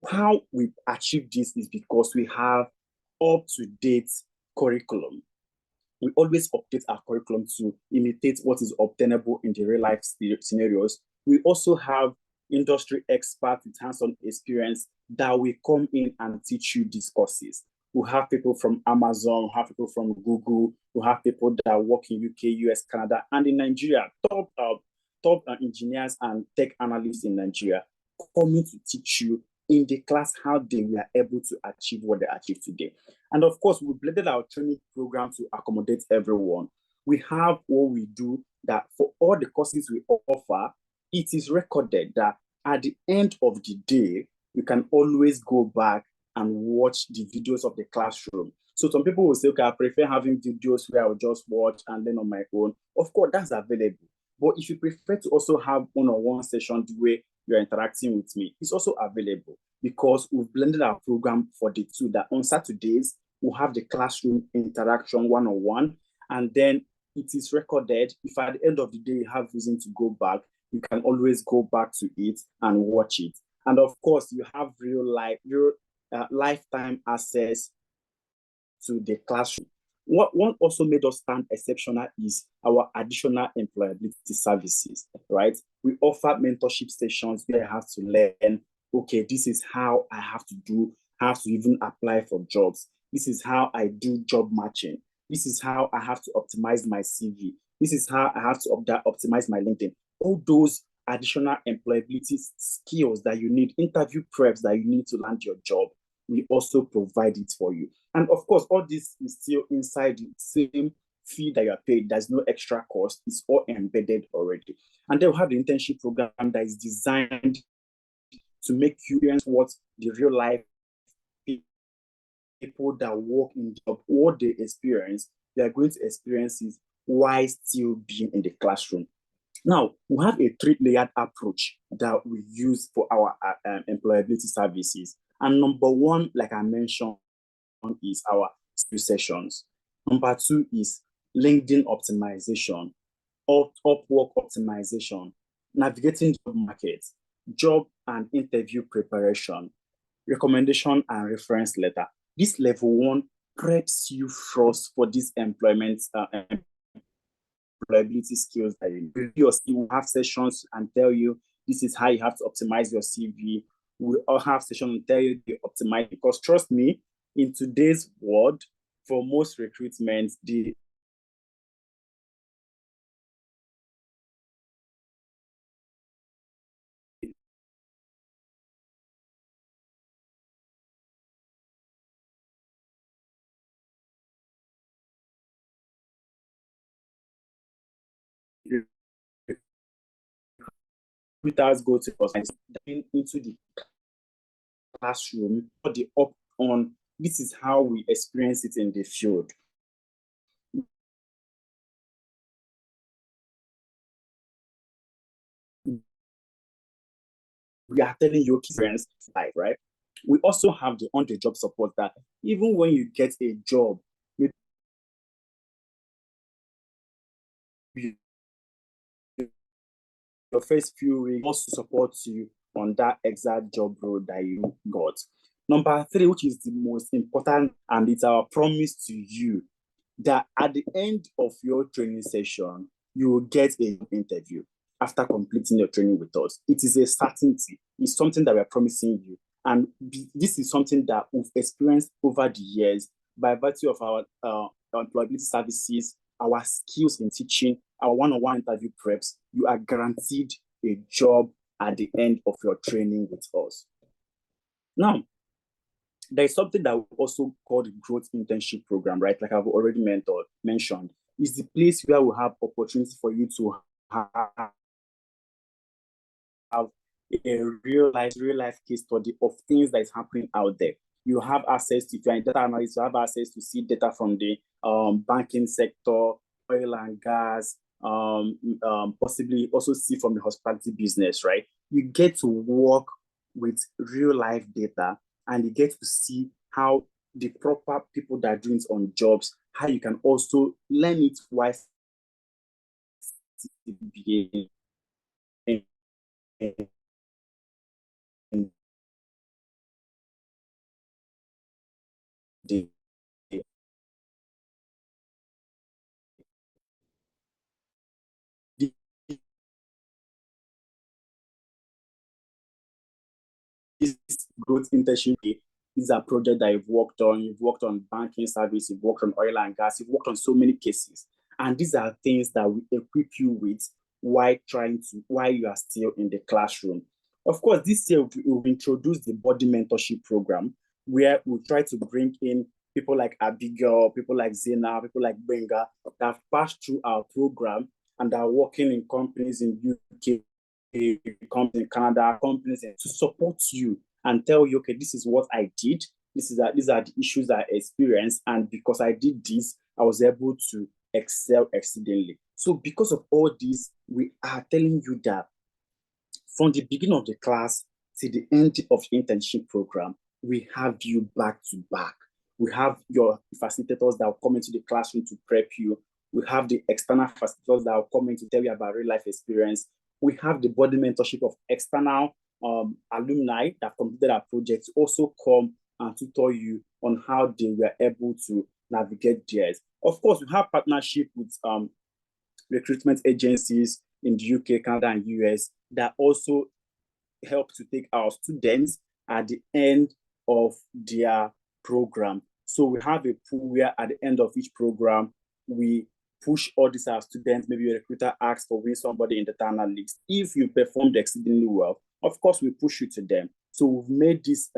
how we achieve this is because we have up-to-date curriculum. We always update our curriculum to imitate what is obtainable in the real life scenarios. We also have industry experts with hands-on experience that will come in and teach you these courses. We have people from Amazon, we have people from Google, we have people that work in UK, US, Canada, and in Nigeria, top engineers and tech analysts in Nigeria coming to teach you in the class how they were able to achieve what they achieved today. And of course, we blended our training program to accommodate everyone. We have what we do that for all the courses we offer, it is recorded that at the end of the day, you can always go back and watch the videos of the classroom. So some people will say, okay, I prefer having videos where I'll just watch and then on my own. Of course, that's available. But if you prefer to also have one-on-one sessions where you're interacting with me, it's also available because we've blended our program for the two, that on Saturdays, we'll have the classroom interaction one-on-one, and then it is recorded. If at the end of the day you have reason to go back, you can always go back to it and watch it. And of course, you have lifetime access to the classroom. What also made us stand exceptional is our additional employability services, right? We offer mentorship sessions where I have to learn, okay, this is how I have to even apply for jobs. This is how I do job matching. This is how I have to optimize my CV. This is how I have to optimize my LinkedIn. All those additional employability skills that you need, interview preps that you need to land your job, we also provide it for you. And of course, all this is still inside the same fee that you are paid. There's no extra cost. It's all embedded already. And then we have the internship program that is designed to make you experience what the real life people that work in the job, what they experience, they are going to experience it while still being in the classroom. Now, we have a 3-layered approach that we use for our employability services. And number one, like I mentioned, is our skill sessions. Number 2 is LinkedIn optimization, Upwork optimization, navigating job markets, job and interview preparation, recommendation and reference letter. This level 1 preps you first for this employability skills that you need. You will have sessions and tell you this is how you have to optimize your CV. We all have sessions and tell you to optimize, because trust me, in today's world, for most recruitment, the recruiters go to us into the classroom, or the up on. This is how we experience it in the field. We are telling you experience life, right? We also have the on-the-job support that even when you get a job, your first few weeks also support you on that exact job role that you got. Number 3, which is the most important, and it's our promise to you, that at the end of your training session, you will get an interview after completing your training with us. It is a certainty. It's something that we're promising you. And this is something that we've experienced over the years by virtue of our employability services our skills in teaching, our one-on-one interview preps, you are guaranteed a job at the end of your training with us. Now, there is something that we also call the growth internship program, right? Like I've already mentioned, is the place where we have opportunity for you to have a real life case study of things that is happening out there. You have access to, if you're a data analyst, you have access to see data from the banking sector, oil and gas, possibly also see from the hospitality business, right? You get to work with real life data, and you get to see how the proper people that are doing it on jobs, how you can also learn it while being the this growth internship is a project that you've worked on. You've worked on banking service, you've worked on oil and gas, you've worked on so many cases. And these are things that we equip you with while you are still in the classroom. Of course, this year we'll introduce the body mentorship program, where we'll try to bring in people like Abigail, people like Zena, people like Benga that have passed through our program and are working in companies in UK, companies in Canada, companies to support you and tell you, okay, this is what I did. These are the issues I experienced. And because I did this, I was able to excel exceedingly. So because of all this, we are telling you that from the beginning of the class to the end of the internship program, we have you back to back. We have your facilitators that will come into the classroom to prep you. We have the external facilitators that will come in to tell you about real life experience. We have the body mentorship of external alumni that completed our projects also come and tutor you on how they were able to navigate theirs. Of course, we have partnership with recruitment agencies in the UK, Canada, and US that also help to take our students at the end of their program. So we have a pool where at the end of each program, we push all these our students. Maybe a recruiter asks for win somebody in the data analytics. If you performed exceedingly well, of course, we push you to them. So we've made this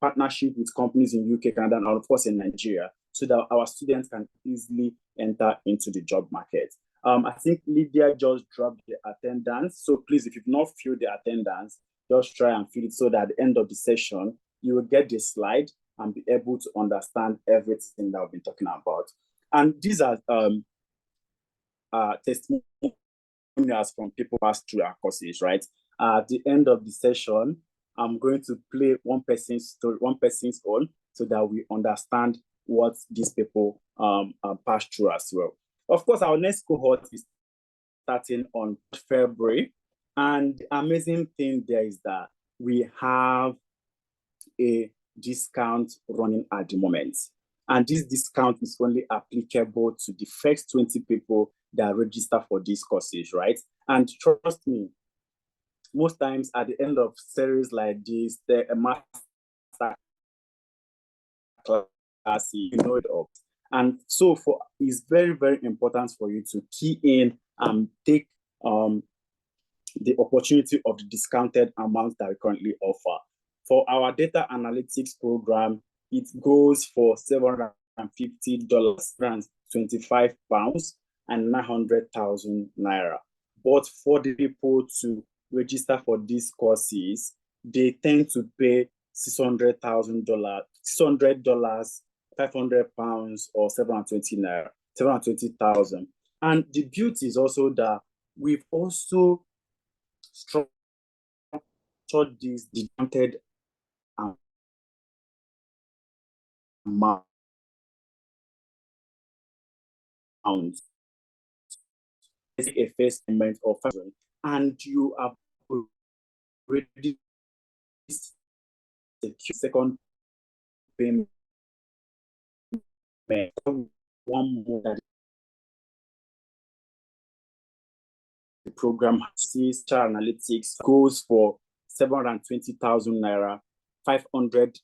partnership with companies in UK, Canada, and of course in Nigeria, so that our students can easily enter into the job market. I think Lydia just dropped the attendance. So please, if you've not filled the attendance, just try and fill it so that at the end of the session, you will get the slide and be able to understand everything that we've been talking about. And these are testimonials from people who passed through our courses, right? At the end of the session, I'm going to play one person's story, one person's own, so that we understand what these people passed through as well. Of course, our next cohort is starting on February. And the amazing thing there is that we have a discount running at the moment. And this discount is only applicable to the first 20 people that register for these courses, right? And trust me, most times at the end of series like this, a master class, you know it up. And so it's very, very important for you to key in and take the opportunity of the discounted amount that we currently offer. For our data analytics program, it goes for $750, £25, and 900,000 naira. But for the people to register for these courses, they tend to pay $600,000, £500, or 720,000. And the beauty is also that we've also structured this discounted amount a first payment of 5,000, and you have already secured second payment. One more that the program sees analytics goes for 720,000 naira, £500,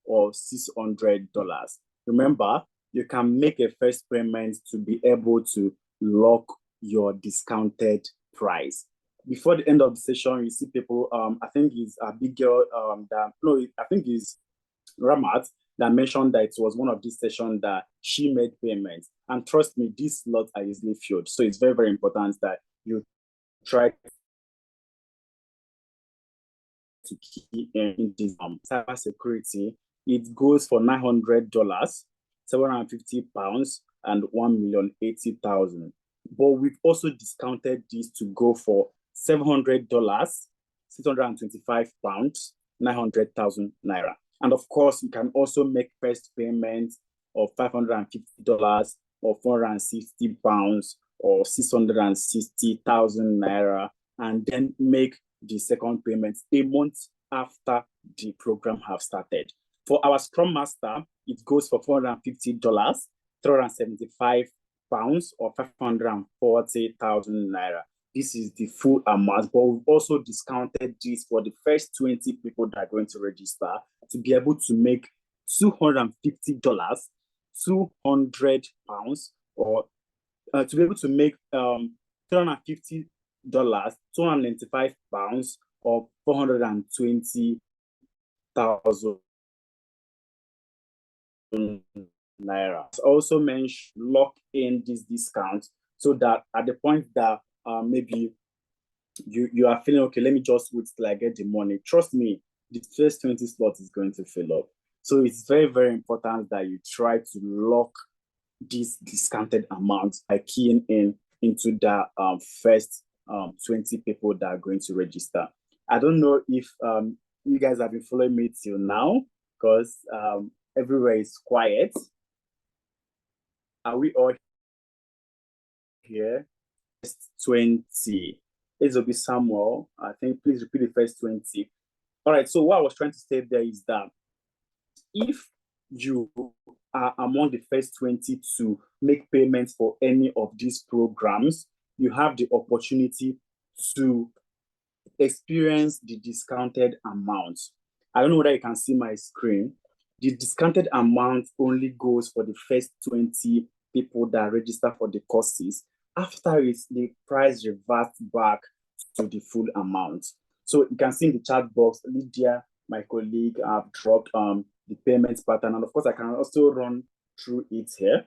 or $600. Remember, you can make a first payment to be able to lock your discounted price. Before the end of the session, you see people, I think it's Abigail, I think it's Ramat that mentioned that it was one of these sessions that she made payments. And trust me, these slots are easily filled. So it's very, very important that you try to key in this cyber security. It goes for $900, £750, and 1,080,000. But we've also discounted this to go for $700, £625, 900,000 naira. And of course, you can also make first payments of $550 or £460 or 660,000 naira, and then make the second payment a month after the program have started. For our Scrum Master, it goes for $450, £375 or 540,000 naira. This is the full amount, but we've also discounted this for the first 20 people that are going to register to be able to make $250, £200, or to be able to make $350, £295, or 420,000 naira. Also mentioned lock in this discount so that at the point that maybe you are feeling okay, let me just wait till I get the money. Trust me, the first 20 slots is going to fill up. So it's very, very important that you try to lock this discounted amount by keying in into the first 20 people that are going to register. I don't know if you guys have been following me till now, because everywhere is quiet. Are we all here? First 20. This will be Samuel. I think please repeat the first 20. All right, so what I was trying to say there is that if you are among the first 20 to make payments for any of these programs, you have the opportunity to experience the discounted amount. I don't know whether you can see my screen. The discounted amount only goes for the first 20 people that register for the courses. After it, the price reverts back to the full amount. So you can see in the chat box, Lydia, my colleague, have dropped the payment pattern. And of course, I can also run through it here.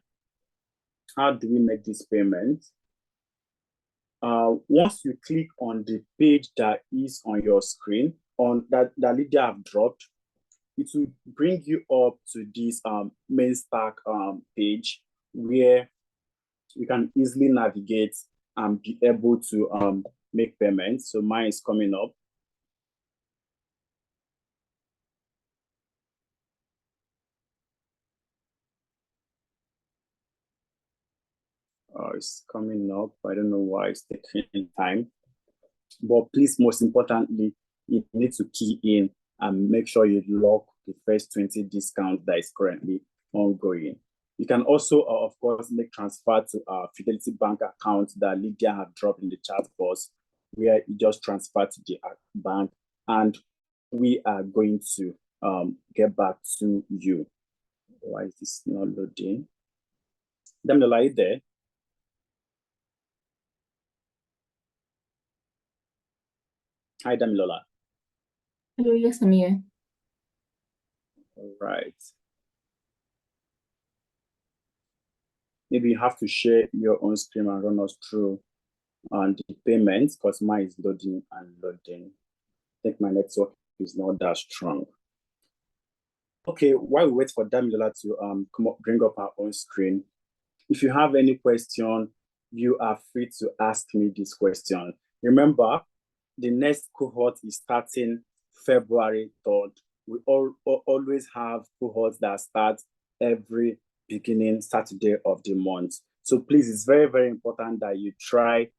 How do we make this payment? Once you click on the page that is on your screen, on that Lydia have dropped, it will bring you up to this main stack page where you can easily navigate and be able to make payments. So mine is coming up. It's coming up. I don't know why it's taking time. But please, most importantly, you need to key in and make sure you lock the first 20 discount that is currently ongoing. You can also, of course, make transfer to our Fidelity Bank account that Lydia have dropped in the chat box, where you just transfer to the bank, and we are going to get back to you. Why is this not loading? Damilola, are you there? Hi, Damilola. Hello, yes, I'm here. All right. Maybe you have to share your own screen and run us through on the payments, because mine is loading and loading. I think my network is not that strong. Okay, while we wait for Damilola to come up, bring up our own screen, if you have any question, you are free to ask me this question. Remember, the next cohort is starting February 3rd. We always have cohorts that start every beginning Saturday of the month. So please, it's very, very important that you try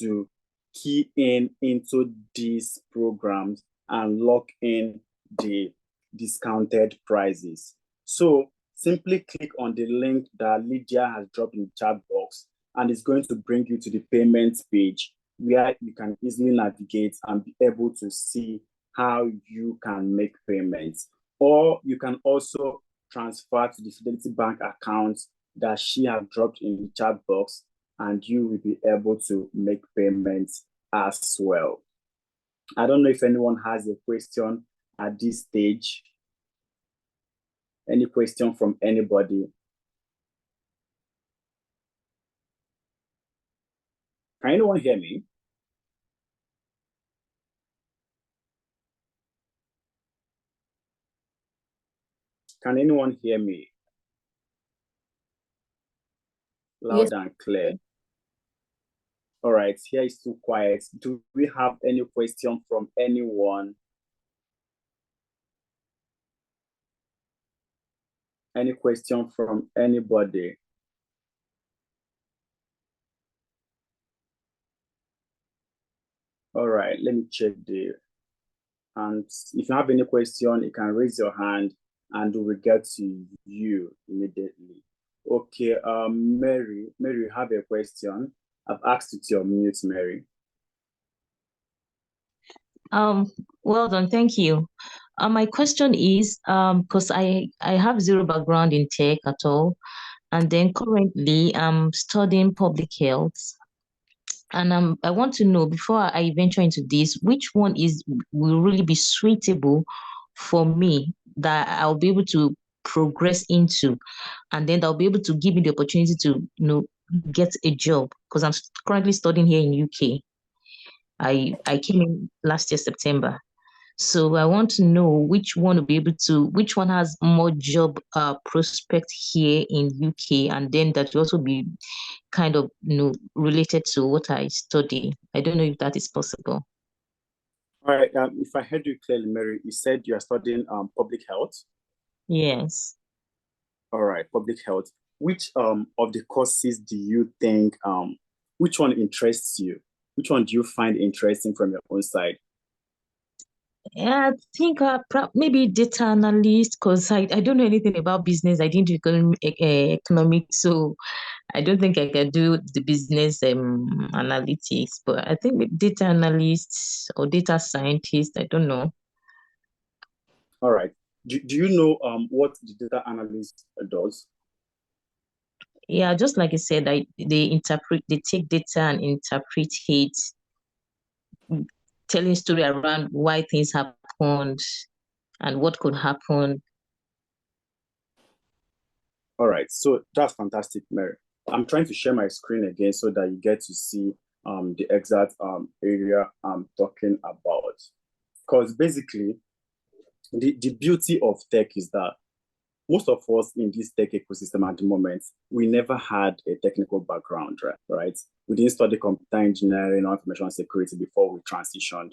to key in into these programs and lock in the discounted prices. So simply click on the link that Lydia has dropped in the chat box, and it's going to bring you to the payments page where you can easily navigate and be able to see how you can make payments. Or you can also transfer to the Fidelity Bank account that she has dropped in the chat box, and you will be able to make payments as well. I don't know if anyone has a question at this stage. Any question from anybody? Can anyone hear me? Can anyone hear me? Loud Yes. and clear. All right, here is too quiet. Do we have any question from anyone? Any question from anybody? All right, let me check the, and if you have any question, you can raise your hand and we will get to you immediately. Okay, Mary, you have a question. I've asked you to unmute, Mary. Well done, thank you. My question is, because I have zero background in tech at all, and then currently I'm studying public health, and I want to know, before I venture into this, which one will really be suitable for me that I'll be able to progress into, and then they'll be able to give me the opportunity to get a job, because I'm currently studying here in UK. I came in last year September. So I want to know which one has more job prospect here in UK, and then that will also be kind of related to what I study. I don't know if that is possible. All right. If I heard you clearly, Mary, you said you are studying public health. Yes. All right, public health. Which of the courses do you think which one interests you? Which one do you find interesting from your own side? Yeah, I think maybe data analyst, because I don't know anything about business. I didn't do economics, so I don't think I can do the business analytics. But I think data analyst or data scientist, I don't know. All right. Do you know what the data analyst does? Yeah, just like I said, they take data and interpret it, telling story around why things happened and what could happen. All right, so that's fantastic, Mary. I'm trying to share my screen again so that you get to see the exact area I'm talking about. Because basically, the beauty of tech is that most of us in this tech ecosystem at the moment, we never had a technical background, right? We didn't study computer engineering or information security before we transitioned.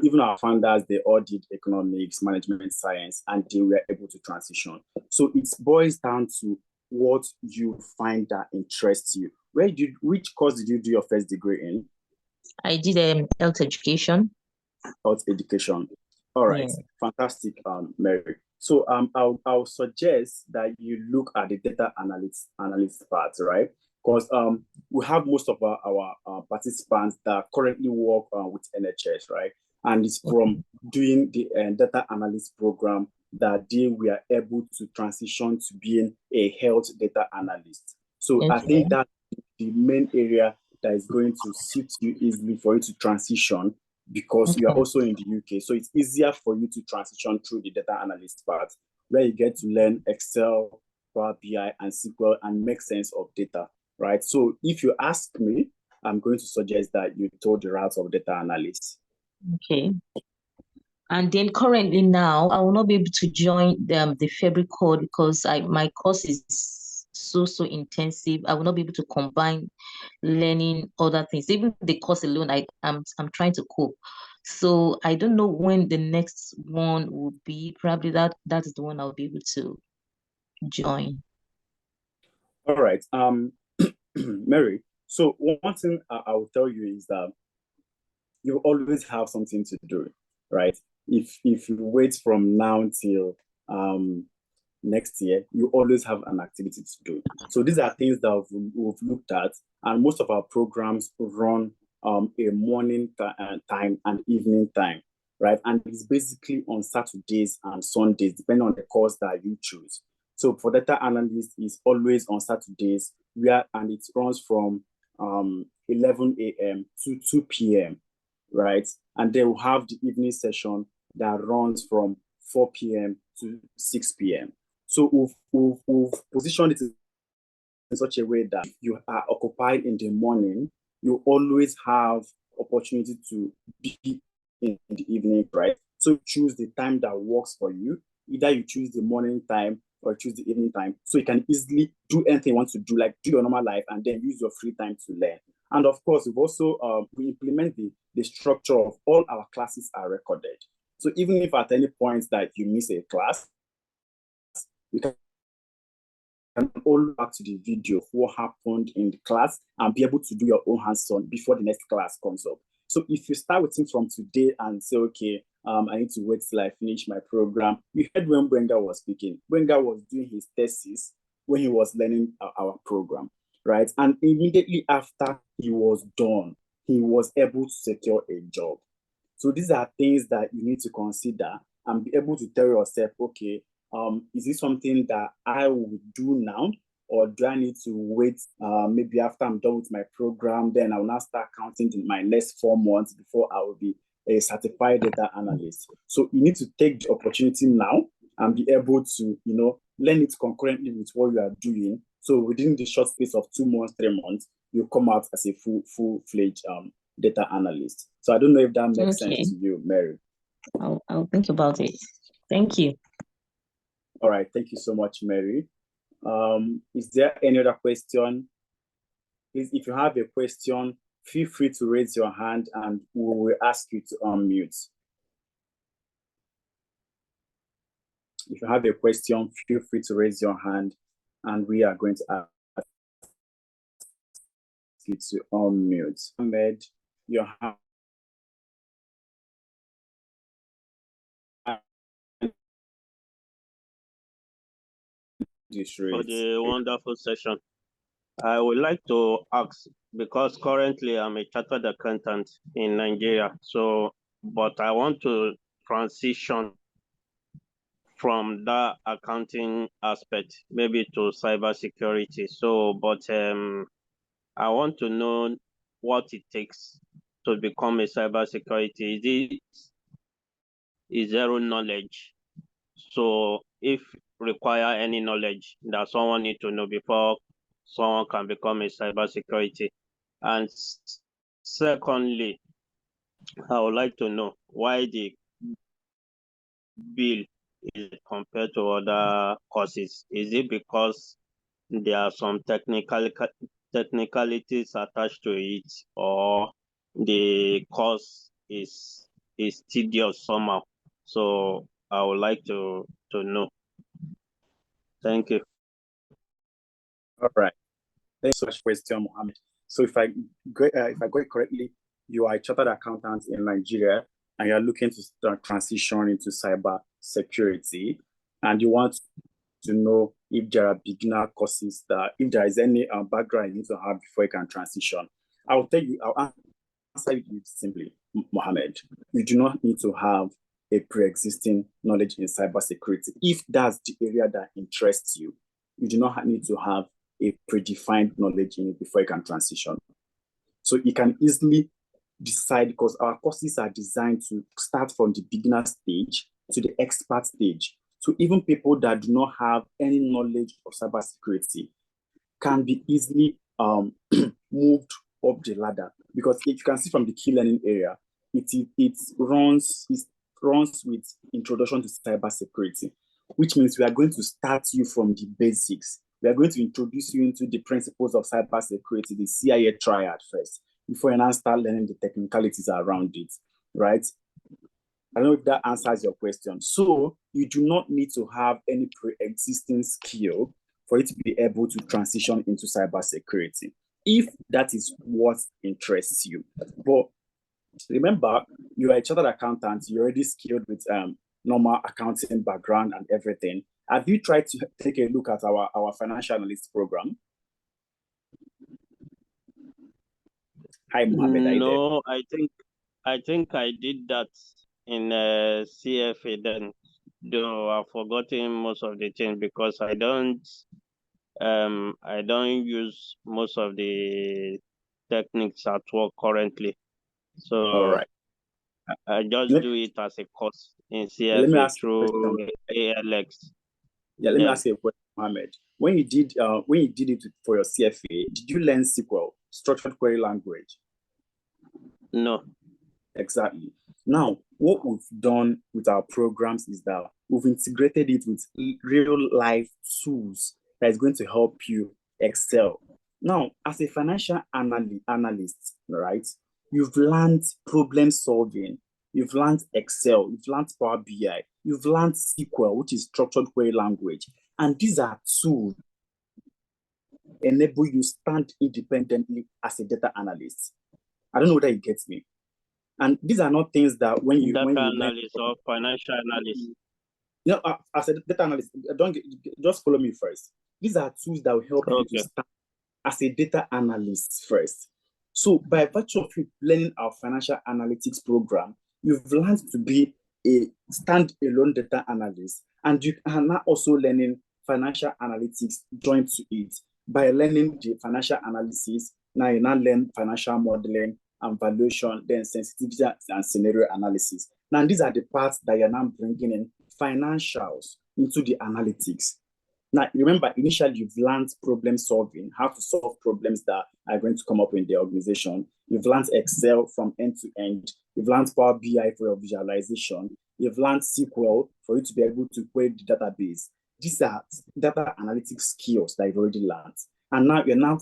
Even our founders, they all did economics, management science, and they were able to transition. So it boils down to what you find that interests you. Which course did you do your first degree in? I did health education. Health education. All right, yeah. Fantastic, Mary. So I'll suggest that you look at the data analyst part, right? Because we have most of our participants that currently work with NHS, right? And it's from doing the data analyst program that they were able to transition to being a health data analyst. So I think that's the main area that is going to suit you easily for you to transition, because you are also in the UK. So it's easier for you to transition through the data analyst part, where you get to learn Excel, Power BI, and SQL and make sense of data, right? So if you ask me, I'm going to suggest that you told the route of data analyst. Okay. And then currently now, I will not be able to join the February code because my course is so intensive. I will not be able to combine learning other things. Even the course alone, I'm trying to cope. So I don't know when the next one will be. Probably that is the one I'll be able to join. All right. Mary, so one thing I will tell you is that you always have something to do, right? If you wait from now till next year, you always have an activity to do. So these are things that we've looked at, and most of our programs run a morning time and evening time, right? And it's basically on Saturdays and Sundays, depending on the course that you choose. So for data analyst, is always on Saturdays, and it runs from 11 a.m. to 2 p.m., right? And they will have the evening session that runs from 4 p.m. to 6 p.m. So we've positioned it in such a way that if you are occupied in the morning, you always have opportunity to be in the evening, right? So choose the time that works for you. Either you choose the morning time or choose the evening time. So you can easily do anything you want to do, like do your normal life and then use your free time to learn. And of course, we've also we implement the structure of all our classes are recorded. So even if at any point that you miss a class, you can all back to the video of what happened in the class and be able to do your own hands-on before the next class comes up. So if you start with things from today and say, okay, I need to wait till I finish my program. You heard when Brenga was speaking. Brenga was doing his thesis when he was learning our program, right? And immediately after he was done, he was able to secure a job. So these are things that you need to consider and be able to tell yourself, okay, is this something that I will do now, or do I need to wait maybe after I'm done with my program, then I will now start counting in my next 4 months before I will be a certified data analyst. So you need to take the opportunity now and be able to, learn it concurrently with what you are doing. So within the short space of 2 months, 3 months, you come out as a full-fledged data analyst. So I don't know if that makes sense to you, Mary. I'll think about it. Thank you. All right, thank you so much, Mary. Is there any other question? Please, if you have a question, feel free to raise your hand and we will ask you to unmute. If you have a question, feel free to raise your hand and we are going to ask you to unmute. Ahmed, your hand. For the wonderful session. I would like to ask, because currently I'm a chartered accountant in Nigeria, but I want to transition from that accounting aspect, maybe to cybersecurity. But I want to know what it takes to become a cybersecurity. Is zero knowledge? So if require any knowledge that someone need to know before someone can become a cybersecurity. And secondly, I would like to know why the bill is compared to other courses. Is it because there are some technicalities attached to it, or the course is tedious somehow? So I would like to know. Thank you. All right. Thanks so much for question, Mohammed. So if I got it correctly, you are a chartered accountant in Nigeria and you're looking to start transition into cyber security, and you want to know if there are beginner courses if there is any background you need to have before you can transition. I'll answer you simply, Mohammed. You do not need to have a pre-existing knowledge in cybersecurity. If that's the area that interests you, you do not need to have a predefined knowledge in it before you can transition. So you can easily decide, because our courses are designed to start from the beginner stage to the expert stage. So even people that do not have any knowledge of cybersecurity can be easily moved up the ladder, because if you can see from the key learning area, it runs with introduction to cybersecurity, which means we are going to start you from the basics. We are going to introduce you into the principles of cybersecurity, the CIA triad first, before you now start learning the technicalities around it, right? I don't know if that answers your question. So you do not need to have any pre-existing skill for you to be able to transition into cybersecurity, if that is what interests you. But remember, you are a chartered accountant, you're already skilled with normal accounting background and everything. Have you tried to take a look at our financial analyst program? Hi, Mohammed. No, I think I did that in CFA then. though I've forgotten most of the things because I don't use most of the techniques at work currently. All So right. I just Let, do it as a course in let me CFA ask you a through question. ALX. Yeah, let me Yeah, ask you a question, Mohammed. When you did it for your CFA, did you learn SQL, structured query language? no. Exactly. Now, what we've done with our programs is that we've integrated it with real life tools that is going to help you excel. Now, as a financial analyst, right, you've learned problem solving, you've learned Excel, you've learned Power BI, you've learned SQL, which is structured query language. And these are tools enable you stand independently as a data analyst. I don't know whether you get me. And these are not things that when you Data learn. analyst or financial analyst. No, as a data analyst, just follow me first. These are tools that will help you to Okay. start as a data analyst first. So by virtue of you learning our financial analytics program, you've learned to be a standalone data analyst, and you are now also learning financial analytics joined to it. By learning the financial analysis, now you now learn financial modeling and valuation, then sensitivity and scenario analysis. Now these are the parts that you're now bringing in financials into the analytics. Now, remember, initially you've learned problem solving, how to solve problems that are going to come up in the organization. You've learned Excel from end to end. You've learned Power BI for your visualization. You've learned SQL for you to be able to query the database. These are data analytics skills that you've already learned. And now you're now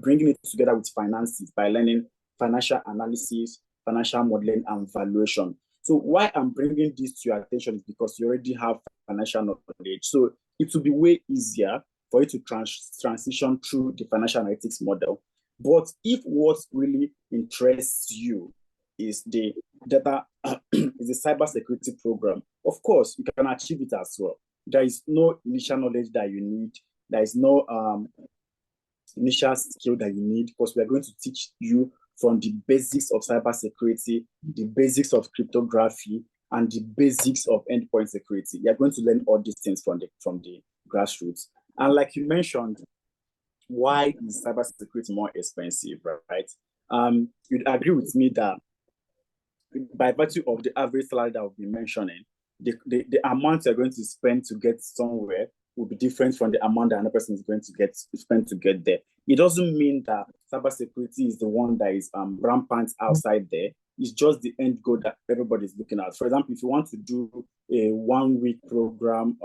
bringing it together with finances by learning financial analysis, financial modeling, and valuation. So why I'm bringing this to your attention is because you already have financial knowledge. So it will be way easier for you to transition through the financial analytics model. But if what really interests you is the data, is the cybersecurity program, of course, you can achieve it as well. There is no initial knowledge that you need. There is no initial skill that you need, because we are going to teach you from the basics of cybersecurity, the basics of cryptography, and the basics of endpoint security. You're going to learn all these things from the grassroots. And like you mentioned, why is cybersecurity more expensive, right? You'd agree with me that by virtue of the average salary that we've been mentioning, the amount you're going to spend to get somewhere will be different from the amount that another person is going to spend to get there. It doesn't mean that cybersecurity is the one that is rampant outside there. It's just the end goal that everybody's looking at. For example, if you want to do a 1 week program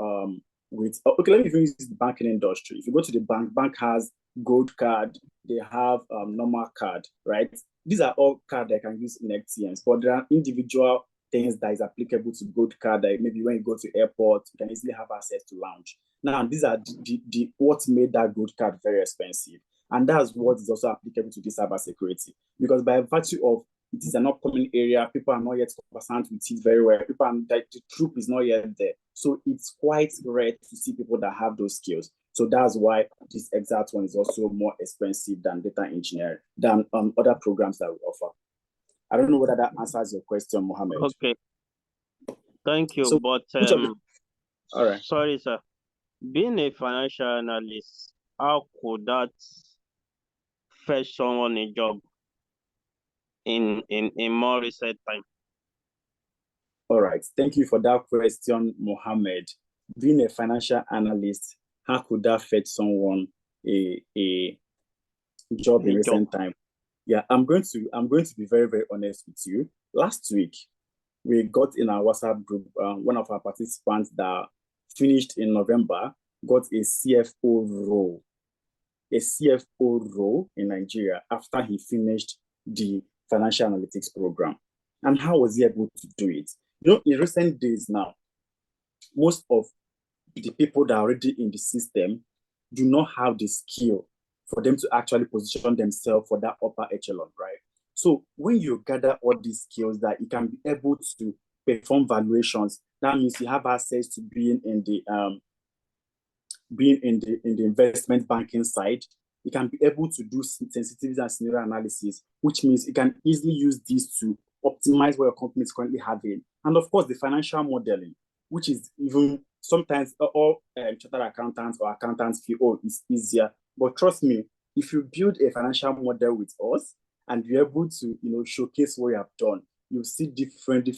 with, okay, let me use the banking industry. If you go to the bank has gold card, they have normal card, right? These are all cards that can use in XTMs, but there are individual things that is applicable to gold card that maybe when you go to airport, you can easily have access to lounge. Now, these are the what made that gold card very expensive. And that's what is also applicable to this cybersecurity. Because by virtue of it is an upcoming area, people are not yet conversant with it very well. The troop is not yet there. So it's quite rare to see people that have those skills. So that's why this exact one is also more expensive than data engineering, than other programs that we offer. I don't know whether that answers your question, Mohammed. Okay. Thank you. So, but all right. Sorry, sir. Being a financial analyst, how could that fetch someone a job in more recent time? All right. Thank you for that question, Mohammed. Being a financial analyst, how could that fetch someone a job in recent time? Yeah, I'm going to be very, very honest with you. Last week, we got in our WhatsApp group, one of our participants that finished in November got a CFO role in Nigeria after he finished the financial analytics program. And how was he able to do it? You know, in recent days now, most of the people that are already in the system do not have the skill for them to actually position themselves for that upper echelon, right? So when you gather all these skills that you can be able to perform valuations, that means you have access to being in the investment banking side. You can be able to do sensitivity and scenario analysis, which means you can easily use these to optimize what your company is currently having. And of course, the financial modeling. which is even sometimes all chartered accountants or accountants feel, oh, it's easier. But trust me, if you build a financial model with us and you're able to, showcase what you have done, you'll see different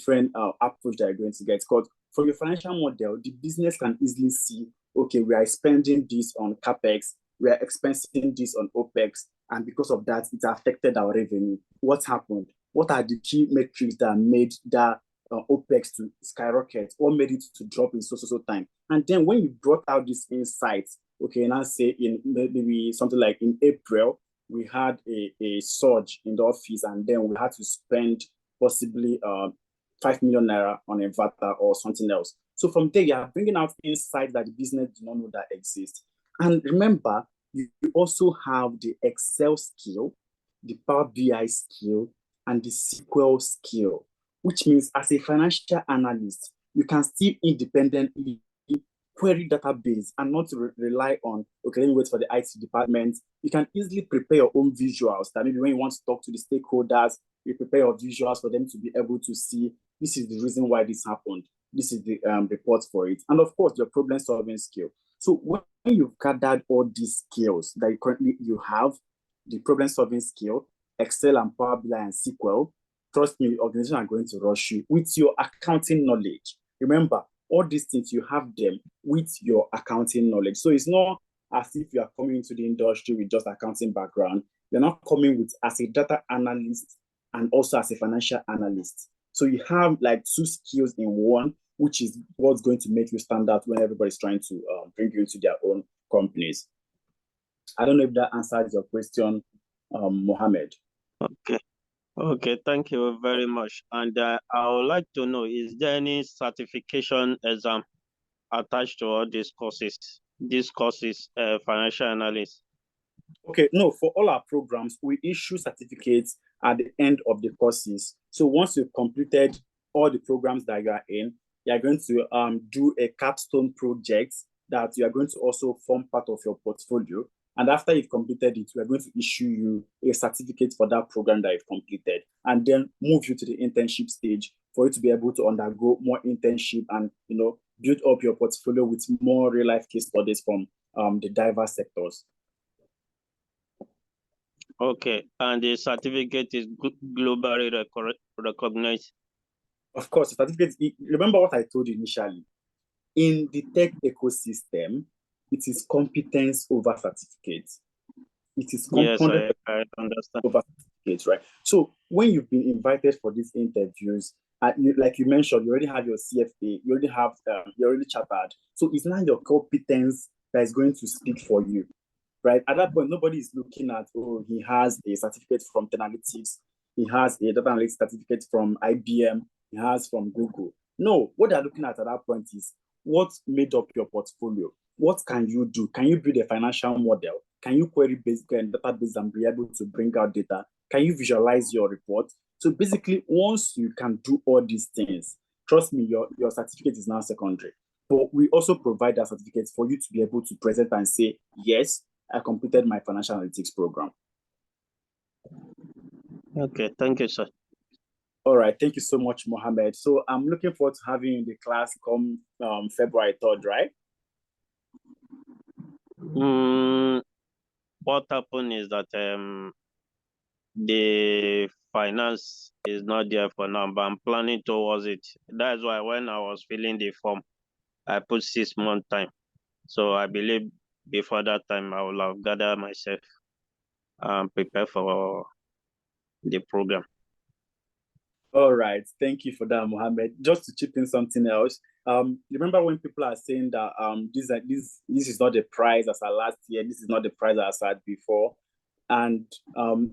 approach that you're going to get. Because for your financial model, the business can easily see, okay, we are spending this on CapEx, we are expensing this on OpEx, and because of that, it affected our revenue. What happened? What are the key metrics that made that OpEx to skyrocket or made it to drop in so time? And then when you brought out these insights, okay, now say in maybe something like in April, we had a surge in the office, and then we had to spend possibly 5 million naira on a inverter or something else. So from there, you are bringing out insights that the business do not know that exist. And remember, you also have the Excel skill, the Power BI skill, and the SQL skill, which means as a financial analyst, you can still independently query database and not rely on, okay, let me wait for the IT department. You can easily prepare your own visuals that maybe when you want to talk to the stakeholders, you prepare your visuals for them to be able to see, this is the reason why this happened. This is the report for it. And of course, your problem solving skill. So when you've gathered all these skills that you have, the problem solving skill, Excel and Power BI and SQL, trust me, organizations are going to rush you with your accounting knowledge. Remember, all these things, you have them with your accounting knowledge. So it's not as if you are coming into the industry with just accounting background. You're not coming with as a data analyst and also as a financial analyst. So you have like two skills in one, which is what's going to make you stand out when everybody's trying to bring you into their own companies. I don't know if that answers your question, Mohammed. Okay, thank you very much. And I would like to know, is there any certification exam attached to all these courses, financial analyst? Okay, no, for all our programs, we issue certificates at the end of the courses. So once you've completed all the programs that you are in, you are going to do a capstone project that you are going to also form part of your portfolio. And after you've completed it, we are going to issue you a certificate for that program that you've completed, and then move you to the internship stage for you to be able to undergo more internship and build up your portfolio with more real life case studies from the diverse sectors. Okay, and the certificate is globally recognized? Of course, the certificate, remember what I told you initially. In the tech ecosystem, it is competence over certificate. It is component I understand. over certificate, right? So when you've been invited for these interviews, like you mentioned, you already have your CFA, you already have, you're already chartered. So it's not your competence that is going to speak for you, right? At that point, nobody is looking at, oh, he has a certificate from 10Alytics, he has a data analytics certificate from IBM, he has from Google. No, what they're looking at that point is what made up your portfolio. What can you do? Can you build a financial model? Can you query database and be able to bring out data? Can you visualize your report? So basically, once you can do all these things, trust me, your certificate is now secondary. But we also provide that certificate for you to be able to present and say, yes, I completed my financial analytics program. Okay, thank you, sir. All right, thank you so much, Mohammed. So I'm looking forward to having you in the class come February 3rd, right? What happened is that the finance is not there for now, but I'm planning towards it. That's why when I was filling the form, I put 6 month time. So I believe before that time, I will have gathered myself and prepare for the program. All right, thank you for that, Mohammed. Just to chip in something else, remember when people are saying that this is not the price as at last year, this is not the price as I had before, and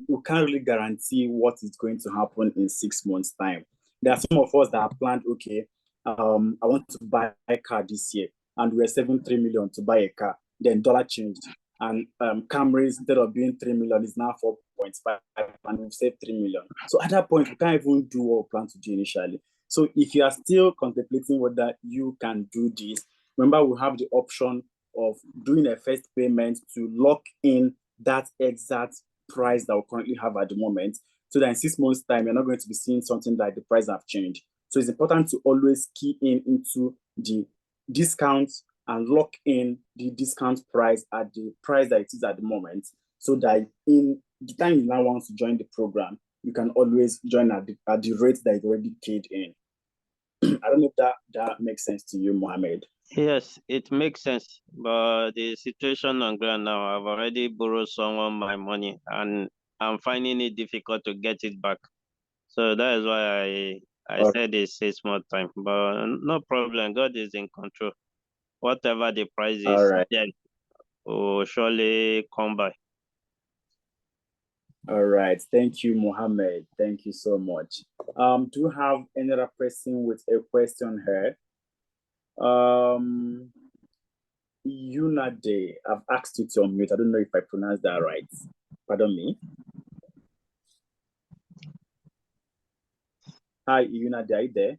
we can't really guarantee what is going to happen in 6 months' time. There are some of us that have planned, okay, I want to buy a car this year, and we're saving 3 million to buy a car. Then dollar changed, and Camrys, instead of being 3 million, is now 4.5, and we've saved 3 million. So at that point, we can't even do what we plan to do initially. So if you are still contemplating whether you can do this, remember we have the option of doing a first payment to lock in that exact price that we currently have at the moment. So that in 6 months' time, you're not going to be seeing something like the price have changed. So it's important to always key into the discount and lock in the discount price at the price that it is at the moment, so that in the time you now want to join the program, you can always join at the rate that is already paid in. I don't know if that makes sense to you, Mohammed. Yes, it makes sense. But the situation on ground now, I've already borrowed someone my money and I'm finding it difficult to get it back. So that is why I said it's 6 months time. But no problem. God is in control. Whatever the price is, then will surely come by. All right. Thank you, Mohammed. Thank you so much. Do you have another person with a question here? Yunade, I've asked you to unmute. I don't know if I pronounced that right. Pardon me. Hi, Yunade, are you there?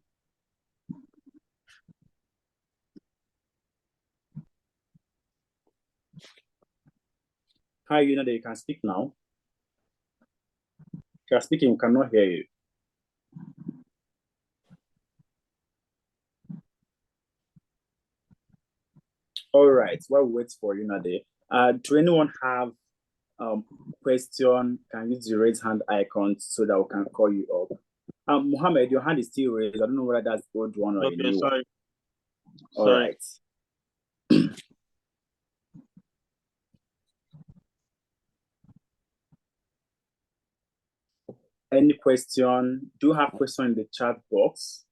Hi, Yunade, you can speak now. If you're speaking, we cannot hear you. All right, while we wait for Yunade, do anyone have question? Can use the raise hand icon so that we can call you up. Mohammed, your hand is still raised. I don't know whether that's old one or a new one. All right. Any question? Do you have question in the chat box?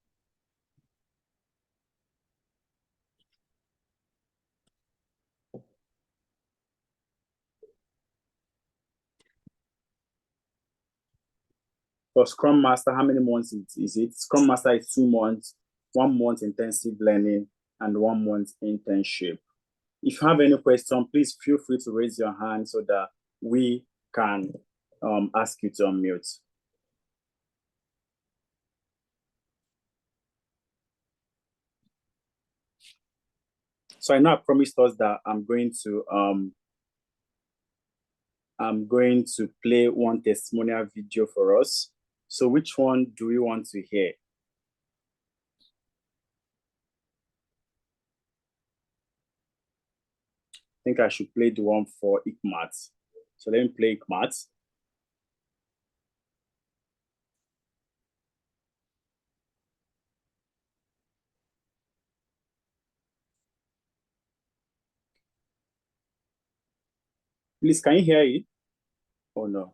For Scrum Master, how many months is it? Scrum Master is 2 months, 1 month intensive learning, and 1 month internship. If you have any question, please feel free to raise your hand so that we can ask you to unmute. So I know I promised us that I'm going to play one testimonial video for us. So which one do we want to hear? I think I should play the one for Ikmat. So let me play Ikmat. Please, can you hear it? Oh no.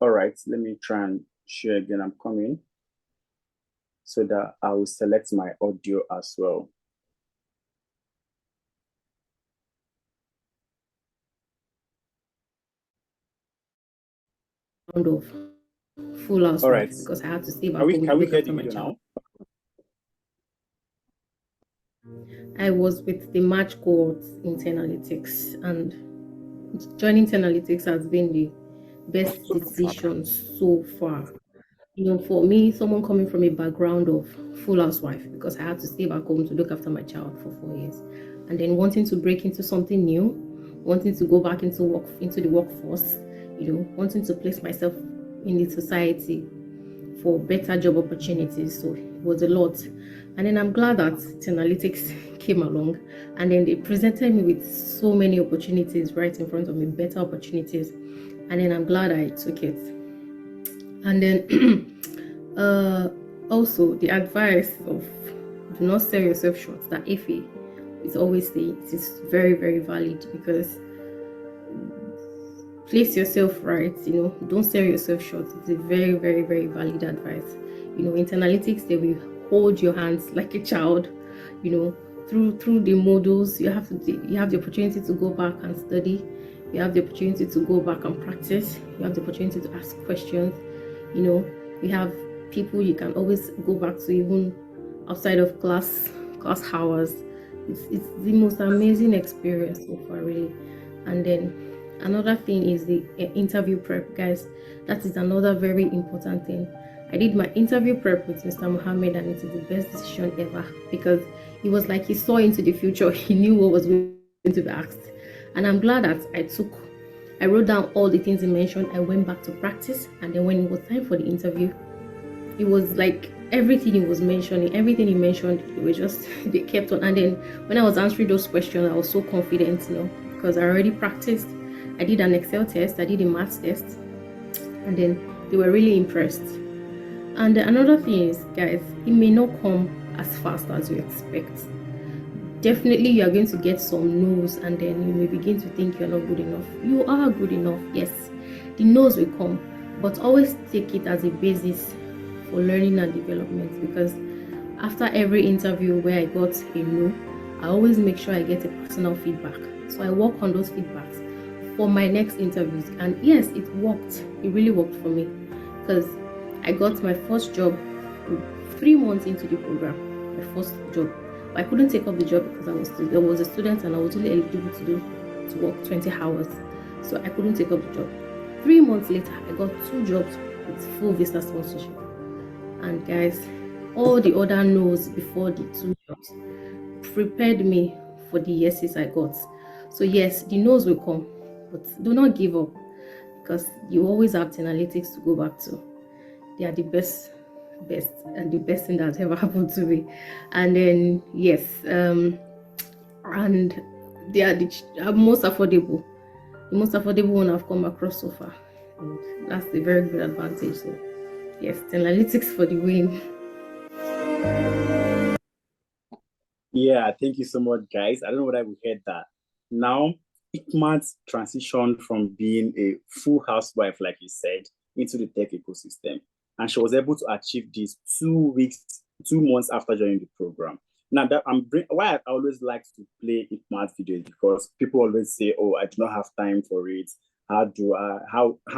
All right, let me try and share again. I'm coming so that I will select my audio as well. Of full housewife. All right. Because I had to stay back home. Can we hear the my video child. now? I was with the March cohort in 10Alytics, and joining 10Alytics has been the best decision so far. You know, for me, someone coming from a background of full housewife, because I had to stay back home to look after my child for 4 years, and then wanting to break into something new, wanting to go back into the workforce, you know, wanting to place myself in the society for better job opportunities. So it was a lot. And then I'm glad that 10Alytics came along, and then they presented me with so many opportunities right in front of me, better opportunities. And then I'm glad I took it. And then also the advice of do not sell yourself short, that Ife is always saying, it is very, very valid, because place yourself right, you know, don't sell yourself short. It's a very, very, very valid advice. You know, in 10Alytics, they will hold your hands like a child, you know, through the modules. You have the opportunity to go back and study. You have the opportunity to go back and practice. You have the opportunity to ask questions. You know, we have people you can always go back to, even outside of class hours. It's the most amazing experience so far, really. And then another thing is the interview prep, guys. That is another very important thing. I did my interview prep with Mr. Mohammed, and it is the best decision ever, because it was like he saw into the future. He knew what was going to be asked, and I'm glad that I wrote down all the things he mentioned. I went back to practice, and then when it was time for the interview, it was like everything he was mentioning, everything he mentioned, it was just they kept on. And then when I was answering those questions, I was so confident, because I already practiced. I did an Excel test, I did a maths test, and then they were really impressed. And another thing is, guys, it may not come as fast as you expect. Definitely you are going to get some no's, and then you may begin to think you're not good enough. You are good enough, yes. The no's will come, but always take it as a basis for learning and development, because after every interview where I got a no, I always make sure I get a personal feedback. So I work on those feedbacks for my next interviews. And yes, it worked. It really worked for me, because I got my first job 3 months into the program, my first job. But I couldn't take up the job because I was a student and I was only eligible to work 20 hours. So I couldn't take up the job. 3 months later, I got 2 jobs with full visa sponsorship. And guys, all the other no's before the 2 jobs prepared me for the yeses I got. So yes, the no's will come, but do not give up, because you always have 10Alytics to go back to. They are the best and the best thing that's ever happened to me. And then yes, and they are the most affordable. The most affordable one I've come across so far. And that's a very good advantage. So yes, 10Alytics for the win. Yeah, thank you so much, guys. I don't know whether we heard that. Now, Ikmat's transitioned from being a full housewife, like you said, into the tech ecosystem. And she was able to achieve this 2 months after joining the program. Now, that why I always like to play Ikmat videos, because people always say, "Oh, I do not have time for it. How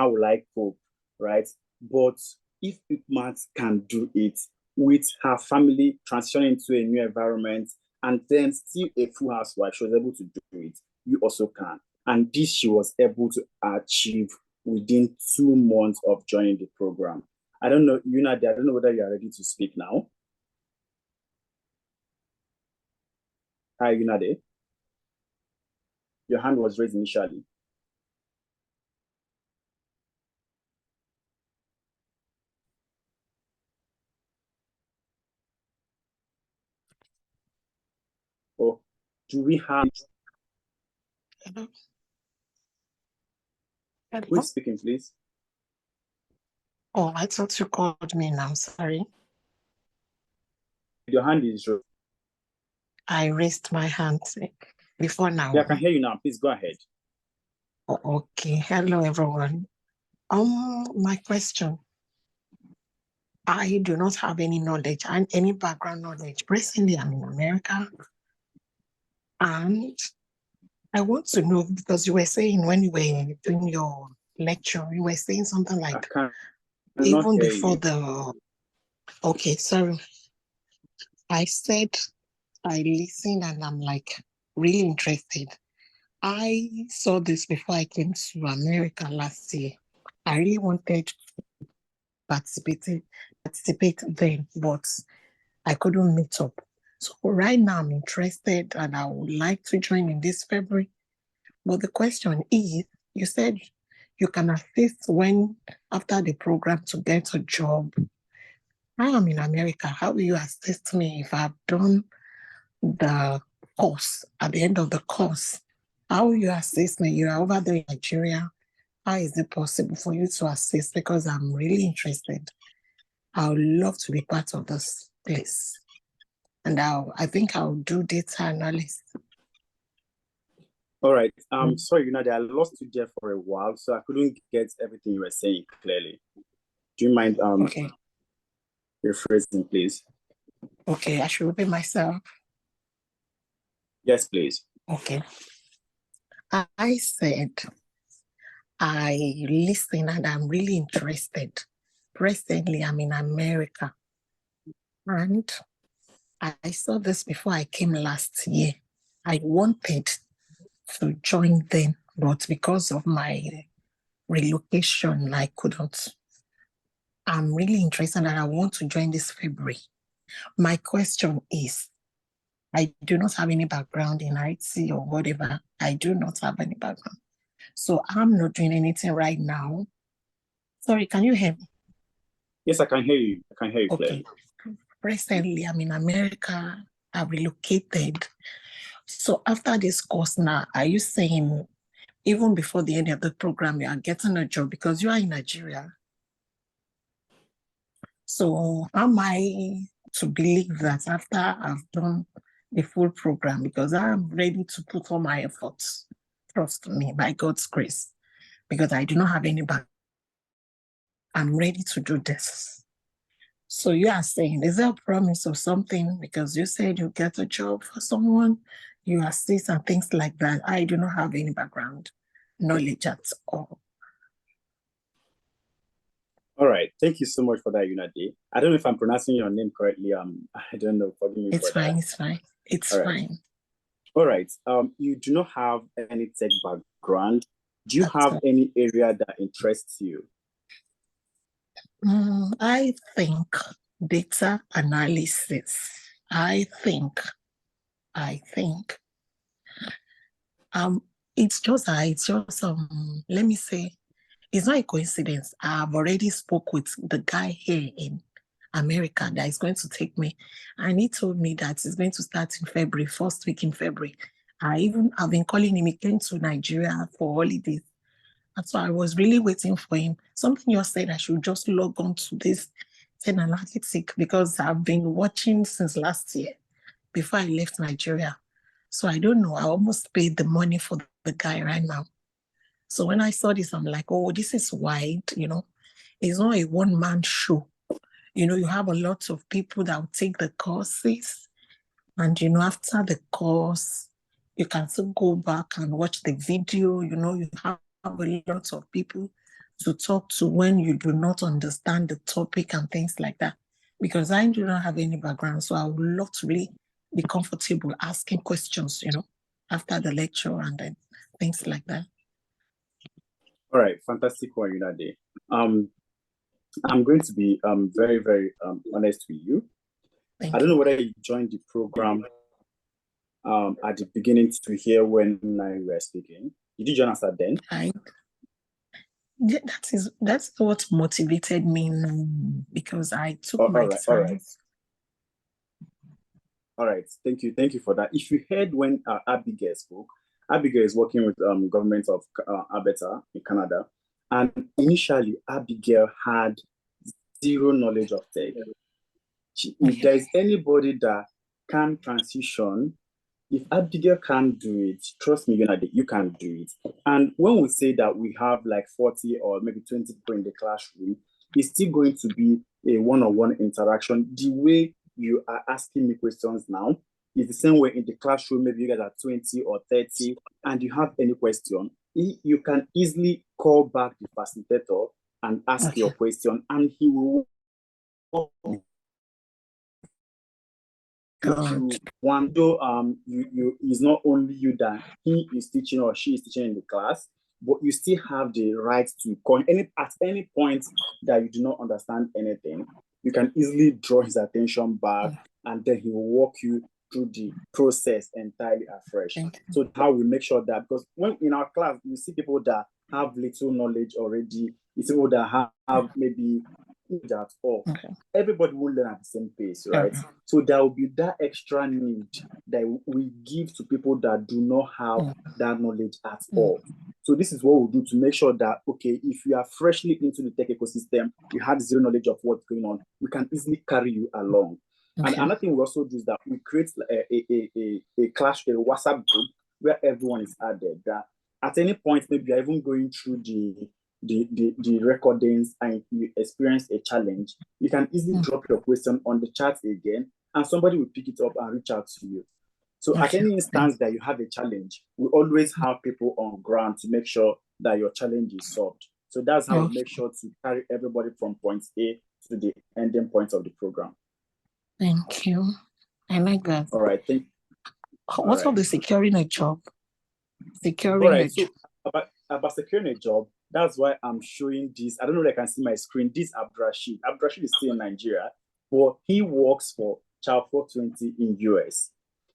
will I cope?" Right? But if Ikmat can do it with her family transitioning into a new environment, and then still a full housewife, she was able to do it. You also can. And this she was able to achieve within 2 months of joining the program. I don't know, Yunade, I don't know whether you are ready to speak now. Hi, Yunade. Your hand was raised initially. Oh, do we have... Hello? Who is speaking, please? Oh, I thought you called me now. Sorry. Your hand is raised. I raised my hand before now. Yeah, I can hear you now. Please go ahead. Oh, okay. Hello, everyone. My question. I do not have any knowledge and any background knowledge. Presently, I'm in America. And I want to know, because you were saying when you were doing your lecture, you were saying something like, even before the... Okay, sorry. I said I listened and I'm like really interested. I saw this before I came to America last year. I really wanted to participate then, but I couldn't meet up. So right now I'm interested and I would like to join in this February. But the question is, you said you can assist when after the program to get a job. I am in America. How will you assist me if I've done the course? At the end of the course, how will you assist me? You are over there in Nigeria. How is it possible for you to assist? Because I'm really interested. I would love to be part of this place. And I think I'll do data analysis. All right. Sorry, Yunade, I lost you there for a while, so I couldn't get everything you were saying clearly. Do you mind rephrasing, please? Okay, I should repeat myself. Yes, please. Okay. I said I listen and I'm really interested. Presently, I'm in America. And I saw this before I came last year. I wanted to join them, but because of my relocation, I couldn't. I'm really interested and I want to join this February. My question is, I do not have any background in IT or whatever. I do not have any background. So I'm not doing anything right now. Sorry, can you hear me? Yes, I can hear you. I can hear you clearly. Recently, I'm in America. I've relocated. So after this course now, are you saying even before the end of the program, you are getting a job because you are in Nigeria? So am I to believe that after I've done the full program, because I'm ready to put all my efforts, trust me, by God's grace, because I do not have any back. I'm ready to do this. So you are saying, is there a promise of something? Because you said you get a job for someone, you assist and things like that. I do not have any background knowledge at all. All right. Thank you so much for that, Unade. I don't know if I'm pronouncing your name correctly. I don't know. Forgive me It's for that. fine. It's fine. It's All right. fine. All right. You do not have any tech background. Do you That's have all. any area that interests you? I think data analysis. I think. It's just let me say, it's not a coincidence. I've already spoke with the guy here in America that is going to take me, and he told me that it's going to start in February, first week in February. I've been calling him. He came to Nigeria for holidays. And so I was really waiting for him. Something you said I should just log on to this 10Alytics because I've been watching since last year before I left Nigeria. So I don't know. I almost paid the money for the guy right now. So when I saw this, I'm like, oh, this is wide, It's not a one-man show. You have a lot of people that will take the courses. And, after the course, you can still go back and watch the video. You have a lot of people to talk to when you do not understand the topic and things like that. Because I do not have any background, so I would love to really be comfortable asking questions, after the lecture and then things like that. All right, fantastic one, Unade. I'm going to be very, very honest with you. I don't know whether you joined the program at the beginning to hear when I were speaking. Did you join us at then? That's what motivated me now, because I took my time. All right. Thank you for that. If you heard when Abigail spoke, Abigail is working with government of Alberta in Canada, and initially Abigail had zero knowledge of tech. If there is anybody that can transition, if Abigail can't do it, trust me, you can do it. And when we say that we have like 40 or maybe 20 people in the classroom, it's still going to be a one-on-one interaction. The way you are asking me questions now is the same way in the classroom. Maybe you guys are 20 or 30 and you have any question, you can easily call back the facilitator and ask your question, and he will one though it's not only you that he is teaching or she is teaching in the class, but you still have the right to call at any point that you do not understand anything. You can easily draw his attention back, and then he will walk you through the process entirely afresh. So how we make sure that, because when in our class you see people that have little knowledge already, you see people that have maybe at all. Everybody will learn at the same pace, right? So there will be that extra need that we give to people that do not have that knowledge at all. So this is what we do to make sure that, okay, if you are freshly into the tech ecosystem, you have zero knowledge of what's going on, we can easily carry you along. And another thing we also do is that we create a WhatsApp group where everyone is added. That at any point, maybe you're even going through the recordings and you experience a challenge, you can easily drop your question on the chat again, and somebody will pick it up and reach out to you. So at any instance that you have a challenge, we always have people on ground to make sure that your challenge is solved. So that's how we make sure to carry everybody from point A to the ending point of the program. Thank you. I like that. All right. What about the securing a job? About securing a job, that's why I'm showing this. I don't know if I can see my screen. This Abdrashid. Abdrashid is still in Nigeria, but he works for Child 420 in US.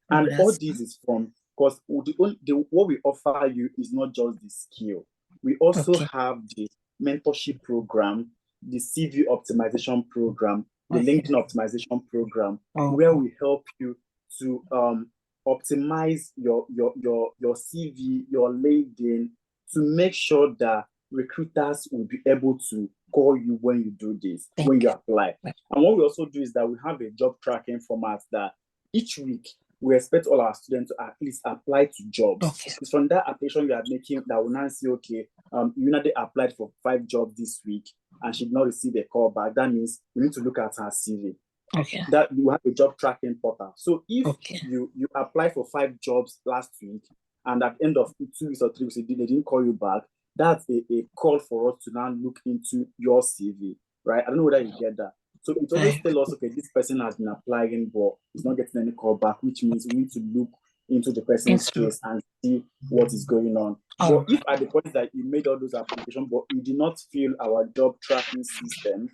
And all this is from because what we offer you is not just the skill. We also have the mentorship program, the CV optimization program, the LinkedIn optimization program, where we help you to optimize your CV, your LinkedIn, to make sure that recruiters will be able to call you when you do this, when you apply. And what we also do is that we have a job tracking format that each week we expect all our students to at least apply to jobs. It's from that application you are making that will now see, okay, Unade applied for 5 jobs this week and she did not receive a call back. That means we need to look at her CV. That you have a job tracking portal. So if you apply for 5 jobs last week and at the end of 2 weeks or 3 weeks they didn't call you back, that's a call for us to now look into your CV, right? I don't know whether you get that. So it always tells us, okay, this person has been applying, but he's not getting any call back, which means we need to look into the person's case and see what is going on. But if at the point that you made all those applications, but you did not fill our job tracking system,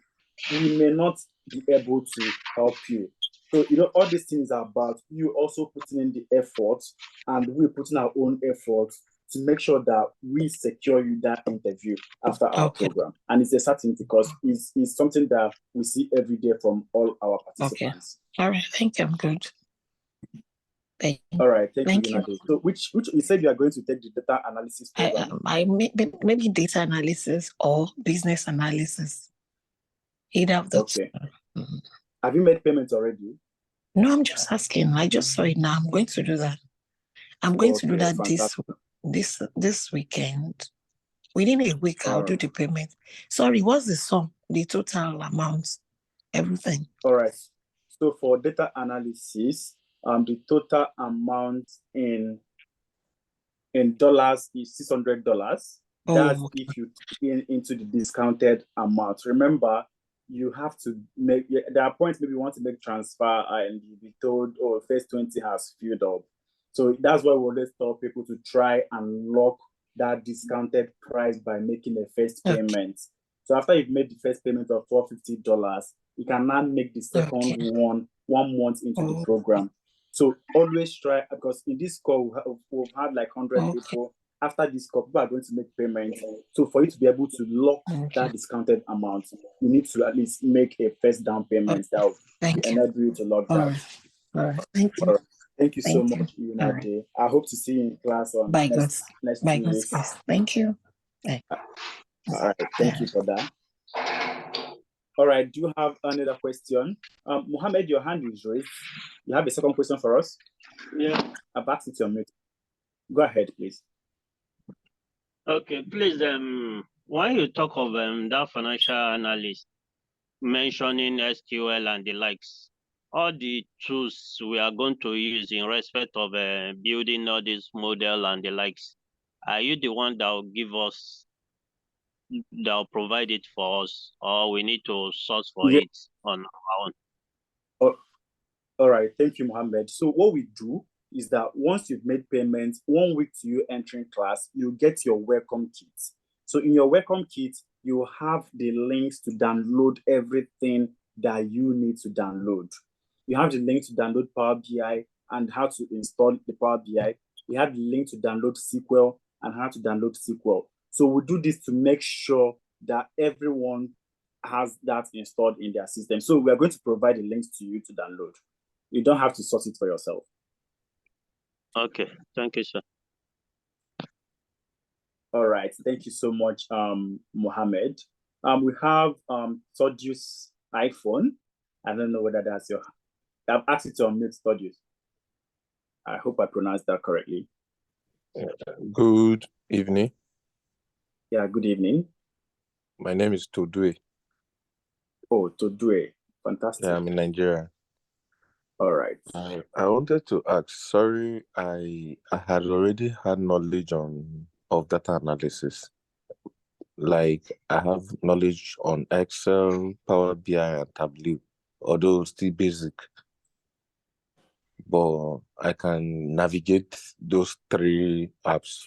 we may not be able to help you. So, all these things are about you also putting in the effort, and we're putting our own effort to make sure that we secure you that interview after our program. And it's a certainty because it's something that we see every day from all our participants. All right, thank you. I'm good. All right, thank you. So which you said you are going to take the data analysis program? Maybe data analysis or business analysis. Either of those. Okay. Have you made payments already? No, I'm just asking. I just saw it now. I'm going to do that. I'm going to do that this weekend. Within a week, I'll do the payment. Sorry, what's the sum? The total amount, everything. All right. So for data analysis, the total amount in dollars is $600. That's if you take into the discounted amount. Remember, you have to make. There are points maybe you want to make transfer and you'll be told, "Oh, phase 20 has filled up." So that's why we always tell people to try and lock that discounted price by making a first payment. So after you've made the first payment of $450, you can now make the second one 1 month into the program. So always try, because in this call we've had like 100 people. After this call, people are going to make payments. So for you to be able to lock that discounted amount, you need to at least make a first down payment that will enable you to lock that. All right. Thank you. All right. Thank you so much, Unade. I hope to see you in class on next 2 weeks. Thank you. All right. Thank you for that. All right. Do you have another question? Mohammed, your hand is raised. You have a second question for us? Yeah. I've asked it to your mute. Go ahead, please. Okay, please, when you talk of that financial analyst mentioning SQL and the likes, all the tools we are going to use in respect of building all this model and the likes, are you the one that will give us, that will provide it for us, or we need to source for it on our own? All right, thank you, Mohammed. So what we do is that once you've made payments, 1 week to you entering class, you get your welcome kit. So in your welcome kit, you have the links to download everything that you need to download. You have the link to download Power BI and how to install the Power BI. You have the link to download SQL and how to download SQL. So we do this to make sure that everyone has that installed in their system. So we are going to provide the links to you to download. You don't have to source it for yourself. Okay, thank you, sir. All right, thank you so much, Mohammed. We have Todius iPhone. I don't know whether that's your. I've asked you to unmute Todius. I hope I pronounced that correctly. Good evening. Yeah, good evening. My name is Todue. Oh, Todue, fantastic. Yeah, I'm in Nigeria. All right. I wanted to ask, sorry, I had already had knowledge of data analysis. Like I have knowledge on Excel, Power BI, and Tableau, although still basic. But I can navigate those 3 apps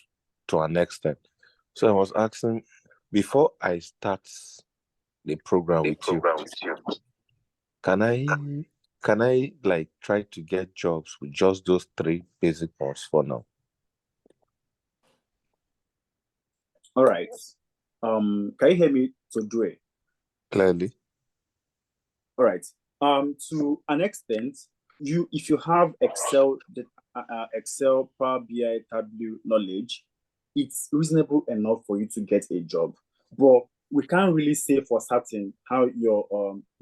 to an extent. So I was asking, before I start the program with you, can can I like try to get jobs with just those three basic ones for now? All right. Can you hear me, Dre? Clearly. All right. To an extent, if you have Excel, Power BI, Tableau knowledge, it's reasonable enough for you to get a job. But we can't really say for certain how your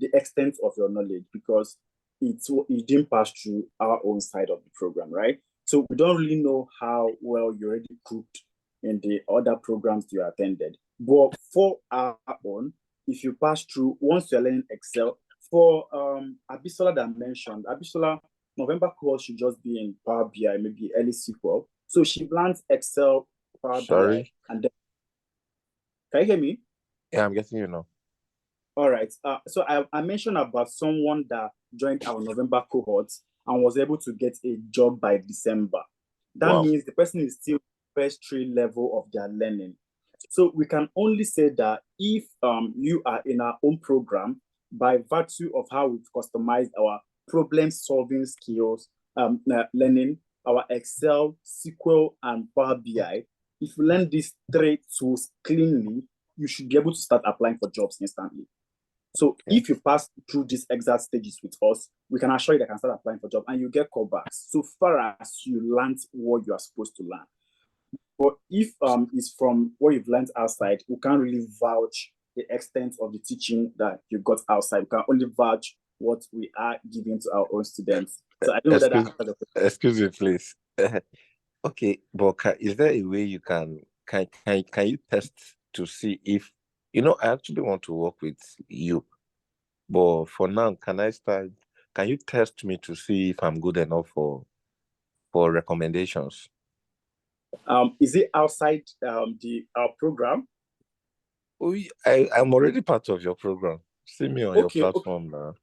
the extent of your knowledge, because it didn't pass through our own side of the program, right? So we don't really know how well you already cooked in the other programs you attended. But for our own, if you pass through, once you're learning Excel, for Abisola that mentioned, Abisola, November course should just be in Power BI, maybe early SQL. So she learns Excel, Power Sorry? BI, and then, can you hear me? Yeah, I'm getting you now. All right. So I mentioned about someone that joined our November cohort and was able to get a job by December. That means the person is still first three level of their learning. So we can only say that if you are in our own program, by virtue of how we've customized our problem-solving skills, learning, our Excel, SQL, and Power BI, if you learn these three tools cleanly, you should be able to start applying for jobs instantly. So if you pass through these exact stages with us, we can assure you that you can start applying for jobs and you get callbacks so far as you learned what you are supposed to learn. But if it's from what you've learned outside, we can't really vouch the extent of the teaching that you got outside. We can only vouch what we are giving to our own students. So I don't know that. Excuse me, please. Okay, but is there a way you can you test to see if I actually want to work with you, but for now, can you test me to see if I'm good enough for recommendations? Is it outside our program? I'm already part of your program. See me on your platform now.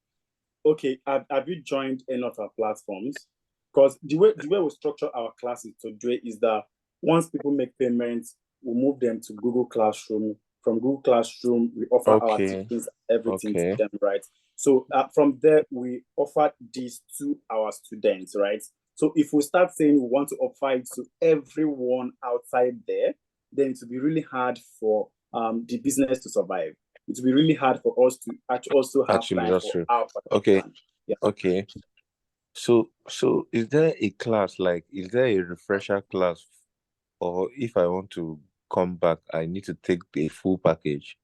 Okay, have you joined any of our platforms? Because the way we structure our classes today is that once people make payments, we move them to Google Classroom. From Google Classroom, we offer our teachings, everything to them, right? So from there, we offer these to our students, right? So if we start saying we want to offer it to everyone outside there, then it will be really hard for the business to survive. It will be really hard for us to also have time for our participants. Okay. So is there a class, is there a refresher class, or if I want to come back, I need to take the full package?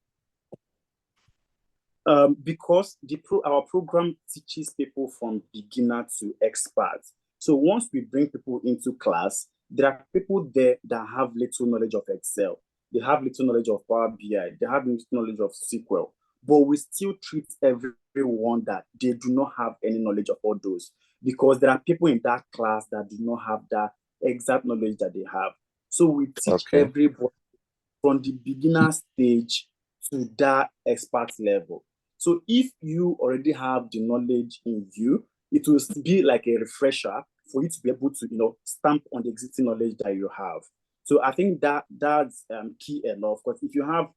Because our program teaches people from beginner to expert. So once we bring people into class, there are people there that have little knowledge of Excel. They have little knowledge of Power BI. They have little knowledge of SQL. But we still treat everyone that they do not have any knowledge of all those, because there are people in that class that do not have that exact knowledge that they have. So we teach everybody from the beginner stage to that expert level. So if you already have the knowledge in you, it will be like a refresher for you to be able to, stamp on the existing knowledge that you have. So I think that's key enough, because if you have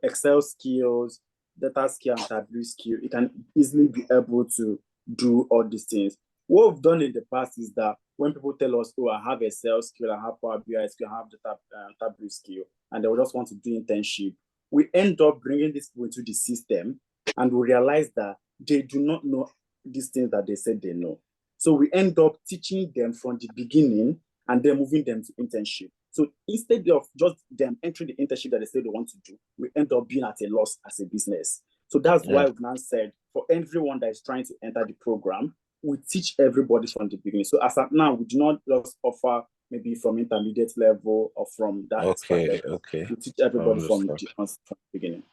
Excel skills, data skill, and Tableau skill, you can easily be able to do all these things. What we've done in the past is that when people tell us, oh, I have Excel skill, I have Power BI skill, I have data Tableau skill, and they will just want to do internship, we end up bringing these people into the system, and we realize that they do not know these things that they said they know. So we end up teaching them from the beginning and then moving them to internship. So instead of just them entering the internship that they say they want to do, we end up being at a loss as a business. So that's why we've now said, for everyone that is trying to enter the program, we teach everybody from the beginning. So as of now, we do not just offer maybe from intermediate level or from that expert level. We teach everybody from the beginning.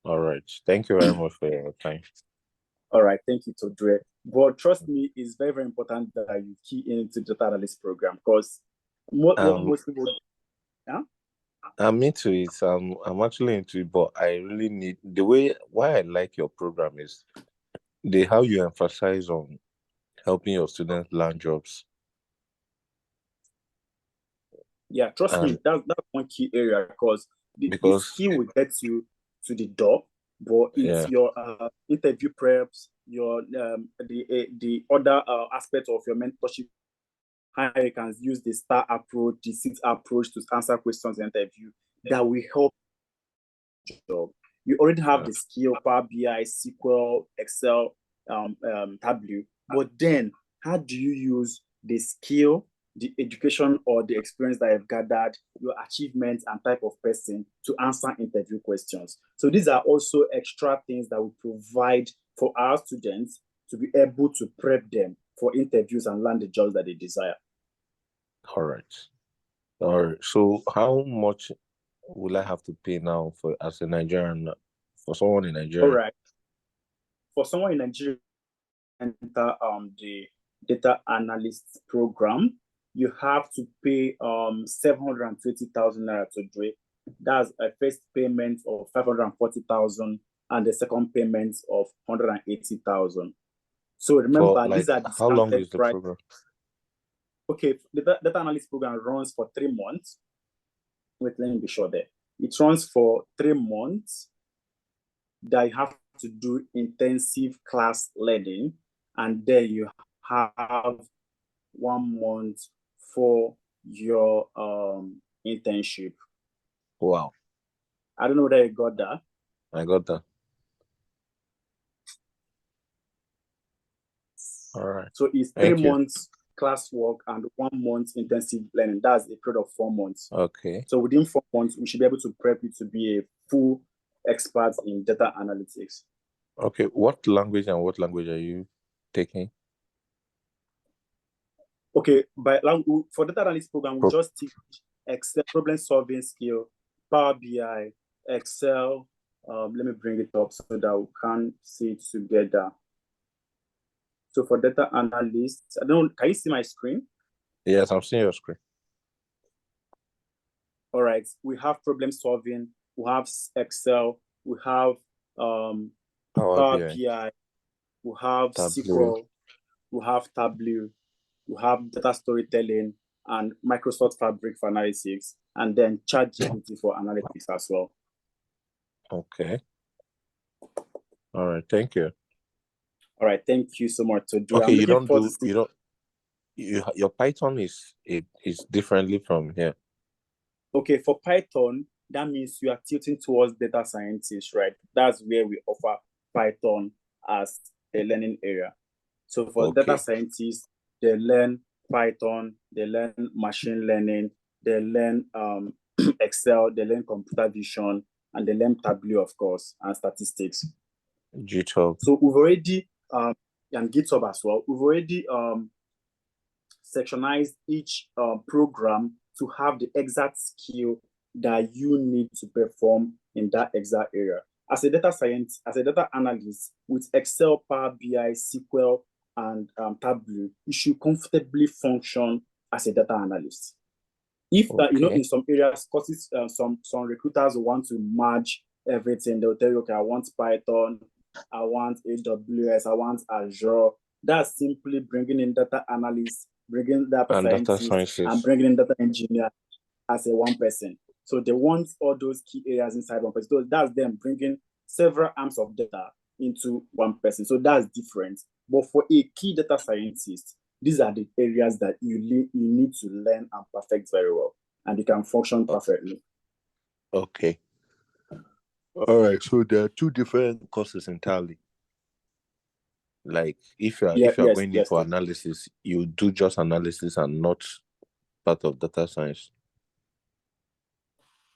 All right. Thank you very much for your time. All right. Thank you, Todre. But trust me, it's very, very important that you key into the data analyst program, because most people... Yeah? I'm into it. I'm actually into it, but I really need why I like your program is how you emphasize on helping your students land jobs. Yeah, trust me, that's one key area, because the skill will get you to the door, but it's Yeah. your interview preps, your the other aspect of your mentorship, how you can use the STAR approach, the SIT approach to answer questions in interview that will help your job. You already have the skill, Power BI, SQL, Excel, Tableau, but then how do you use the skill, the education or the experience that you've gathered, your achievements and type of person to answer interview questions? So these are also extra things that we provide for our students to be able to prep them for interviews and land the jobs that they desire. All right. So how much will I have to pay now for as a Nigerian, for someone in Nigeria? All right. For someone in Nigeria, enter the data analyst program, you have to pay 720,000 naira to do it. That's a first payment of 540,000 and the second payment of 180,000. So remember, For these like, are how long discounted is the price. program? Okay, the data analyst program runs for 3 months. Wait, let me be sure there. It runs for 3 months that you have to do intensive class learning, and then you have 1 month for your internship. Wow. I don't know whether you got that. I got that. All right. So it's 3 months classwork and 1 month intensive learning. That's a period of 4 months. Okay. So within 4 months, we should be able to prep you to be a full expert in data analytics. Okay. What language and what language are you taking? Okay, for data analytics program, we just teach Excel, problem solving skill, Power BI, Excel. Let me bring it up so that we can see it together. So for data analysts, can you see my screen? Yes, I'm seeing your screen. All right, we have problem solving, we have Excel, we have Power BI, we have SQL, we have Tableau, we have data storytelling and Microsoft Fabric for analytics, and then ChatGPT for analytics as well. Okay. All right, thank you. All right, thank you so much. Okay, your Python is differently from here. Okay, for Python, that means you are tilting towards data scientists, right? That's where we offer Python as a learning area. So for data scientists, they learn Python, they learn machine learning, they learn Excel, they learn computer vision, and they learn Tableau, of course, and statistics. GitHub. So we've already, and GitHub as well, we've already sectionized each program to have the exact skill that you need to perform in that exact area. As a data scientist, as a data analyst with Excel, Power BI, SQL, and Tableau, you should comfortably function as a data analyst. If in some areas, courses, some recruiters want to merge everything. They'll tell you, okay, I want Python, I want AWS, I want Azure. That's simply bringing in data analysts, bringing data scientists, and bringing in data engineer as a one person. So they want all those key areas inside one person. So that's them bringing several arms of data into one person. So that's different. But for a key data scientist, these are the areas that you need to learn and perfect very well, and you can function perfectly. Okay. All right. So there are 2 different courses entirely. Like if you are going in for analysis, you do just analysis and not part of data science.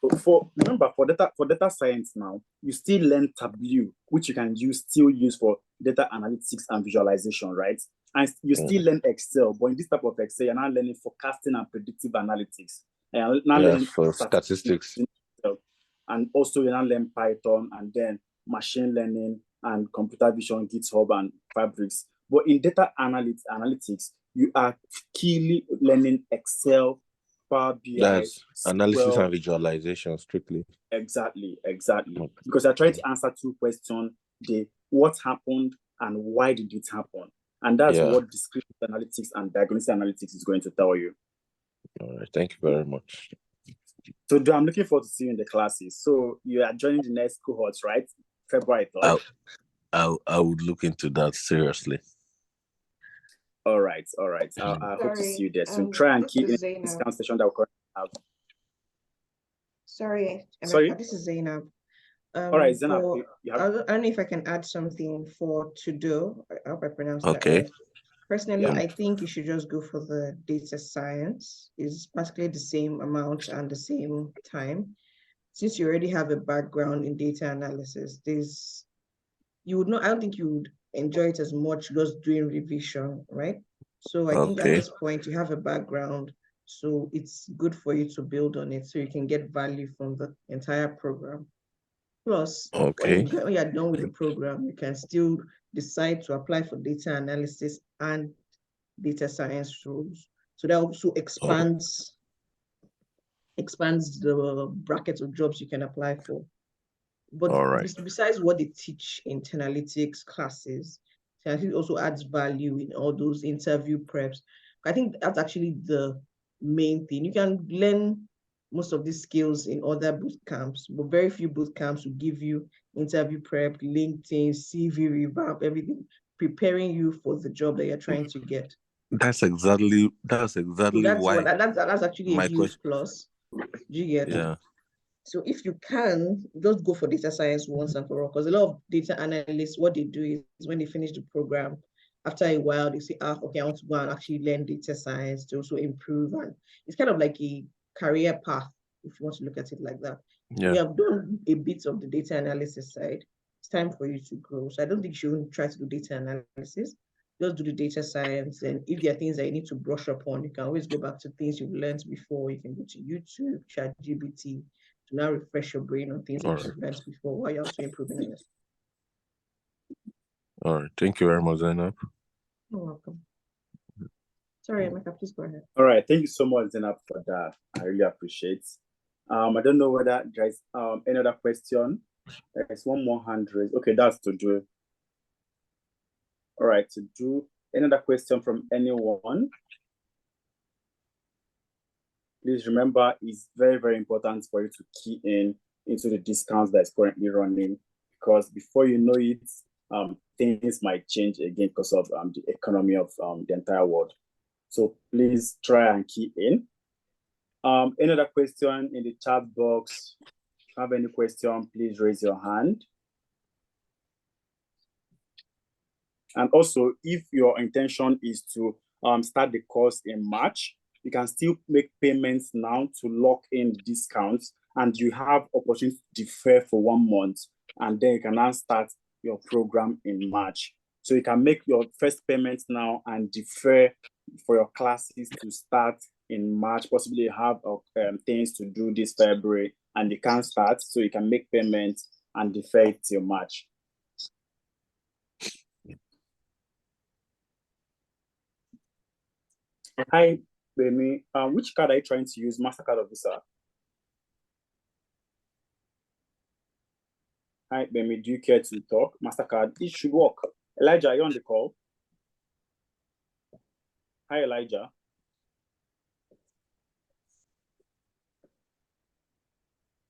Remember, for data science now, you still learn Tableau, which you can still use for data analytics and visualization, right? And you still learn Excel, but in this type of Excel, you're now learning forecasting and predictive analytics. And now learning for statistics. And also you now learn Python and then machine learning and computer vision, GitHub and Fabrics. But in data analytics, you are keenly learning Excel, Power BI, that's SQL, analysis and visualization strictly. Exactly. Because I tried to answer 2 questions: what happened and why did it happen? And that's what descriptive analytics and diagnostic analytics is going to tell you. All right, thank you very much. So I'm looking forward to seeing you in the classes. So you are joining the next cohorts, right? February 3rd? I would look into that seriously. All right. I hope to see you there soon. Try and keep in the discount session that we currently have. Sorry, Emeka, Sorry? this is Zainab. All right, Zainab, I don't know if I can add something for to do. I hope I pronounced that Okay. right. Personally, I think you should just go for the data science. It's basically the same amount and the same time. Since you already have a background in data analysis, you would not, I don't think you would enjoy it as much just doing revision, right? So I think at this point you have a background, so it's good for you to build on it so you can get value from the entire program. Plus, when you are done with the program, you can still decide to apply for data analysis and data science roles. So that also expands the bracket of jobs you can apply for. But besides what they teach in 10Alytics classes, 10Alytics also adds value in all those interview preps. I think that's actually the main thing. You can learn most of these skills in other boot camps, but very few boot camps will give you interview prep, LinkedIn, CV revamp, everything, preparing you for the job that you're trying to get. That's exactly so why that's actually a huge plus. Do you get? Yeah. So if you can, just go for data science once and for all, because a lot of data analysts, what they do is when they finish the program, after a while, they say, okay, I want to go and actually learn data science to also improve. And it's kind of like a career path, if you want to look at it like that. Yeah. You have done a bit of the data analysis side. It's time for you to grow. So I don't think you should try to do data analysis. Just do the data science. And if there are things that you need to brush up on, you can always go back to things you've learned before. You can go to YouTube, ChatGPT, to now refresh your brain on things that you've learned before while you're also improving on yourself. All right. Thank you very much, Zainab. You're welcome. Sorry, Emeka, please go ahead. All right. Thank you so much, Zainab, for that. I really appreciate it. I don't know whether there's any other question. There's one more hand raised. Okay, that's to do. All right, to do. Another question from anyone? Please remember, it's very, very important for you to key in into the discounts that's currently running, because before you know it, things might change again because of the economy of the entire world. So please try and key in. Another question in the chat box. If you have any question, please raise your hand. And also, if your intention is to start the course in March, you can still make payments now to lock in discounts, and you have opportunity to defer for 1 month, and then you can now start your program in March. So you can make your first payment now and defer for your classes to start in March. Possibly you have things to do this February and you can't start, so you can make payments and defer it till March. Hi, Bemi. Which card are you trying to use, MasterCard or Visa? Hi, Bemi. Do you care to talk? MasterCard, it should work. Elijah, are you on the call? Hi, Elijah.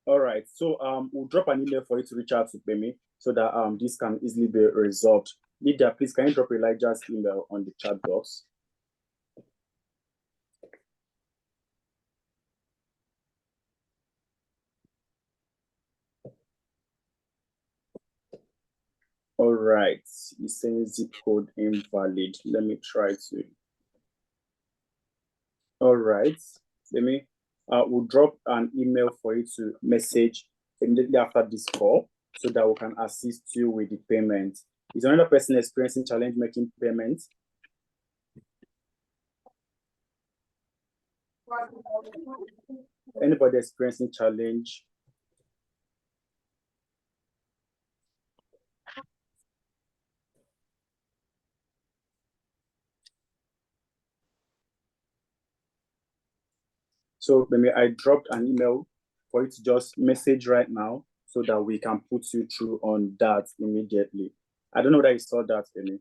All right. So we'll drop an email for you to reach out to Bemi so that this can easily be resolved. Lydia, please, can you drop Elijah's email on the chat box? All right, it says zip code invalid. Let me try to. All right, let me. We'll drop an email for you to message immediately after this call so that we can assist you with the payment. Is another person experiencing challenge making payments? Anybody experiencing challenge? So maybe I dropped an email for you to just message right now so that we can put you through on that immediately. I don't know that you saw that, Amy.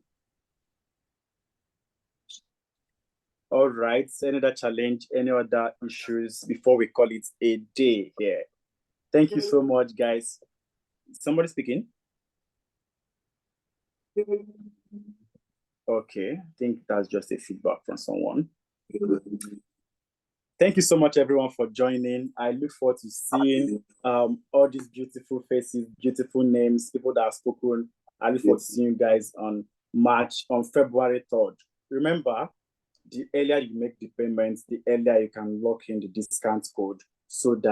All right, any other challenge, any other issues before we call it a day here? Thank you so much, guys. Somebody speaking? Okay, I think that's just a feedback from someone. Thank you so much, everyone, for joining. I look forward to seeing all these beautiful faces, beautiful names, people that have spoken. I look forward to seeing you guys on February 3rd. Remember, the earlier you make the payments, the earlier you can lock in the discount code so that